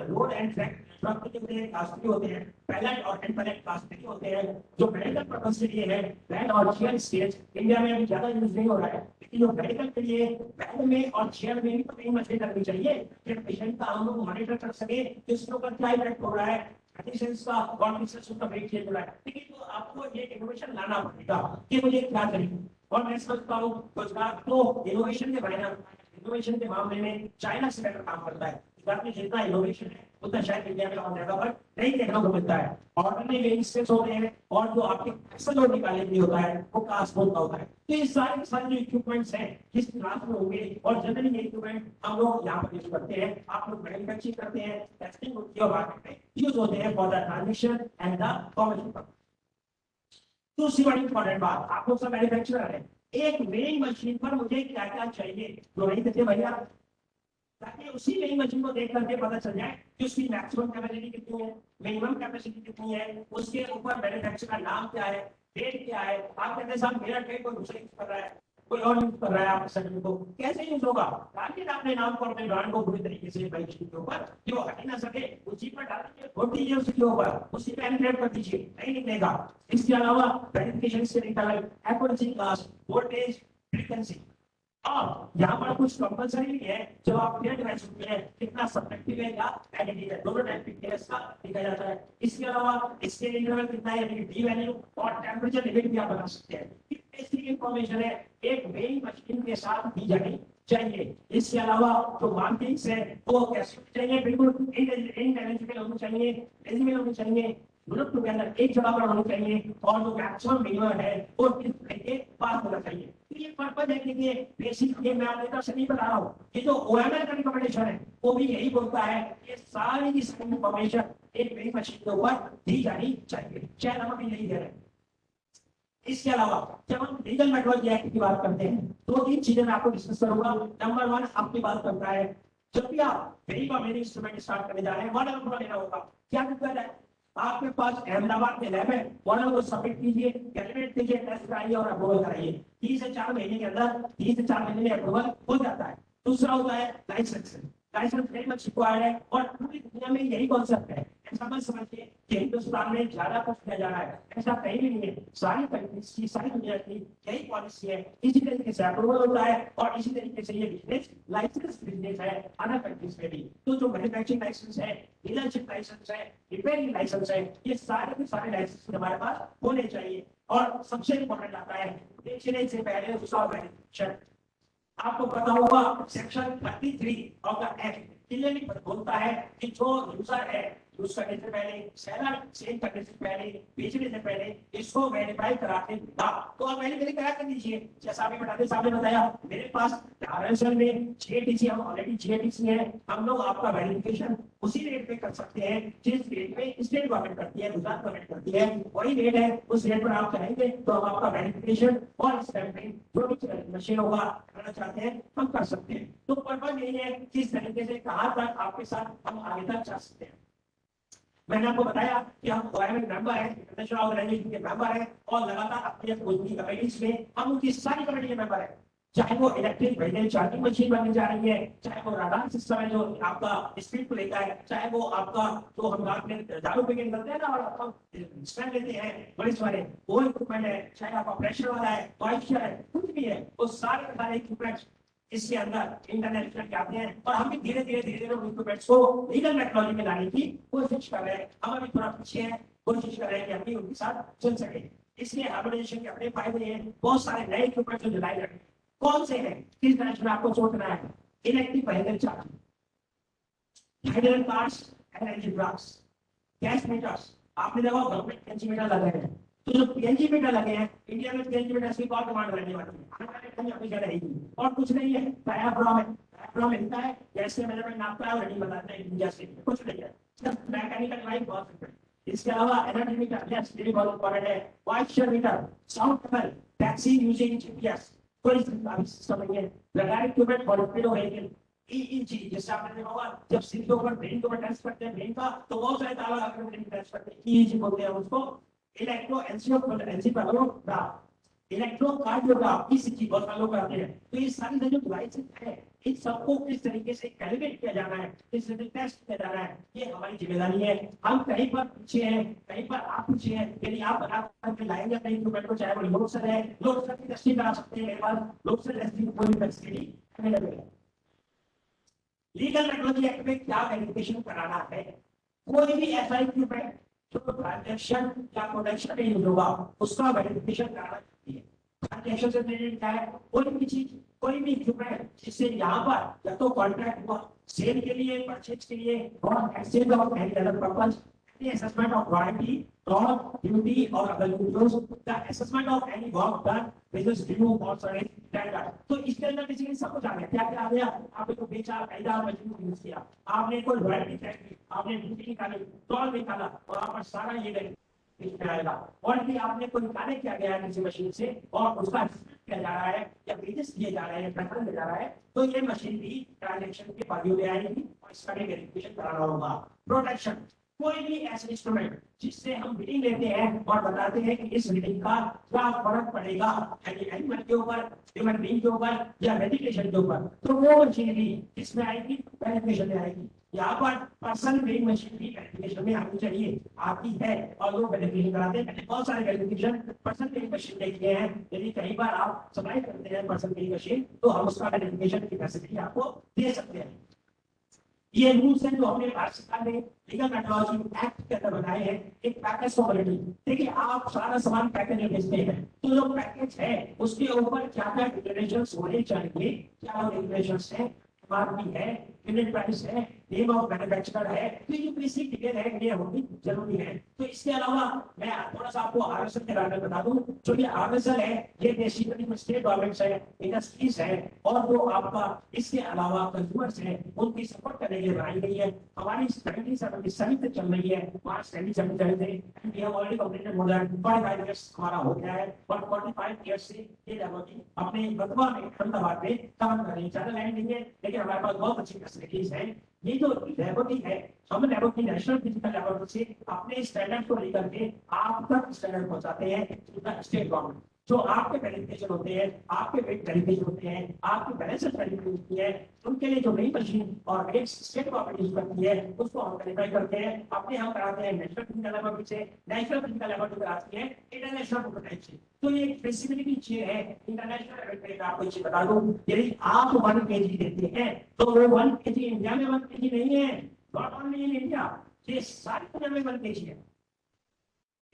रोड एंड ट्रैक ट्रक के लिए क्लास 3 होते हैं, पैलेट और हैंड पैलेट क्लास 3 होते हैं। जो मेडिकल पर्पस के लिए है बैड और चेयर स्टेज इंडिया में अभी ज्यादा यूज नहीं हो रहा है, लेकिन जो मेडिकल के लिए बैड में और चेयर में भी तो कई मशीन करनी चाहिए कि पेशेंट का हम लोग मॉनिटर कर सके कि उसके ऊपर क्या इफेक्ट हो रहा है, कंडीशंस का कॉन्फिडेंस उसका वेट चेंज हो रहा है। लेकिन तो आपको ये इनोवेशन लाना पड़ेगा कि मुझे क्या चाहिए। और मैं समझता हूँ गुजरात तो इनोवेशन के बारे में इनोवेशन के मामले में चाइना से बेटर काम करता है। गुजरात में जितना इनोवेशन है उतना शायद इंडिया में और जगह पर नहीं देखने को मिलता है। और अन्य वेरिएंट्स होते हैं और जो आपके एक्सेल लोड निकालने के लिए होता है वो क्लास बोर्ड का होता है। तो ये सारे जो इक्विपमेंट्स हैं किस क्लास में होंगे और जनरली ये इक्विपमेंट हम लोग यहाँ पर यूज करते हैं, आप लोग मैन्युफैक्चरिंग करते हैं, टेस्टिंग होती है और मार्केट में यूज होते हैं for the transition and the commercial. दूसरी बड़ी इंपॉर्टेंट बात, आप लोग सब मैन्युफैक्चरर हैं, एक वेइंग मशीन पर मुझे क्या क्या चाहिए जो नहीं देते भैया, ताकि उसी वेइंग मशीन को देख करके पता चल जाए कि उसकी मैक्सिमम कैपेसिटी कितनी है, मिनिमम कैपेसिटी कितनी है, उसके ऊपर मैन्युफैक्चरर का नाम क्या है, डेट क्या है। आप कहते हैं साहब मेरा डेट कोई दूसरा यूज कर रहा है, कोई और यूज कर रहा है आपके सर्टिफिकेट को, कैसे यूज होगा? टारगेट अपने नाम पर अपने ब्रांड को पूरी तरीके से भाई के ऊपर जो हट ही ना सके उसी पर डाल दीजिए, वोट दीजिए उसके ऊपर, उसी पे एनक्लेव कर दीजिए, नहीं निकलेगा। इसके अलावा वेरिफिकेशन से निकल एक्यूरेसी क्लास, वोल्टेज, फ्रीक्वेंसी, और यहाँ पर कुछ कंपलसरी भी है जब आप पेड बैच होते हैं, कितना सब्जेक्टिव है या एडिटिव है, दोनों टाइप के टेस्ट का लिखा जाता है। इसके अलावा इसके इंटरवल कितना है, यानी डी वैल्यू और टेम्परेचर लिमिट भी आप बता सकते हैं। बेसिक इंफॉर्मेशन है, एक वेइंग मशीन के साथ दी जानी चाहिए। इसके अलावा जो मार्किंग्स है वो कैसे चाहिए, बिल्कुल इंटेलिजिबल होनी चाहिए, एलिजिबल होनी चाहिए, ग्रुप टुगेदर एक जगह पर होनी चाहिए, और जो मैक्सिमम मिनिमम है वो किस तरीके पास होना चाहिए। तो ये पर्पज है कि ये बेसिक, ये मैं आपको तरफ से नहीं बता रहा हूँ, ये जो ओएमएल का रिकमेंडेशन है वो भी यही बोलता है, ये सारी की सारी इंफॉर्मेशन एक वेइंग मशीन के ऊपर दी जानी चाहिए, चाहे हम अभी नहीं दे रहे। इसके अलावा जब हम लीगल मेट्रोलॉजी एक्ट की बात करते हैं तो तीन चीजें मैं आपको डिस्कस करूंगा। नंबर 1 आपकी बात करता है, जब भी आप वेइंग और मेजरिंग इंस्ट्रूमेंट स्टार्ट करने जा रहे हैं मॉडल पूरा लेना होगा। क्या दिक्कत है? आपके पास अहमदाबाद में लैब है, मॉडल को सबमिट कीजिए, कैलकुलेट कीजिए, टेस्ट कराइए और अप्रूवल कराइए। 3 से 4 महीने के अंदर 3 से 4 महीने में अप्रूवल हो जाता है। दूसरा होता है licence. Licence very much required है और पूरी दुनिया में यही कॉन्सेप्ट है। ऐसा मत समझिए कि हिंदुस्तान में ज्यादा कुछ किया जा रहा है, ऐसा कहीं भी नहीं है। सारी कंट्रीज की, सारी दुनिया की यही पॉलिसी है। इसी तरीके से अप्रूवल होता है और इसी तरीके से ये बिजनेस लाइसेंस बिजनेस है अदर कंट्रीज में भी। तो जो मैन्युफैक्चरिंग लाइसेंस है, डीलरशिप लाइसेंस है, रिपेयरिंग लाइसेंस है, ये सारे के सारे लाइसेंस हमारे पास होने चाहिए। और सबसे इंपॉर्टेंट आता है बेचने से पहले उसका वेरिफिकेशन। आपको पता होगा section 33 of the act clearly बोलता है कि जो यूजर है यूज करने से पहले, सेलर सेल करने से पहले, बेचने से पहले इसको वेरीफाई कराते था। तो आप वेरीफाई करा कर दीजिए। जैसा अभी बताते साहब ने बताया, मेरे पास आरएसएल में जीएटीसी, हम ऑलरेडी जीएटीसी है, हम लोग आपका वेरिफिकेशन उसी रेट पे कर सकते हैं जिस रेट पे स्टेट गवर्नमेंट करती है, गुजरात गवर्नमेंट करती है, वही रेट है। उस रेट पर आप चाहेंगे तो हम आपका वेरिफिकेशन और स्टैंपिंग जो भी मशीन होगा करना चाहते हैं हम कर सकते हैं। तो पर्पज यही है किस तरीके से कहां तक आपके साथ हम आगे तक जा सकते हैं। मैंने आपको बताया कि हम गवर्नमेंट मेंबर है, इंटरनेशनल ऑर्गेनाइजेशन के मेंबर है और लगातार अपनी उनकी कमेटीज में हम उनकी सारी कमेटी के मेंबर है। चाहे वो इलेक्ट्रिक व्हीकल चार्जिंग मशीन बनने जा रही है, चाहे वो राडार सिस्टम है जो आपका स्पीड को लेता है, चाहे वो आपका जो हम रात में दारू पी के निकलते हैं ना और आपका स्टैंड लेते हैं पुलिस वाले, वो इक्विपमेंट है, चाहे आपका प्रेशर वाला है, मॉइस्चर है, कुछ भी है, वो सारे के सारे इक्विपमेंट इसके अंदर इंटरनेशनल के आते हैं। और हम भी धीरे धीरे इक्विपमेंट्स को लीगल मेट्रोलॉजी में लाने की कोशिश कर रहे हैं। हम अभी थोड़ा पीछे हैं, कोशिश कर रहे हैं कि हम भी उनके साथ चल सके। इसलिए हार्मोनाइजेशन के अपने फायदे हैं, बहुत सारे नए इक्विपमेंट जो लाए गए। कौन से हैं किस तरह से आपको सोचना है? Electric vehicle charging, hydrogen cars, energy drugs, gas meters. आपने देखा गवर्नमेंट पीएनजी मीटर लगे हैं, तो जो पीएनजी मीटर लगे हैं इंडिया में पीएनजी मीटर की बहुत डिमांड रहने वाली है, अपनी जगह रहेगी। और कुछ नहीं है, डायाफ्राम है, डायाफ्राम मिलता है, गैस के मेजरमेंट नापता है और रीडिंग बताता है इंडिया से, कुछ नहीं है, सिर्फ मैकेनिकल लाइफ बहुत सिंपल। इसके अलावा एनर्जी मीटर, यस ये बहुत इंपॉर्टेंट है, moisture metre, sound level, taxi using GPS, कोई सिस्टम नहीं है, लगाए equipment for speed of vehicle, EEG जैसे आपने देखा होगा जब सिर के ऊपर ब्रेन के ऊपर टेस्ट करते हैं ब्रेन का, तो बहुत सारे ताला आकर ब्रेन टेस्ट करते हैं, ईईजी बोलते हैं उसको, इलेक्ट्रो एंजियोग्राफ, इलेक्ट्रोकार्डियोग्राफ, ईसीजी बहुत सारे लोग करते हैं। तो ये सारी जो डिवाइसेस है इन सबको किस तरीके से कैलिब्रेट किया जाना है, किस तरीके से टेस्ट किया जाना है, ये हमारी जिम्मेदारी है। हम कहीं पर पीछे हैं, कहीं पर आप पीछे हैं, यदि आप बना करके लाएंगे अपने इक्विपमेंट को, चाहे वो लोड सेल है, लोड सेल की टेस्टिंग करा सकते हैं, मेरे पास लोड सेल टेस्टिंग पूरी फैसिलिटी अवेलेबल है। लीगल मेट्रोलॉजी एक्ट में क्या वेरिफिकेशन कराना है? कोई भी ऐसा इक्विपमेंट जो ट्रांजैक्शन या प्रोडक्शन में यूज होगा उसका वेरिफिकेशन कराना चाहिए। ट्रांजैक्शन से रिलेटेड क्या है? कोई भी चीज, कोई भी इक्विपमेंट जिससे यहाँ पर या तो कॉन्ट्रैक्ट हुआ सेल के लिए, परचेज के लिए और exchange of any other purpose, assessment of royalty, fraud, duty or other duties, the assessment of any work done, business due or certain standard। तो इसके अंदर बेसिकली सब कुछ आ गया। क्या क्या आ गया? आपने को बेचा, खरीदा, मशीन यूज किया, आपने कोई रॉयल्टी तय की, आपने ड्यूटी निकाली, टोल निकाला और आप पर सारा ये वेरिफिकेशन आएगा। और भी आपने कोई कार्य किया गया किसी मशीन से और उसका किया जा रहा है या बिजनेस किया जा रहा है या प्रेफरेंस दिया जा रहा है, तो ये मशीन भी ट्रांजैक्शन के परिधि में आएगी और इसका भी वेरिफिकेशन कराना होगा। प्रोटेक्शन, कोई भी ऐसा इंस्ट्रूमेंट जिससे हम रीडिंग लेते हैं और बताते हैं कि इस रीडिंग का क्या फर्क पड़ेगा एनिमल के ऊपर, ह्यूमन बीइंग के ऊपर या मेडिटेशन के ऊपर, तो वो मशीनरी किसमें आएगी? वेरिफिकेशन में आएगी। यहाँ पर पर्सन ब्रेन मशीन भी वेरिफिकेशन में आनी चाहिए, आती है और लोग वेरिफिकेशन कराते हैं। मैंने बहुत सारे वेरिफिकेशन पर्सन ब्रेन मशीन देखे हैं। यदि कई बार आप सप्लाई करते हैं पर्सन ब्रेन मशीन, तो हम उसका वेरिफिकेशन की फैसिलिटी आपको दे सकते हैं। ये रूल्स हैं जो हमने भारत सरकार ने लीगल मेट्रोलॉजी एक्ट के अंदर बनाए हैं। एक पैकेज क्वालिटी, देखिए आप सारा सामान पैकेज में बेचते हैं, तो जो पैकेज है उसके ऊपर क्या क्या डिक्लेरेशंस होने चाहिए, क्या वो डिक्लेरेशंस है, एमआरपी है, यूनिट प्राइस है, नेम ऑफ मैन्युफैक्चरर है, तो ये बेसिक डिटेल है, ये होनी जरूरी है। तो इसके अलावा मैं थोड़ा सा आपको आरएसएल के बारे में बता दूं। जो ये आरएसएल है, ये बेसिकली स्टेट गवर्नमेंट्स है, इंडस्ट्रीज है और जो आपका इसके अलावा कंज्यूमर्स है, उनकी सपोर्ट करने के लिए बनाई गई है। हमारी स्टडी समिति चल रही है, वहाँ स्टडी समिति चल रही है, and we have already completed more than 45 years हमारा हो गया है और 45 इयर्स से ये लैबोरेटरी अपने गतवा में अहमदाबाद में काम कर रही है। ज्यादा लाइन नहीं है, लेकिन हमारे पास बहुत अच्छी फैसिलिटीज है। ये जो लैबोरेटरी है, हम लैबोरेटरी नेशनल फिजिकल लैबोरेटरी से अपने स्टैंडर्ड को लेकर के आप तक स्टैंडर्ड पहुंचाते हैं स्टेट गवर्नमेंट। जो आपके वेरिफिकेशन होते हैं, आपके वेट वेरिफिकेशन होते हैं, आपकी बैलेंस वेरिफिकेशन होती है, उनके लिए जो नई मशीन और रेट स्टेट गवर्नमेंट यूज करती है, उसको हम वेरीफाई करते हैं। अपने हम कराते हैं नेशनल फिजिकल लैबोरेटरी से, नेशनल फिजिकल लैबोरेटरी कराती है इंटरनेशनल प्रोटोटाइप से। तो ये फेसिलिटी चीज है इंटरनेशनल लेवल पे। आपको चीज बता दूं, यदि आप 1 kg देते हैं तो वो 1 kg इंडिया में 1 kg नहीं है, नॉट ओनली इन इंडिया, ये सारी दुनिया में 1 kg है।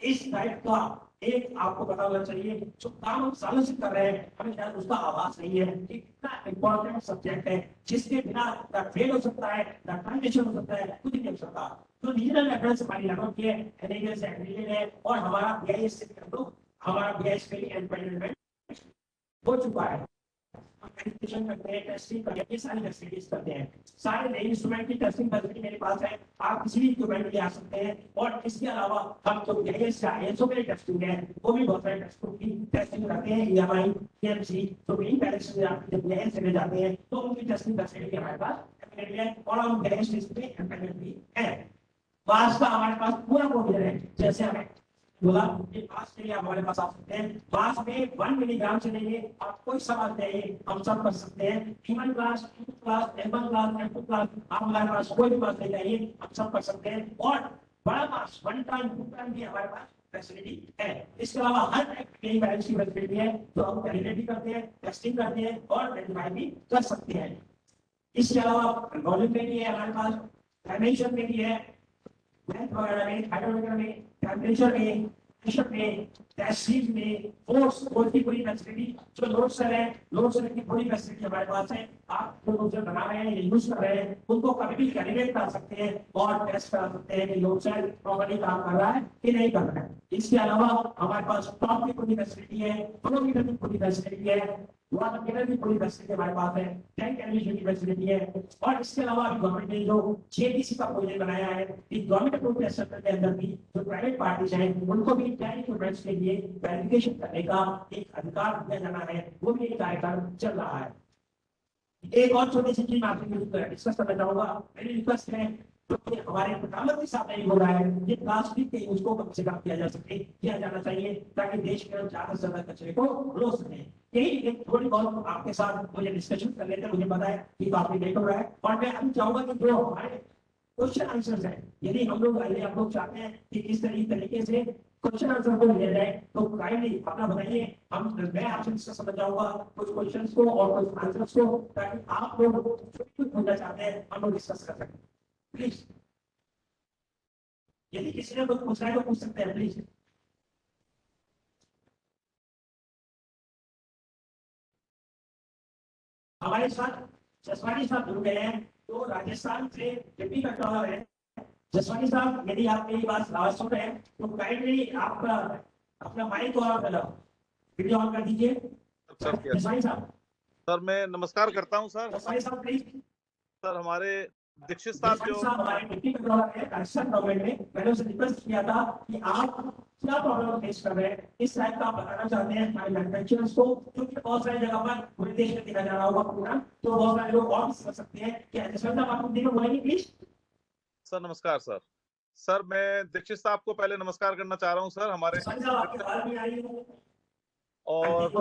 इस टाइप का एक आपको पता होना चाहिए। जो काम हम सालों से कर रहे हैं, हमें शायद उसका आवाज नहीं है कि कितना इंपॉर्टेंट सब्जेक्ट है, जिसके बिना ना फेल हो सकता है, ना ट्रांजिशन हो सकता है, कुछ नहीं हो सकता। तो रीजनल रेफरेंस हमारी लगभग की है, एनएजीएल से एग्रीगेट है और हमारा बीआईएस से हमारा बीआईएस पे एंड हो चुका है। वेरिफिकेशन करते हैं, टेस्टिंग करते हैं, ये सारी फैसिलिटीज करते हैं। सारे नए इंस्ट्रूमेंट की टेस्टिंग फैसिलिटी मेरे पास है, आप किसी भी इक्विपमेंट ले आ सकते हैं। और इसके अलावा हम जो आईएसओ में टेस्टिंग है, वो भी बहुत सारे टेस्टों की टेस्टिंग करते हैं। ईएमआई, ईएमसी, तो मेन बैलेंस में आप जब गैस चले जाते हैं तो उनकी टेस्टिंग फैसिलिटी हमारे पास अवेलेबल है और हम गैस टेस्ट पे एम्पेनल भी है। पास का हमारे पास पूरा प्रोविजन है। जैसे हमें बोला कि पास के लिए हमारे पास आ सकते हैं, पास में 1 मिलीग्राम से लेंगे, आप कोई सवाल चाहिए हम सब कर सकते हैं। Human class, class, M1 class, M2 class, आप हमारे पास कोई भी बात नहीं चाहिए, हम सब कर सकते हैं। और बड़ा पास 1 टन 2 टन भी हमारे पास फैसिलिटी है। इसके अलावा हर टाइप की बैलेंस की फैसिलिटी है, तो हम कैलकुलेट भी करते हैं, टेस्टिंग करते हैं और वेरीफाई भी कर सकते हैं। इसके अलावा कंट्रोलिंग में भी है हमारे पास, डायमेंशन में भी है, मैथ वगैरह में, हाइड्रोमीटर में, टेम्परेचर में, प्रेशर में, टेस्टिंग में, फोर्स की पूरी फैसिलिटी, जो लोड सेल है, लोड सेल की पूरी फैसिलिटी हमारे पास है। आप जो लोड सेल बना रहे हैं, यूज कर रहे हैं, उनको कभी भी कैलिब्रेट कर सकते हैं और टेस्ट करा सकते हैं कि लोड सेल प्रॉपर्ली काम कर रहा है कि नहीं कर रहा है। इसके अलावा हमारे पास टॉप की पूरी फैसिलिटी है, फ्लोमीटर की पूरी फैसिलिटी है, वाटर मीटर की पूरी फैसिलिटी हमारे पास है, टैंक कैलिब्रेशन की फैसिलिटी है। और इसके अलावा गवर्नमेंट ने जो जेडीसी का प्रोजेक्ट बनाया है, इस गवर्नमेंट अप्रूव्ड टेस्ट सेंटर के अंदर भी जो प्राइवेट पार्टीज हैं, उनको भी टैंक इक्विपमेंट्स के लिए वेरिफिकेशन करने का एक अधिकार दिया जाना है, वो भी एक कार्यक्रम चल रहा है। एक और छोटी सी चीज मैं आपसे डिस्कस करना चाहूंगा। मेरी रिक्वेस्ट है, जो हमारे प्रधानमंत्री साहब ने हो रहा है, ये प्लास्टिक के यूज को कम से कम किया जाना चाहिए, ताकि देश के ज्यादा से ज्यादा कचरे को रोक सके। यही एक थोड़ी बहुत आपके साथ मुझे डिस्कशन कर लेते हैं, मुझे पता है कि काफी लेट हो रहा है और मैं अभी चाहूंगा कि जो हमारे क्वेश्चन आंसर्स है, यदि हम लोग आप लोग चाहते हैं कि किस तरीके से क्वेश्चन आंसर को लिया जाए, तो काइंडली अपना बताइए, मैं आपसे डिस्कस करना चाहूंगा कुछ क्वेश्चंस को और कुछ आंसर्स को, ताकि आप लोग जो कुछ पूछना चाहते हैं हम लोग डिस्कस कर सकें। प्लीज, यदि किसी ने कुछ पूछना है तो पूछ सकते हैं प्लीज। हमारे साथ जसवानी साहब जुड़ गए हैं, तो राजस्थान से डिप्टी कंट्रोलर है। जसवानी साहब, यदि आप मेरी बात आवाज सुन रहे हैं तो काइंडली आप अपना माइक और वीडियो ऑन कर दीजिए। जसवानी साहब।
सर मैं नमस्कार करता हूं सर।
जसवानी साहब प्लीज।
सर हमारे दीक्षित साहब जो
हमारे डिप्टी कंट्रोलर है राजस्थान गवर्नमेंट में, मैंने उनसे रिक्वेस्ट किया था कि आप क्या प्रॉब्लम फेस कर रहे हैं, इस टाइप का आप बताना चाहते हैं हमारे मैन्युफैक्चरर्स को, क्योंकि बहुत सारी जगह पर पूरे देश में देखा जा रहा होगा प्रोग्राम, तो बहुत सारे लोग और भी समझ सकते हैं। क्या जसवंत साहब आप हिंदी में बोलेंगे प्लीज?
सर नमस्कार सर। सर मैं दीक्षित साहब को पहले नमस्कार करना चाह रहा हूँ सर, हमारे और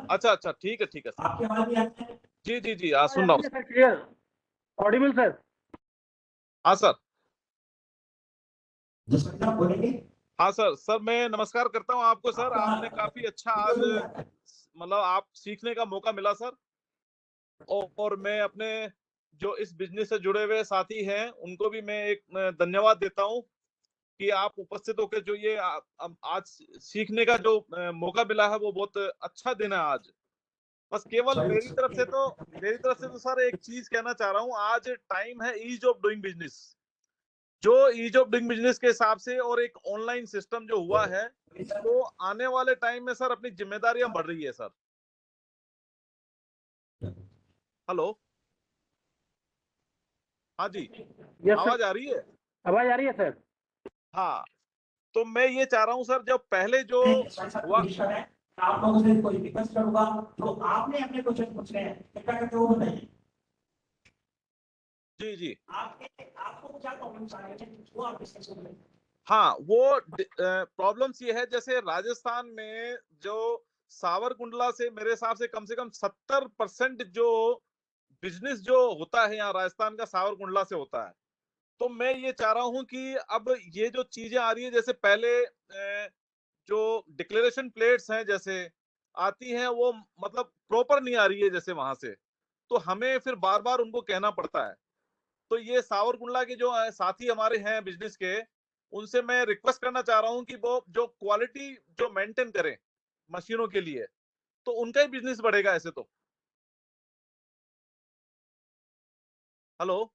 अच्छा अच्छा ठीक है सर। जी जी जी हाँ सुन रहा हूँ।
Sir clear Audible sir.
हाँ सर। हाँ सर मैं नमस्कार करता हूँ आपको सर। आपने काफी अच्छा आज मतलब आप सीखने का मौका मिला सर। और मैं अपने जो इस बिजनेस से जुड़े हुए साथी हैं उनको भी मैं एक धन्यवाद देता हूँ कि आप उपस्थित होकर जो ये आज सीखने का जो मौका मिला है वो बहुत अच्छा दिन है आज। बस केवल मेरी तरफ से तो सर एक चीज कहना चाह रहा हूँ, आज टाइम है ईज ऑफ डूइंग बिजनेस। जो ईज ऑफ डूइंग बिजनेस के हिसाब से और एक ऑनलाइन सिस्टम जो हुआ है, तो आने वाले टाइम में सर अपनी जिम्मेदारियां बढ़ रही है सर। हेलो हाँ जी
यस
आवाज
सर,
आ रही है?
आवाज आ रही है सर।
हाँ तो मैं ये चाह रहा हूँ सर, जब पहले जो हुआ
आप लोगों से कोई रिक्वेस्ट करूंगा, जो आपने अपने क्वेश्चन पूछ रहे हैं कृपया करके वो बताइए।
जी जी
आपको क्या प्रॉब्लम्स आ रहे हैं वो आप डिस्कस करें।
हाँ वो प्रॉब्लम्स ये है, जैसे राजस्थान में जो सावरकुंडला से मेरे हिसाब से कम 70% जो बिजनेस जो होता है यहाँ राजस्थान का सावरकुंडला से होता है। तो मैं ये चाह रहा हूँ कि अब ये जो चीजें आ रही है, जैसे पहले जो डिक्लेरेशन प्लेट्स हैं जैसे आती हैं वो मतलब प्रॉपर नहीं आ रही है जैसे वहां से, तो हमें फिर बार बार उनको कहना पड़ता है। तो ये सावरकुंडला के जो साथी हमारे हैं बिजनेस के, उनसे मैं रिक्वेस्ट करना चाह रहा हूँ कि वो जो क्वालिटी जो मेंटेन करें मशीनों के लिए, तो उनका ही बिजनेस बढ़ेगा ऐसे तो। हेलो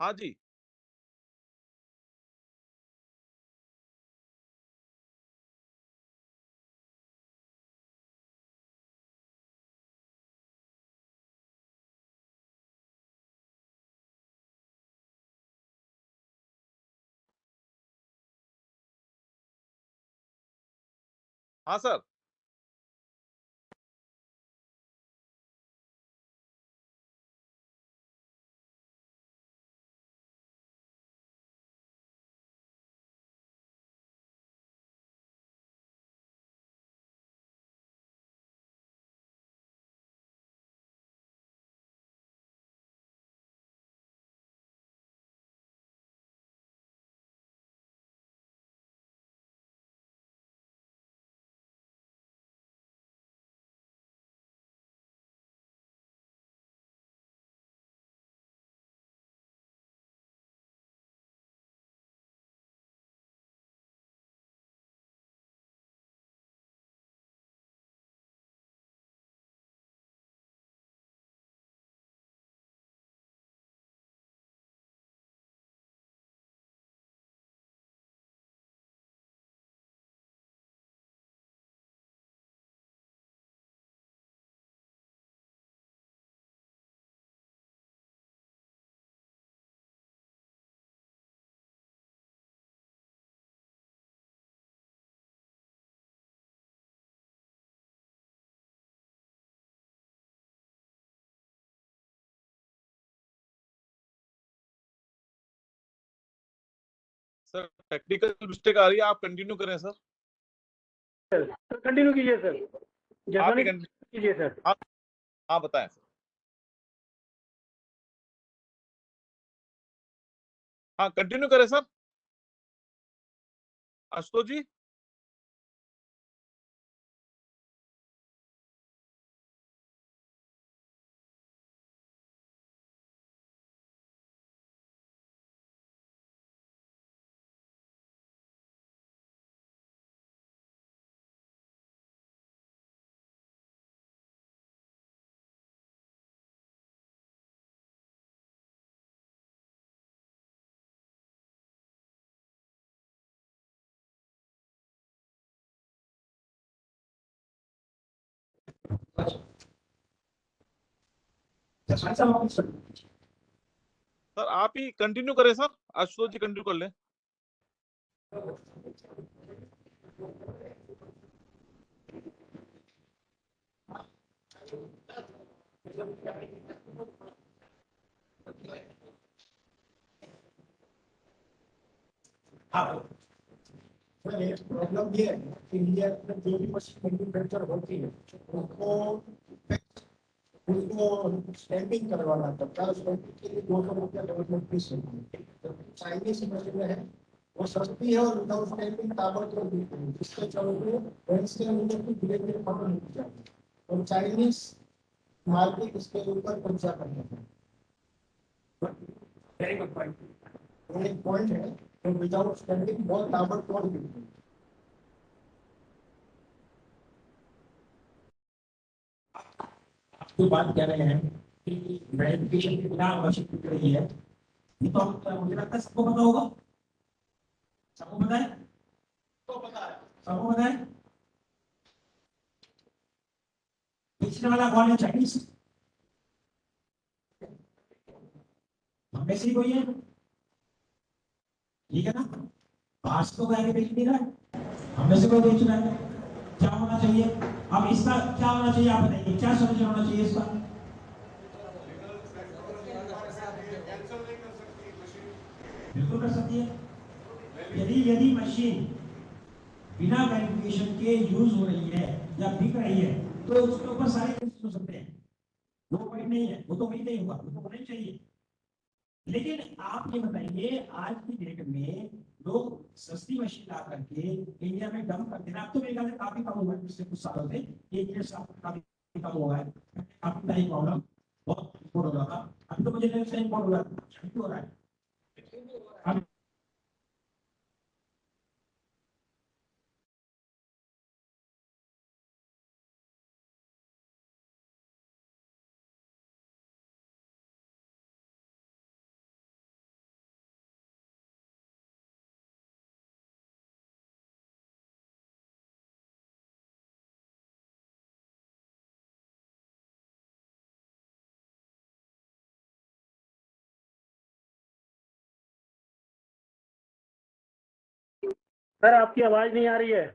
हाँ जी हाँ सर। सर टेक्निकल मिस्टेक आ रही है, आप कंटिन्यू करें सर।
कंटिन्यू कीजिए सर,
आप ही
जसवानी कीजिए सर।
हाँ बताएं सर। हाँ कंटिन्यू करें सर। आशुतोष जी सर आप ही कंटिन्यू करें सर, आशुतोष जी कंटिन्यू कर लें।
हाँ
सर एक प्रॉब्लम ये है कि इंडिया में जो भी मशीन मैन्युफैक्चर होती है उसको उसको स्टैंपिंग करवाना पड़ता है। स्टैंपिंग के लिए 200 रुपया गवर्नमेंट फीस होती है। चाइनीज मशीन है वो सस्ती है और विदाउट स्टैंपिंग ताबड़तोड़ बिकती है, जिसके चलते बैंक के अंदर की धीरे धीरे खत्म हो जाती है और चाइनीज मार्केट इसके ऊपर कब्जा कर लेते हैं।
Very good point.
वो एक पॉइंट है तो विदाउट स्टैंपिंग बहुत ताबड़तोड़ बिकती है।
जो बात कह रहे हैं कि वेरिफिकेशन के बिना मशीन बिक रही है, ये तो मुझे लगता है सबको पता होगा। सबको पता है, तो पता है, सबको पता है। पिछले वाला कौन है? चाइनीज। हम में से ही कोई है, ठीक है ना? बाहर से तो कोई बेच नहीं रहा है, हम में से कोई बेच रहा है। क्या होना चाहिए अब इसका? क्या होना चाहिए आप बताइए, क्या सोल्यूशन होना चाहिए इसका? बिल्कुल कर सकती है। यदि यदि मशीन बिना वेरिफिकेशन के यूज हो रही है या बिक रही है तो उसके ऊपर सारे केसेस हो सकते हैं। वो पॉइंट नहीं है, वो तो वही नहीं होगा, वो तो होना ही चाहिए। लेकिन आप ये बताइए, आज की डेट में लोग सस्ती मशीन ला करके इंडिया में डंप करते हैं। अब तो मेरे ख्याल से काफी कम हुआ है पिछले कुछ सालों से, एक डेढ़ साल काफी कम हुआ है। काफी बड़ी प्रॉब्लम, बहुत इम्पोर्ट हो रहा था, अभी तो मुझे नहीं लगता इम्पोर्ट हो रहा है, अभी हो रहा है। अब
सर आपकी आवाज नहीं आ रही है।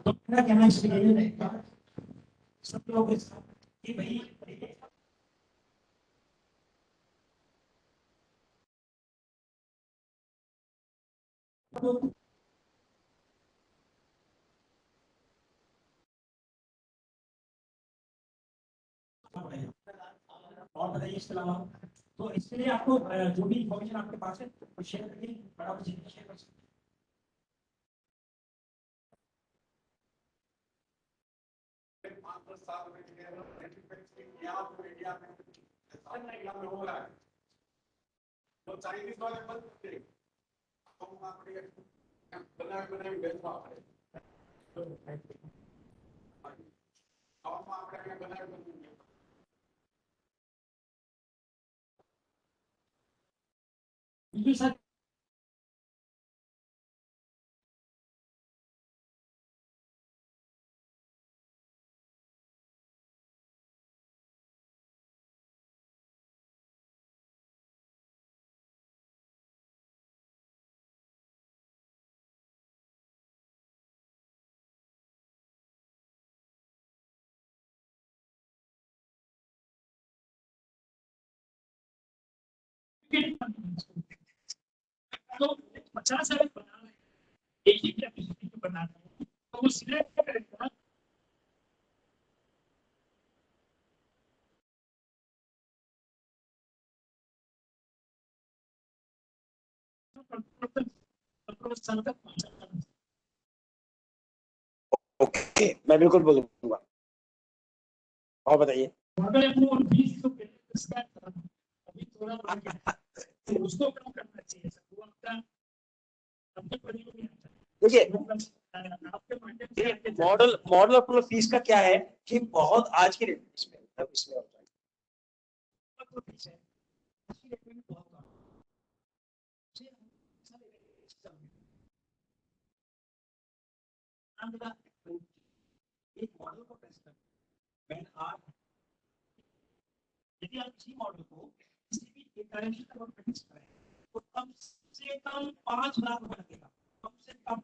तो मेरा कहना इसलिए ये रहेगा सब लोग कि भाई और बताइए इसके अलावा। तो इसके लिए आपको जो भी इंफॉर्मेशन आपके पास है वो शेयर करिए, बड़ा कुछ शेयर कर सकते
तो चाइनीज वाले बंद करते हैं। हम बना बना बेचवा है। हम आपके बना
हैं। सर
तो 50,000 बना रहे हैं, एक ही कैपेसिटी को बना रहे हैं, तो वो सिलेक्ट करेगा
ओके, मैं बिल्कुल बोलूंगा। और बताइए।
अभी थोड़ा तो उसको कम करना चाहिए सर, वो आपका
देखिए मॉडल अप्रूवल फीस का क्या है कि बहुत आज की डेट इसमें होता है। एक मॉडल को टेस्ट करना, यदि आप इसी मॉडल को किसी भी इंटरनेशनल लेवल पर टेस्ट करें तो कम से कम 5 लाख रुपए लगेगा, कम से कम।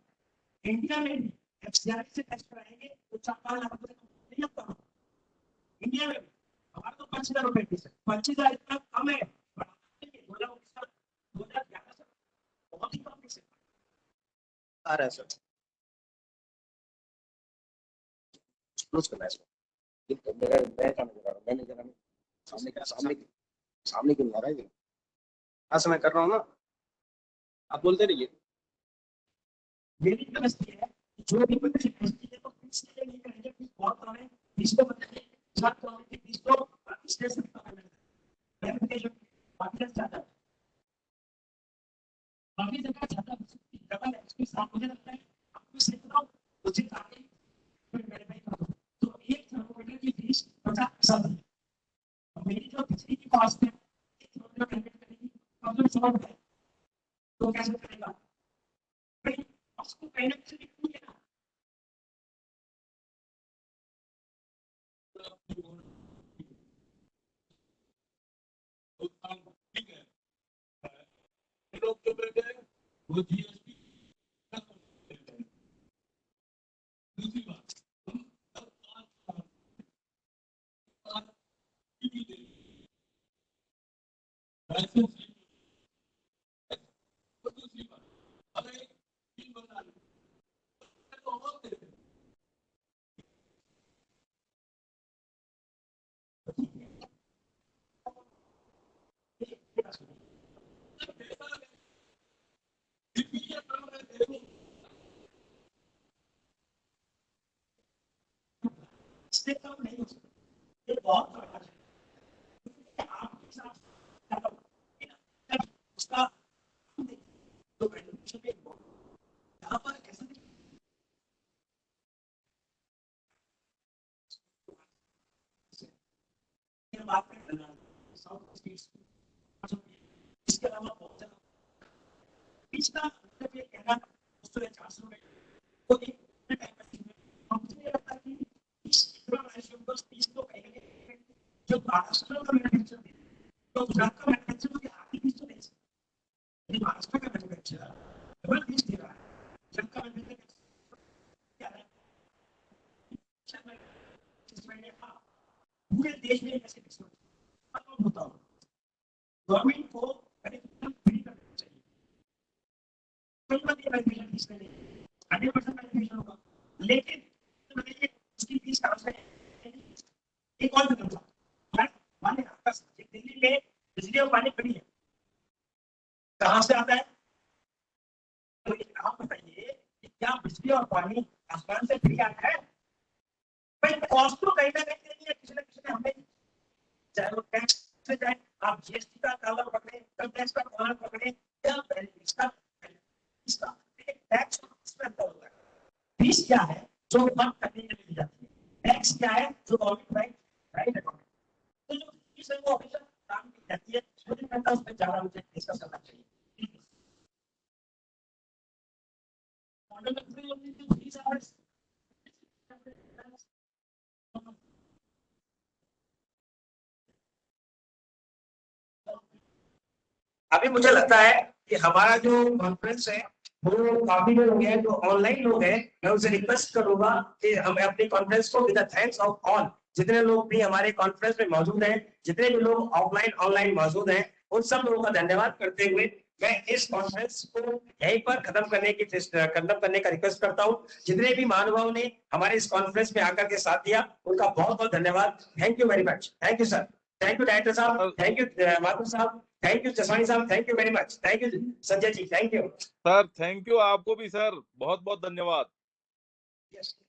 इंडिया में भी एफसीआई से टेस्ट कराएंगे तो 4-5 लाख रुपए नहीं लगता। इंडिया में हमारा तो 5,000 रुपए फीस है, 25,000 इतना कम है। 2011 से बहुत ही कम फीस है। आ रहा है सर, क्लोज करना है इसको। मैं काम कर रहा हूँ, मैंने जरा सामने क्यों आ रहा है ये? हाँ मैं कर रहा हूँ ना, आप बोलते रहिए। मेरी समस्या है जो भी बच्चे है तो इसलिए नहीं करेंगे कि बहुत सारे इसको बताइए छात्र वाले के इसको स्टेशन पर करना है एप्लीकेशन बाकी ज्यादा इसके साथ मुझे लगता है आपको सीख रहा हूँ उचित आगे वेरीफाई करो तो एक थर्मोमीटर की फीस 50,000 है। मेरी जो बिजली की कॉस्ट है तो कैसे करेगा उसको कहीं ना कहीं लिखनी है ना। ठीक है लोग जो बैठे हैं वो जीएसटी दूसरी बात नहीं हो सकता, ये बहुत बड़ा है। आपके साथ उसका तो यहाँ पर कैसे बात करना इसके अलावा बहुत ज्यादा पिछला मतलब ये कहना उसको 400 रुपए तो एक मुझे लगता है कि जो महाराष्ट्र का मैन्युफैक्चर है तो गुजरात का मैन्युफैक्चर तो आधी फीस तो नहीं सकता। महाराष्ट्र का मैन्युफैक्चर डबल फीस दे रहा है, गुजरात का मैन्युफैक्चर क्या है पूरे देश में ऐसे डिस्काउंट बताओ गवर्नमेंट को फ्री करना चाहिए। कोई बात नहीं फीस नहीं 100% मैन्युफैक्चर होगा लेकिन उसकी फीस कहाँ से एक और भी पानी दिल्ली में बिजली और पानी फ्री है, कहाँ से आता है? तो आप बताइए कि क्या बिजली और पानी आसमान से फ्री आता है? भाई कॉस्ट तो कहीं ना कहीं किसी ने हमें चाहे वो टैक्स से जाए, आप जीएसटी का कॉलर पकड़े, इनकम टैक्स का कॉलर पकड़े या इसका टैक्स उसमें अंतर होता है। फीस क्या है जो बंद करने के लिए दी जाती है, टैक्स क्या है जो गवर्नमेंट राइट अकाउंट तो जो फीस है वो हमेशा काम की जाती है। मुझे लगता है उसमें ज्यादा मुझे डिस्कस करना चाहिए। अभी मुझे लगता है कि हमारा जो कॉन्फ्रेंस है वो काफी लोग हैं जो ऑनलाइन लोग हैं, मैं उनसे रिक्वेस्ट करूंगा कि हम अपनी कॉन्फ्रेंस को with the thanks of all जितने लोग भी हमारे कॉन्फ्रेंस में मौजूद हैं, जितने भी लोग ऑफलाइन ऑनलाइन मौजूद हैं उन सब लोगों का धन्यवाद करते हुए मैं इस कॉन्फ्रेंस को यहीं पर खत्म करने का रिक्वेस्ट करता हूं। जितने भी महानुभावों ने हमारे इस कॉन्फ्रेंस में आकर के साथ दिया, उनका बहुत बहुत धन्यवाद। Thank you very much. Thank you sir, thank you director साहब, थैंक यू माथुर साहब, थैंक यू जसवानी साहब, thank you very much, thank you Sanjay ji, thank you
sir. Thank you आपको भी सर, बहुत बहुत धन्यवाद।
Yes.